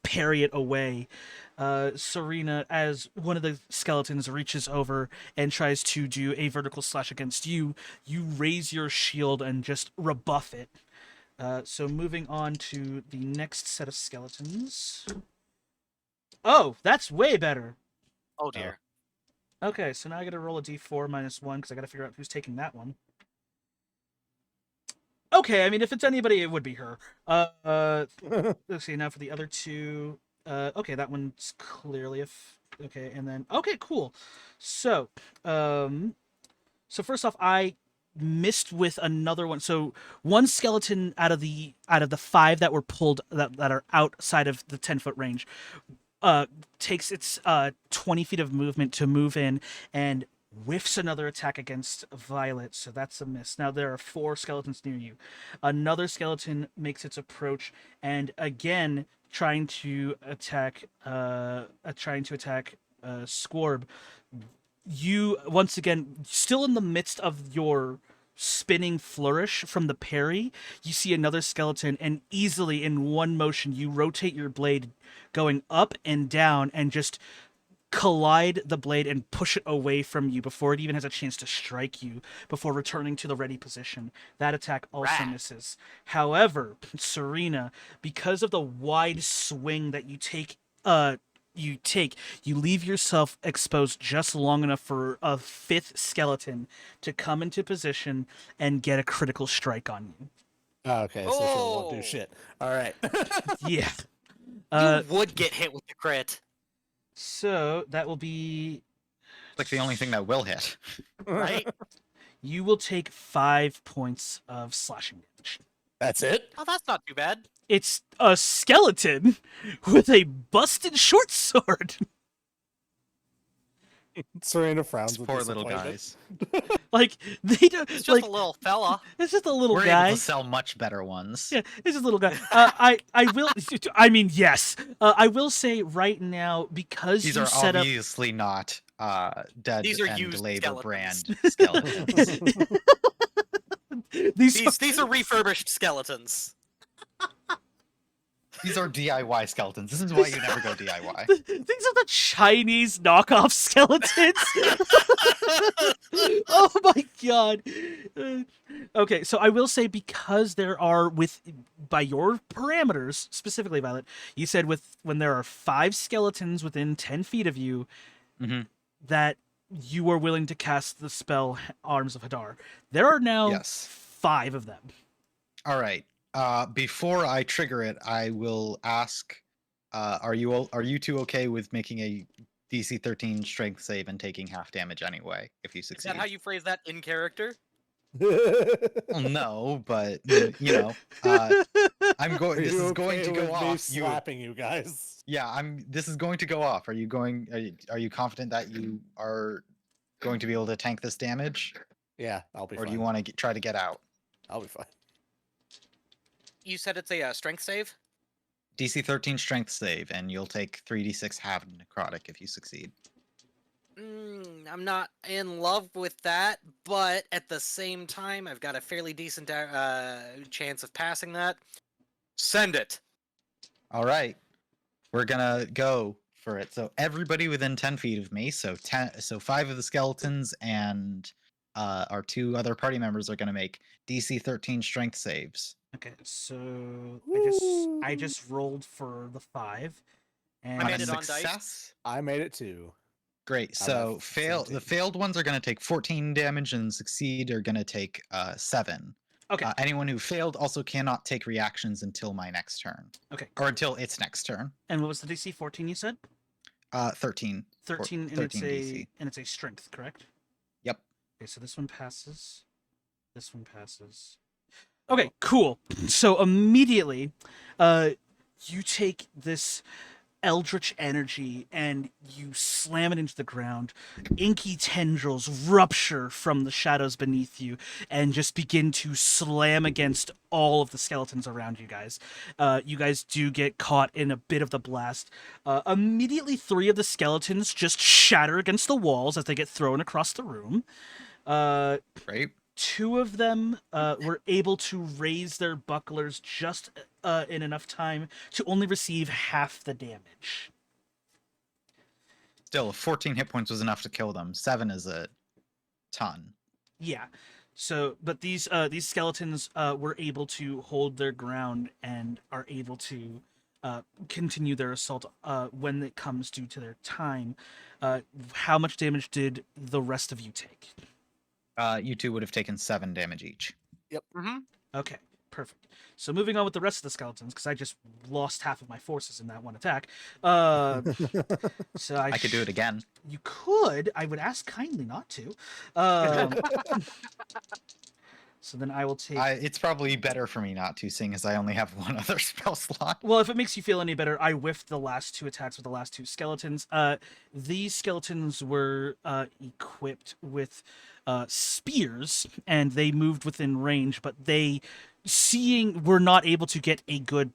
parry it away. Serena, as one of the skeletons reaches over and tries to do a vertical slash against you, you raise your shield and just rebuff it. So moving on to the next set of skeletons. Oh, that's way better. Oh dear. Okay, so now I gotta roll a d4 minus 1 because I gotta figure out who's taking that one. Okay, I mean, if it's anybody, it would be her. Let's see, now for the other 2. Okay, that one's clearly okay, and then... Okay, cool. So, so first off, I missed with another one. So one skeleton out of the 5 that were pulled that are outside of the 10-foot range takes its 20 feet of movement to move in and whiffs another attack against Violet, so that's a miss. Now there are 4 skeletons near you. Another skeleton makes its approach and again trying to attack Scorb. You once again, still in the midst of your spinning flourish from the parry, you see another skeleton, and easily in one motion you rotate your blade going up and down and just collide the blade and push it away from you before it even has a chance to strike you, before returning to the ready position. That attack also Rat. misses. However, Serena, because of the wide swing that you take you leave yourself exposed just long enough for a fifth skeleton to come into position and get a critical strike on you. Okay, so she won't do Oh. shit. All right. Yeah. You would get hit with the crit, So that will be Like the only thing that will hit. right? you will take 5 points of slashing damage. That's it. Oh, that's not too bad. It's a skeleton with a busted short sword. Serena frowns These with poor little disappointment. guys. Like they don't It's just like a little fella. it's just a little We're guy. able to sell much better ones. Yeah, it's just a little guy. I will. I mean, yes. I will say right now because These you are set up. obviously not dead These are and used labor skeletons. brand skeletons. These are refurbished skeletons. These are DIY skeletons. This is why you never go DIY. These are the Chinese knockoff skeletons. Oh my god. Okay, so I will say because there are by your parameters specifically, Violet, you said when there are 5 skeletons within 10 feet of you, Mhm. that you are willing to cast the spell Arms of Hadar. There are now Yes. 5 of them. All right. Before I trigger it, I will ask: are you two okay with making a DC 13 Strength save and taking half damage anyway if you Is succeed? that how you phrase that in character? Well, no, but you know, I'm going. Are This you is going okay to go with me off. slapping you guys. Yeah, This is going to go off. Are you going? Are you confident that you are going to be able to tank this damage, Yeah, I'll be or fine. do you want to try to get out? I'll be fine. You said it's a strength save? DC 13 Strength save, and you'll take 3d6 half necrotic if you succeed. I'm not in love with that, but at the same time, I've got a fairly decent chance of passing that. Send it. All right, we're gonna go for it. So everybody within 10 feet of me. So 5 of the skeletons and our 2 other party members are gonna make DC 13 Strength saves. Okay, so I just rolled for the 5, and I On made a it on dice. success. I made it too. Great. I'm So at the 17. failed ones are going to take 14 damage, and succeed are going to take 7. Okay. Anyone who failed also cannot take reactions until my next turn, Okay. or until its next turn. And what was the DC 14 you said? 13. 13 and 13 DC. it's a strength, correct? Yep. Okay, so this one passes. This one passes. Okay, cool. So immediately, you take this eldritch energy and you slam it into the ground. Inky tendrils rupture from the shadows beneath you and just begin to slam against all of the skeletons around you guys. You guys do get caught in a bit of the blast. Immediately, 3 of the skeletons just shatter against the walls as they get thrown across the room. Great. 2 of them were able to raise their bucklers just in enough time to only receive half the damage. Still, 14 hit points was enough to kill them. 7 is a ton. Yeah. So, but these skeletons were able to hold their ground and are able to continue their assault when it comes due to their time. How much damage did the rest of you take? You 2 would have taken 7 damage each. Okay, perfect. So moving on with the rest of the skeletons, because I just lost half of my forces in that one attack. So I could do it again. You could. I would ask kindly not to. So then I will take. It's probably better for me not to, seeing as I only have 1 other spell slot. Well, if it makes you feel any better, I whiffed the last 2 attacks with the last 2 skeletons. These skeletons were equipped with spears, and they moved within range, but they, were not able to get a good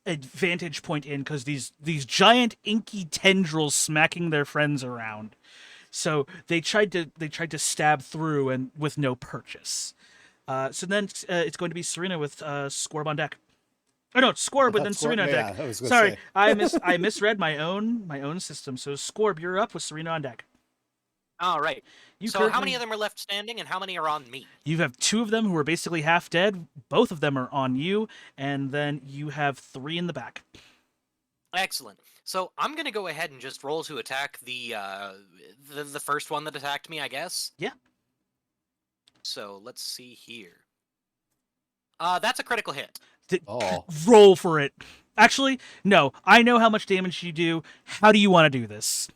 vantage point in because these giant inky tendrils smacking their friends around. So they tried to stab through and with no purchase. So then it's going to be Serena with Scorb on deck. Oh no, Scorb and then Serena on deck. Yeah, I was gonna Sorry, say. I misread my own system. So Scorb, you're up with Serena on deck. All right. You So how currently- many of them are left standing, and how many are on me? You have 2 of them who are basically half dead. Both of them are on you, and then you have 3 in the back. Excellent. So I'm gonna go ahead and just roll to attack the first one that attacked me, I guess. Yeah. So let's see here. That's a critical hit. Oh. Roll for it. Actually, no. I know how much damage you do. How do you want to do this?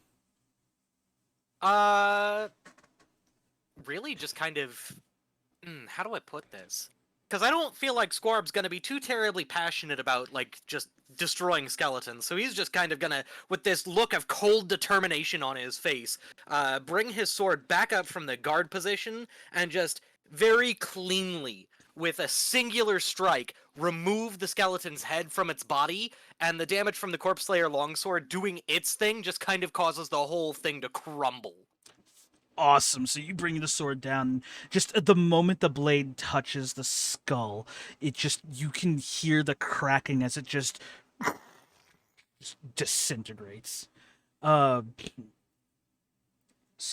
Really, just kind of. How do I put this? Because I don't feel like Squarb's gonna be too terribly passionate about like just destroying skeletons. So he's just kind of gonna, with this look of cold determination on his face, bring his sword back up from the guard position and just very cleanly, with a singular strike, remove the skeleton's head from its body, and the damage from the Corpse Slayer longsword doing its thing just kind of causes the whole thing to crumble. Awesome. So you bring the sword down. Just at the moment the blade touches the skull, you can hear the cracking as it just disintegrates. So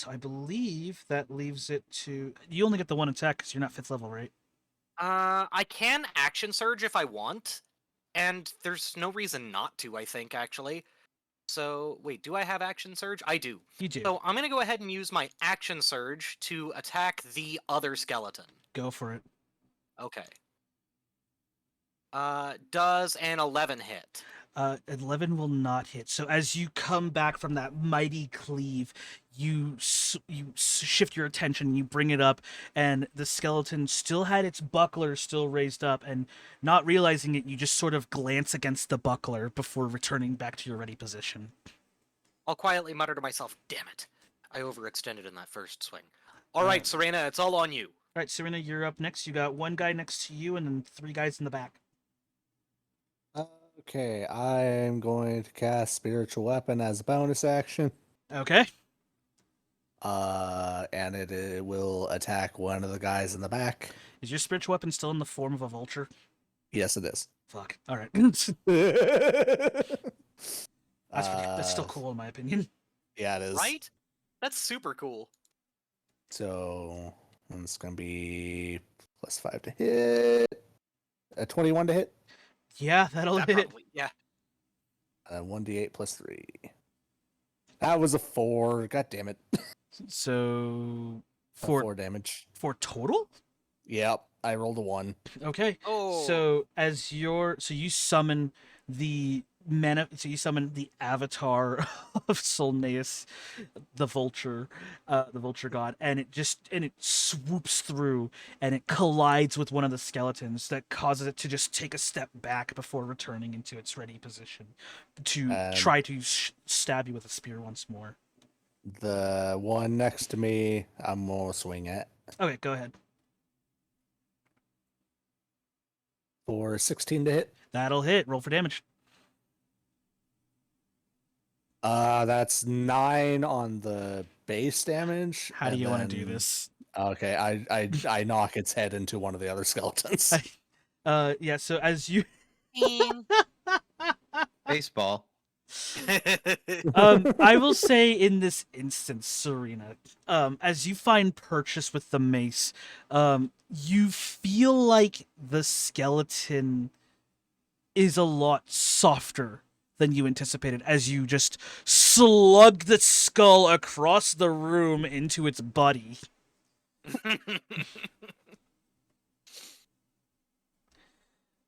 I believe that leaves it to you. Only get the one attack because you're not 5th level, right? I can action surge if I want, and there's no reason not to, I think, actually. So, wait, do I have action surge? I do. You do. So I'm gonna go ahead and use my action surge to attack the other skeleton. Go for it. Okay. Does an 11 hit? 11 will not hit. So as you come back from that mighty cleave, you shift your attention, you bring it up, and the skeleton still had its buckler still raised up, and not realizing it, you just sort of glance against the buckler before returning back to your ready position. I'll quietly mutter to myself, damn it. I overextended in that first swing. Alright, Serena, it's all on you. All right, Serena, you're up next. You got one guy next to you and then 3 guys in the back. Okay, I am going to cast Spiritual Weapon as a bonus action. Okay. And it will attack one of the guys in the back. Is your spiritual weapon still in the form of a vulture? Yes, it is. Fuck. All right. That's That's still cool in my opinion. Yeah, it is. Right? That's super cool. So it's gonna be +5 to hit. A 21 to hit. Yeah, that'll That hit. probably, yeah. 1d8 +3. That was a 4. God damn it. So 4 damage. 4 total? Yep, I rolled a 1. Okay. Oh. So you summon the you summon the avatar of Solneus, the vulture god, and it swoops through and it collides with one of the skeletons that causes it to just take a step back before returning into its ready position to try to stab you with a spear once more. The one next to me, I'm gonna swing at. Okay, go ahead. For 16 to hit. That'll hit. Roll for damage. That's 9 on the base damage. How do and you want to do then- this? Okay, I knock its head into one of the other skeletons. Yeah, so as you Baseball. I will say in this instance, Serena, as you find purchase with the mace, you feel like the skeleton is a lot softer than you anticipated as you just slug the skull across the room into its body.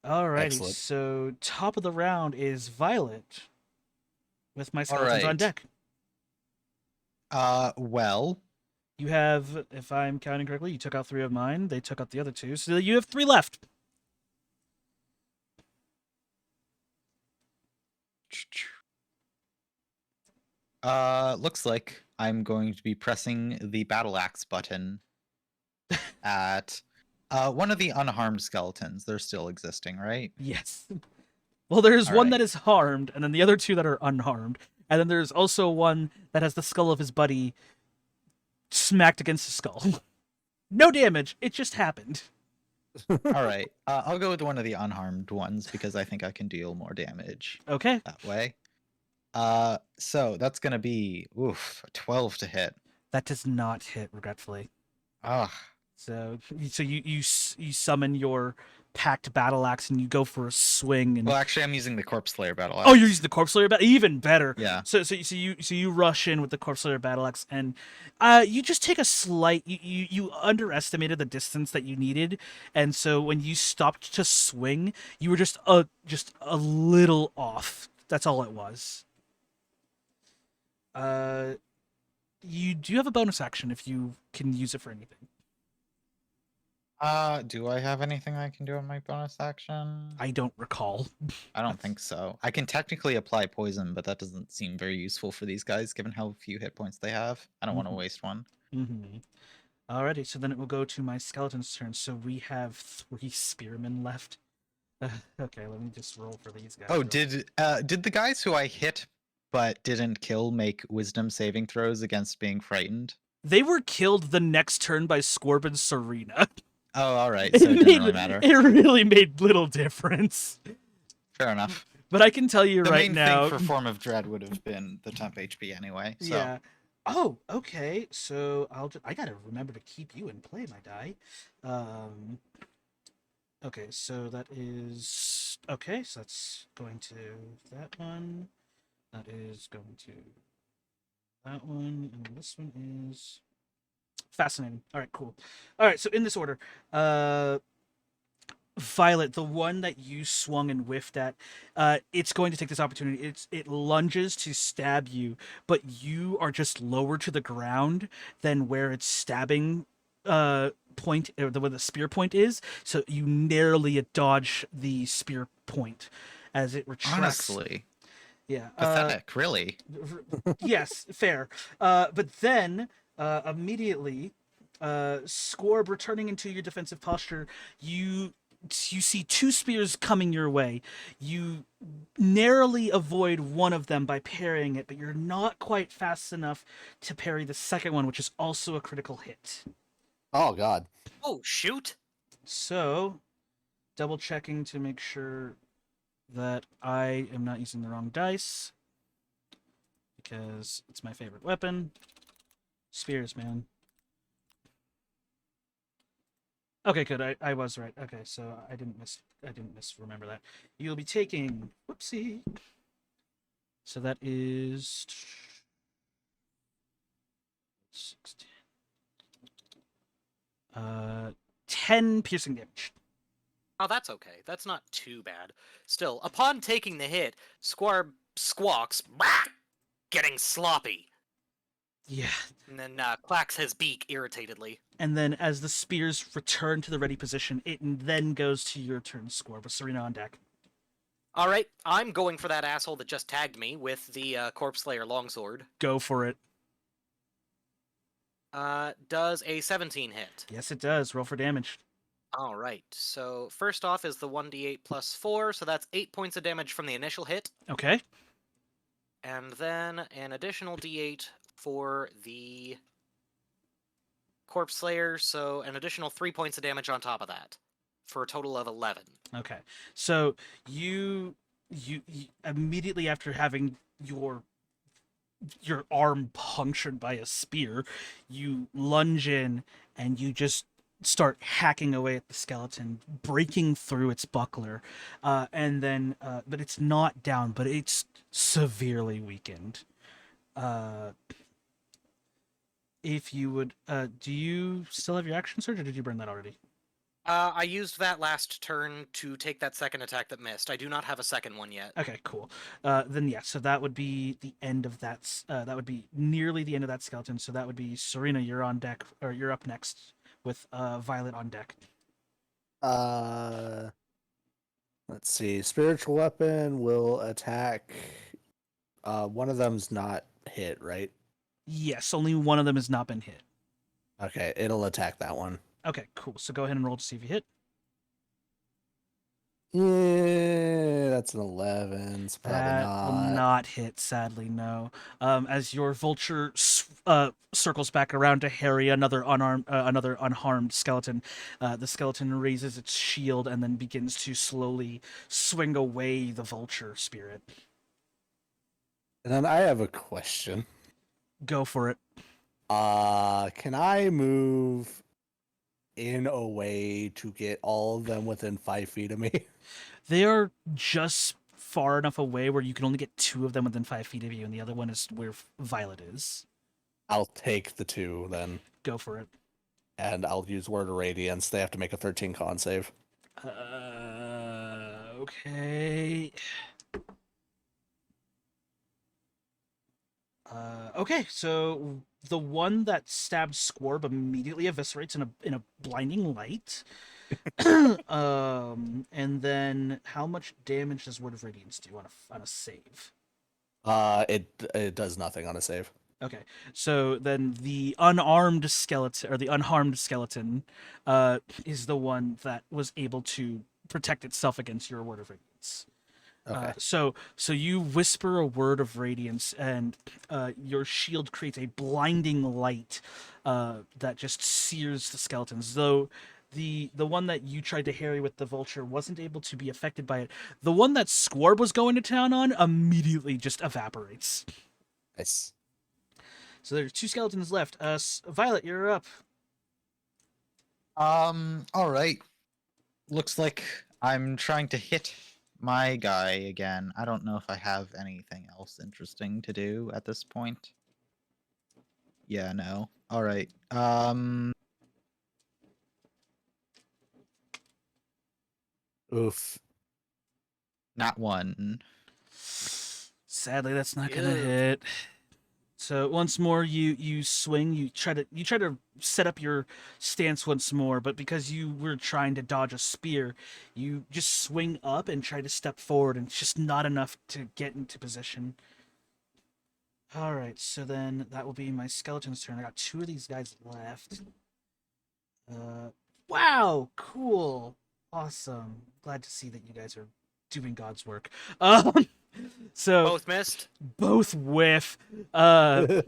Alrighty, Excellent. so top of the round is Violet with my skeletons on Alright. deck. Well, You have, if I'm counting correctly, you took out 3 of mine. They took out the other 2, so you have 3 left. looks like I'm going to be pressing the battle axe button at one of the unharmed skeletons. They're still existing, right? Yes. Well, there's one Alright. that is harmed, and then the other 2 that are unharmed, and then there's also one that has the skull of his buddy smacked against his skull. No damage. It just happened. All right. I'll go with one of the unharmed ones because I think I can deal more damage Okay. that way. So that's gonna be a 12 to hit. That does not hit, regretfully. Ah, So you summon your packed battle axe and you go for a swing. And Well, actually, I'm using the Corpse Slayer battle axe. oh, you're using the Corpse Slayer battle, even better. Yeah. So you rush in with the Corpse Slayer battle axe, and you just take a slight. You underestimated the distance that you needed, and so when you stopped to swing, you were just a little off. That's all it was. You do have a bonus action if you can use it for anything. Do I have anything I can do on my bonus action? I don't recall. I don't think so. I can technically apply poison, but that doesn't seem very useful for these guys, given how few hit points they have. I don't want to Mhm. waste one. Mm-hmm. Alrighty, so then it will go to my skeleton's turn. So we have 3 spearmen left. Okay, let me just roll for these guys. Oh, real did the guys who I hit but didn't kill make wisdom saving throws against being frightened? They were killed the next turn by Scorb and Serena. Oh, all right. So it didn't really matter. It really made little difference. Fair enough. But I can tell you The right main now. thing for Form of Dread would have been the temp HP anyway. So. Yeah. Oh, okay. So I gotta remember to keep you in play, my die. Okay, so that is okay. So that's going to that one. That is going to that one, and this one is fascinating. All right, cool. All right, so in this order, Violet, the one that you swung and whiffed at, it's going to take this opportunity. It lunges to stab you, but you are just lower to the ground than where its stabbing point, or where the spear point is. So you narrowly dodge the spear point as it retracts. Honestly, yeah, pathetic, really. yes, fair. But then immediately, Scorb returning into your defensive posture, you see 2 spears coming your way. You narrowly avoid one of them by parrying it, but you're not quite fast enough to parry the second one, which is also a critical hit. Oh God. Oh, shoot! So, double checking to make sure that I am not using the wrong dice, because it's my favorite weapon. Spears, man. Okay, good. I was right. Okay, so I didn't misremember that. You'll be taking whoopsie. So that is 16. 10 piercing damage. Oh, that's okay. That's not too bad. Still, upon taking the hit, Squarb squawks, "Bah!" getting sloppy, Yeah. and then clacks his beak irritatedly. And then as the spears return to the ready position, it then goes to your turn, Score, with Serena on deck. All right, I'm going for that asshole that just tagged me with the Corpse Slayer longsword. Go for it. Does a 17 hit? Yes, it does. Roll for damage. All right, so first off is the 1d8 plus 4, so that's 8 points of damage from the initial hit. Okay. And then an additional d8 for the Corpse Slayer, so an additional 3 points of damage on top of that, for a total of 11. Okay. So you immediately after having your arm punctured by a spear, you lunge in and you just start hacking away at the skeleton, breaking through its buckler, and then but it's not down, but it's severely weakened. If you would, do you still have your action surge, or did you burn that already? I used that last turn to take that second attack that missed. I do not have a second one yet. Okay, cool. Then yeah, so that would be the end of that. That would be nearly the end of that skeleton. So that would be Serena. You're on deck, or you're up next with Violet on deck. Let's see. Spiritual weapon will attack. One of them's not hit, right? Yes, only one of them has not been hit. Okay, it'll attack that one. Okay, cool. So go ahead and roll to see if you hit. Yeah, that's an 11. So probably That not. will not hit, sadly, no. As your vulture circles back around to harry another unharmed skeleton, the skeleton raises its shield and then begins to slowly swing away the vulture spirit. And then I have a question. Go for it. Can I move in a way to get all of them within 5 feet of me? They are just far enough away where you can only get 2 of them within 5 feet of you, and the other one is where Violet is. I'll take the 2 then, Go for it. and I'll use Word of Radiance. They have to make a 13 con save. Okay. Okay, so the one that stabbed Scorb immediately eviscerates in a blinding light. And then how much damage does Word of Radiance do on a save? It does nothing on a save. Okay, so then the unarmed skeleton or the unharmed skeleton is the one that was able to protect itself against your Word of Radiance. Okay. So you whisper a word of radiance, and your shield creates a blinding light that just sears the skeletons. Though the one that you tried to harry with the vulture wasn't able to be affected by it. The one that Squarb was going to town on immediately just evaporates. Nice. So there's 2 skeletons left. Violet, you're up. All right. Looks like I'm trying to hit my guy again. I don't know if I have anything else interesting to do at this point. Yeah, no. All right. Oof. Not one. Sadly, that's not gonna Ew. hit. So once more, you swing. You try to set up your stance once more, but because you were trying to dodge a spear, you just swing up and try to step forward, and it's just not enough to get into position. All right, so then that will be my skeleton's turn. I got 2 of these guys left. Wow, cool, awesome. Glad to see that you guys are doing God's work. So Both missed. both whiff. As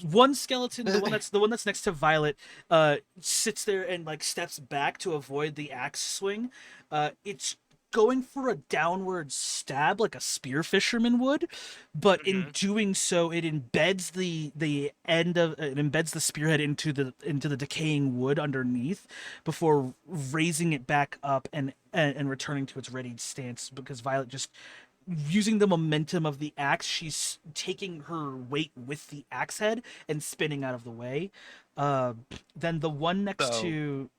one skeleton, the one that's next to Violet, sits there and like steps back to avoid the axe swing. It's going for a downward stab like a spear fisherman would, but in doing so, it embeds the end of it embeds the spearhead into the decaying wood underneath before raising it back up and returning to its readied stance because Violet just using the momentum of the axe, she's taking her weight with the axe head and spinning out of the way. Then the one next So- to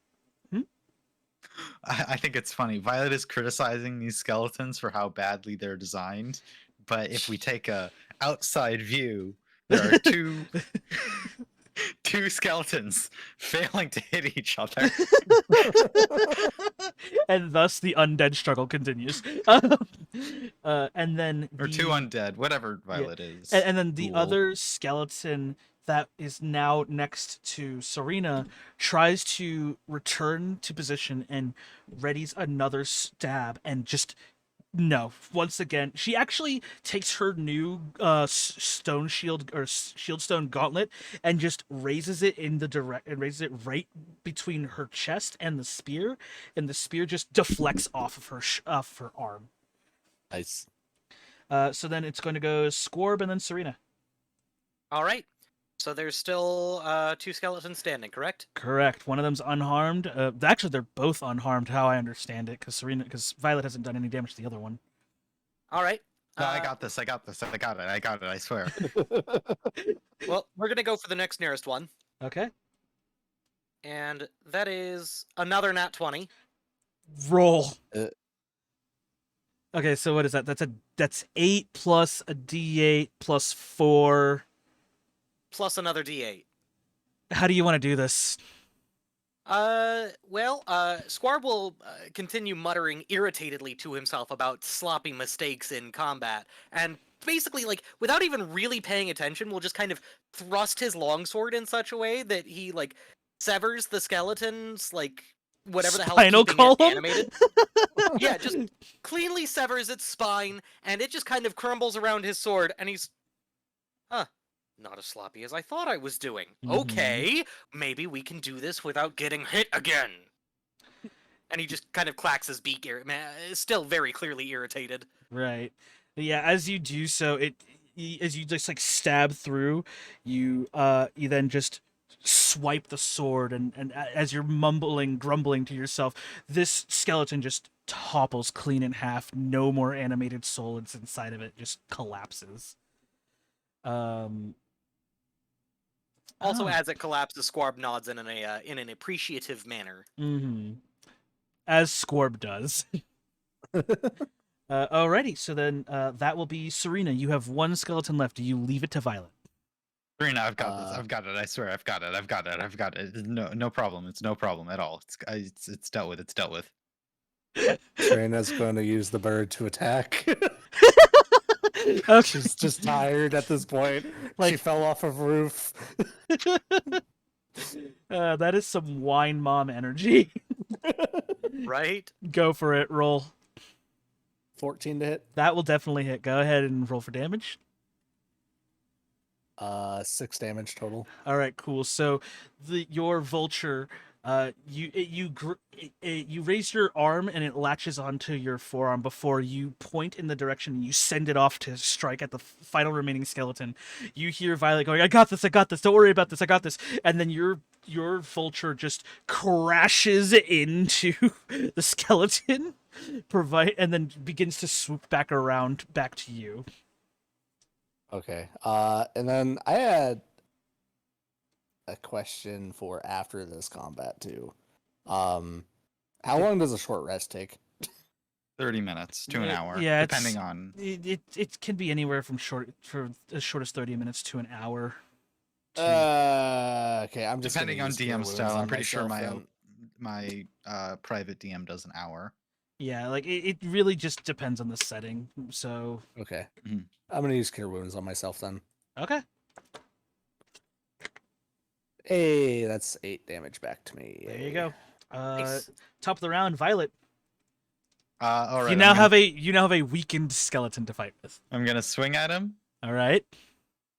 I think it's funny. Violet is criticizing these skeletons for how badly they're designed, but if we take a outside view, there are two skeletons failing to hit each other. and thus the undead struggle continues. And then Or two the- undead, whatever Violet is. and then the Cool. other skeleton that is now next to Serena tries to return to position and readies another stab and just no. Once again, she actually takes her new stone shield or shield stone gauntlet and just raises it raises it right between her chest and the spear just deflects off of off her arm. Nice. So then it's going to go Squarb and then Serena. All right. So there's still 2 skeletons standing, correct? Correct. One of them's unharmed. Actually, they're both unharmed, how I understand it, because Violet hasn't done any damage to the other one. All right. No, I got this. I got it. I swear. Well, we're gonna go for the next nearest one, Okay. and that is another nat 20. Roll. Uh. Okay, so what is that? That's 8 plus a D8 plus 4. Plus another D8. How do you want to do this? Squarb will continue muttering irritatedly to himself about sloppy mistakes in combat, and basically, like, without even really paying attention, will just kind of thrust his longsword in such a way that he, like, severs the skeleton's, like, whatever the hell is Spinal keeping it column? animated. Yeah, just cleanly severs its spine, and it just kind of crumbles around his sword, and he's... Huh. Not as sloppy as I thought I was doing. Mhm. Okay, maybe we can do this without getting hit again. And he just kind of clacks his beak, still very clearly irritated. Right. Yeah, as you do so, as you just like stab through, you then just swipe the sword, and as you're mumbling, grumbling to yourself, this skeleton just topples clean in half. No more animated soul that's inside of it, just collapses. Also, Oh. as it collapses, Squarb nods in an appreciative manner. Mm-hmm. As Squarb does. Alrighty, so then that will be Serena. You have one skeleton left. Do you leave it to Violet? Serena, I've got this. I've got it. I swear, I've got it. I've got it. I've got it. No problem. It's no problem at all. It's dealt with. It's dealt with. Serena's going to use the bird to attack. Okay. She's just tired at this point. She Like- fell off a roof. That is some wine mom energy. Right? Go for it. Roll. 14 to hit. That will definitely hit. Go ahead and roll for damage. 6 damage total. All right, cool. So your vulture, you raise your arm and it latches onto your forearm before you point in the direction and you send it off to strike at the final remaining skeleton. You hear Violet going, "I got this. I got this. Don't worry about this. I got this." And then your vulture just crashes into the skeleton, and then begins to swoop back around back to you. Okay. And then I had a question for after this combat too. How long does a short rest take? 30 minutes to an hour, Yeah, depending on. It can be anywhere from as short as 30 minutes to an hour. Okay, I'm just Depending gonna on use cure DM wounds style, I'm on pretty sure myself my private DM does an hour. Yeah, like it really just depends on the setting. So Okay. Mhm. I'm gonna use cure wounds on myself then. okay, Hey, that's 8 damage back to me. there you Yay. go. Nice. Top of the round, Violet. All right. You now have a weakened skeleton to fight with. I'm gonna swing at him All right,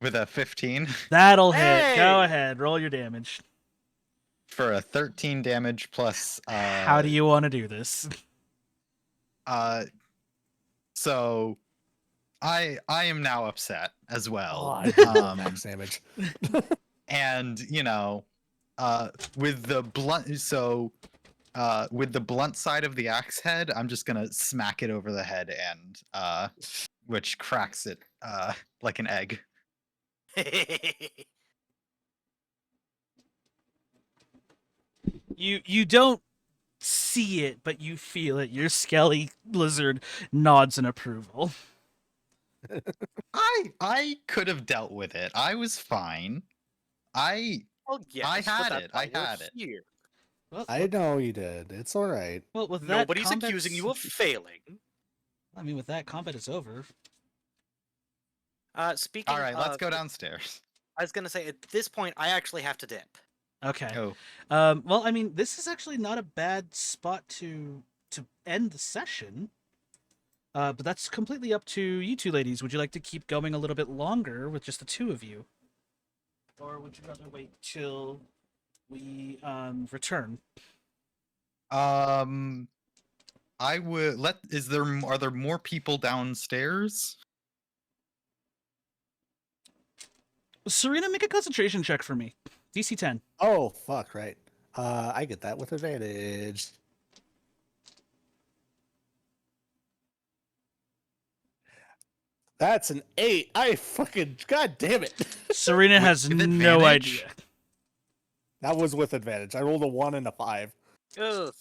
with a 15 that'll hit. Go Hey! ahead, roll your damage. for a 13 damage plus. How do you want to do this? So, I am now upset as Oh, well. I did roll Um, max damage. and with the blunt with the blunt side of the axe head, I'm just gonna smack it over the head and which cracks it like an egg. You don't see it, but you feel it. Your skelly lizard nods in approval. I could have dealt with it. I was fine. Oh yes, I but had that's it, why I we're had it. here. Well, I know you did. It's all right. well, with that, Nobody's accusing you of failing. I mean, with that, combat is over. Speaking All right, let's of- go downstairs. I was gonna say at this point I actually have to dip. Okay. Oh, Well, I mean, this is actually not a bad spot to end the session. But that's completely up to you two ladies. Would you like to keep going a little bit longer with just the two of you, or would you rather wait till we return? I would let. Are there more people downstairs? Serena, make a concentration check for me. DC 10. Oh, fuck, right. I get that with advantage. That's an 8. I fucking god damn it. Serena has With no advantage? idea. That was with advantage. I rolled a 1 and a 5. Ugh.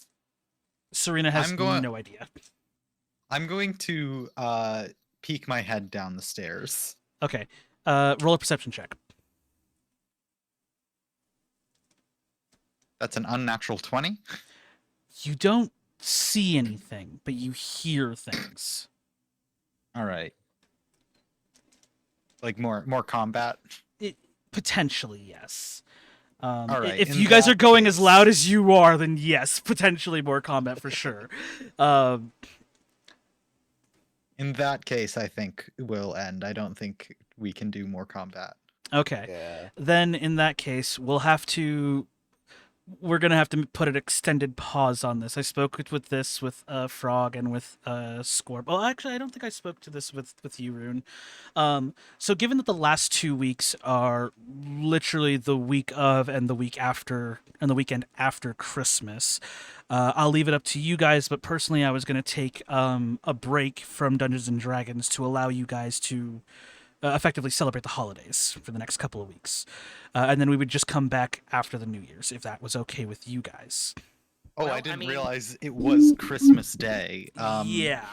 Serena has I'm going- no idea. I'm going to peek my head down the stairs. Okay. Roll a perception check. That's an unnatural 20. You don't see anything, but you hear things. All right. Like more combat. Potentially, yes. All right, If in you guys are that going as case- loud as you are, then yes, potentially more combat for sure. In that case, I think we'll end. I don't think we can do more combat. Okay. Yeah. Then in that case, we'll have to we're gonna have to put an extended pause on this. I spoke with Frog and with Scorp. Well, actually, I don't think I spoke to this with you, Rune. So given that the last 2 weeks are literally the week of and the week after and the weekend after Christmas, I'll leave it up to you guys. But personally, I was gonna take a break from Dungeons and Dragons to allow you guys to effectively celebrate the holidays for the next couple of weeks, and then we would just come back after the New Year's if that was okay with you guys. Oh, Well, I I didn't mean- realize it was Christmas Day. Yeah.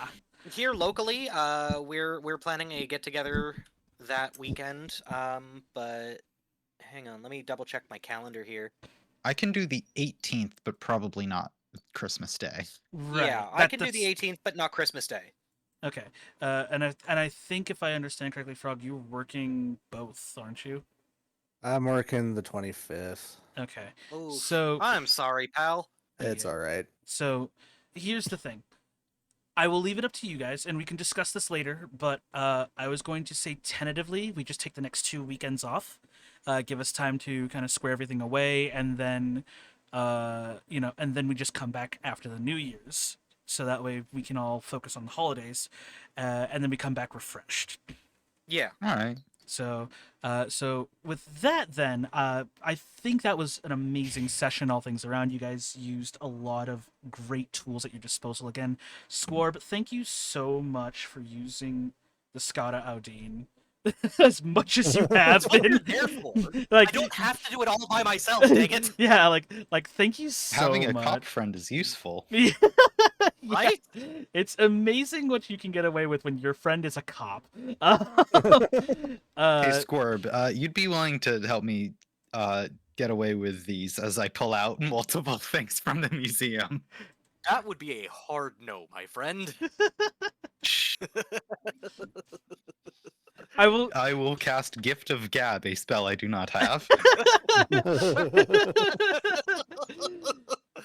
Here locally, we're planning a get together that weekend. But hang on, let me double check my calendar here. I can do the 18th, but probably not Christmas Day. Right. Yeah, I can do the 18th, but not Christmas Day. Okay. And I think if I understand correctly, Frog, you're working both, aren't you? I'm working the 25th. Okay. Oof. So I'm sorry, pal. It's Okay. all right. So here's the thing. I will leave it up to you guys, and we can discuss this later. But I was going to say tentatively, we just take the next 2 weekends off, give us time to kind of square everything away, and then, and then we just come back after the New Year's, so that way we can all focus on the holidays, and then we come back refreshed. Yeah. All right. So with that, then I think that was an amazing session. All things around, you guys used a lot of great tools at your disposal. Again, Squarb, thank you so much for using the Skada Audine as much as you have That's what been. you're there for. Like, I don't have to do it all by myself, dang it. yeah, like thank you so Having a much. cop friend is useful. Yeah. Right? It's amazing what you can get away with when your friend is a cop. Hey, Uh, Squirb, you'd be willing to help me get away with these as I pull out multiple things from the museum. That would be a hard no, my friend. Shh. I will. I will cast Gift of Gab, a spell I do not have.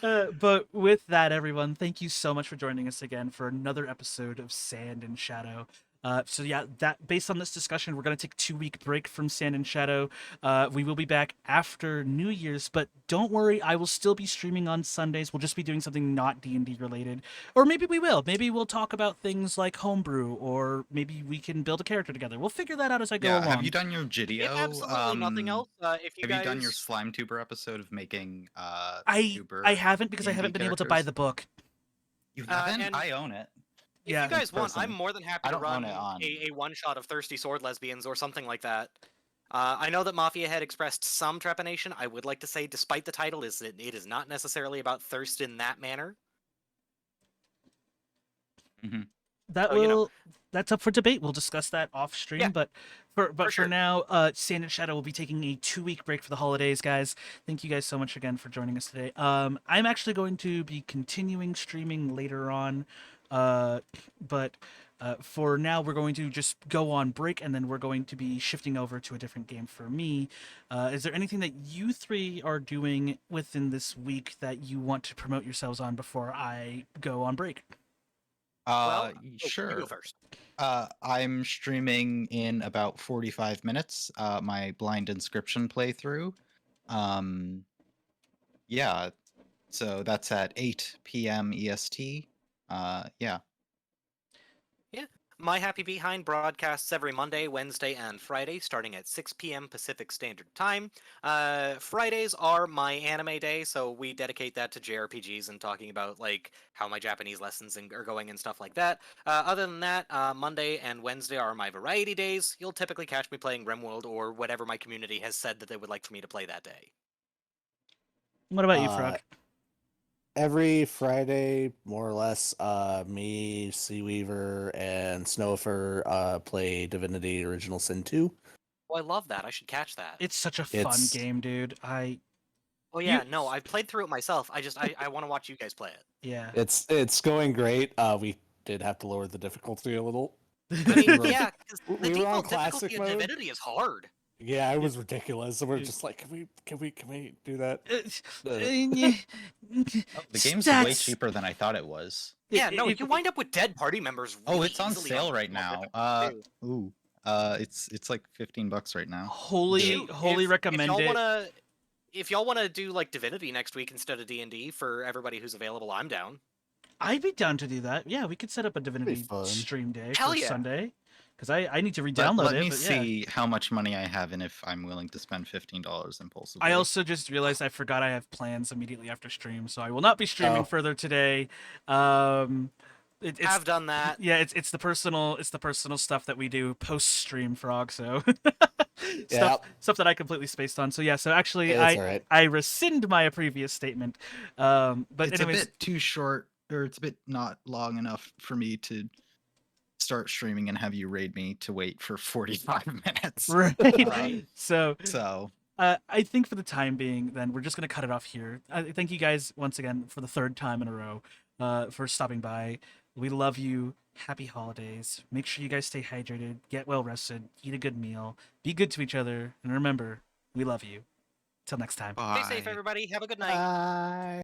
But with that, everyone, thank you so much for joining us again for another episode of Sand and Shadow. So yeah, that based on this discussion, we're gonna take a 2 week break from Sand and Shadow. We will be back after New Year's, but don't worry, I will still be streaming on Sundays. We'll just be doing something not D&D related, or maybe we will. Maybe we'll talk about things like homebrew, or maybe we can build a character together. We'll figure that out as I go Yeah, along. have you done your Gidio? If absolutely nothing else, if you Have guys... you done your Slime Tuber episode of making I Tuber haven't because I haven't D&D been able to buy characters? the book. You haven't? and- I own it. If Yeah. you guys want, Person. I'm more than happy I to don't run own it on- a one-shot of Thirsty Sword Lesbians or something like that. I know that Mafia had expressed some trepidation. I would like to say, despite the title, it is not necessarily about thirst in that manner. That So, you know. will that's up for debate. We'll discuss that off stream. Yeah, But for sure. now, Sand and Shadow will be taking a 2 week break for the holidays, guys. Thank you guys so much again for joining us today. I'm actually going to be continuing streaming later on. But for now, we're going to just go on break, and then we're going to be shifting over to a different game for me. Is there anything that you three are doing within this week that you want to promote yourselves on before I go on break? Well, Sure. You go first. I'm streaming in about 45 minutes. My Blind Inscription playthrough. Yeah. So that's at 8 p.m. EST. Yeah. My Happy Behind broadcasts every Monday, Wednesday, and Friday, starting at 6 p.m. Pacific Standard Time. Fridays are my anime day, so we dedicate that to JRPGs and talking about like how my Japanese lessons are going and stuff like that. Other than that, Monday and Wednesday are my variety days. You'll typically catch me playing RimWorld or whatever my community has said that they would like for me to play that day. What about you, Frog? Every Friday, more or less, me, Seaweaver, and Snowfer play Divinity Original Sin 2. Oh, I love that. I should catch that. It's such a fun It's- game, dude. Oh yeah, You- no, I've played through it myself. I want to watch you guys play it. Yeah. It's going great. We did have to lower the difficulty a little. I mean, We were- yeah, because the we were on default classic difficulty of mode. Divinity is hard. Yeah, it was ridiculous. And we're Dude. just like, can we do that? The game's way Stats. cheaper than I thought it was. Yeah, no, It- you wind up with dead party members. Oh, Really it's on easily sale right now. difficult too. It's like $15 right now. Holy Shoot, holy if recommend y'all it. if y'all want to do like Divinity next week instead of D&D for everybody who's available, I'm down. I'd be down to do that. Yeah, we could set up a Divinity fun. stream day Hell for yeah. Sunday. Because I need to re-download Let it. me but yeah. see how much money I have and if I'm willing to spend $15 impulsively. I also just realized I forgot I have plans immediately after stream, so I will not be streaming Oh. further today. It's Have done that. yeah, it's the personal stuff that we do post stream Frog. So stuff that I completely spaced on. So yeah, so actually Yeah, that's all right. I rescind my previous statement. But It's anyways, a bit too short, or it's a bit not long enough for me to start streaming and have you raid me to wait for 45 minutes. right. So So I think for the time being, then we're just gonna cut it off here. Thank you guys once again for the third time in a row for stopping by. We love you. Happy holidays. Make sure you guys stay hydrated, get well rested, eat a good meal, be good to each other, and remember, we love you. Till next time. bye. Stay safe, everybody. Have a good night. Bye.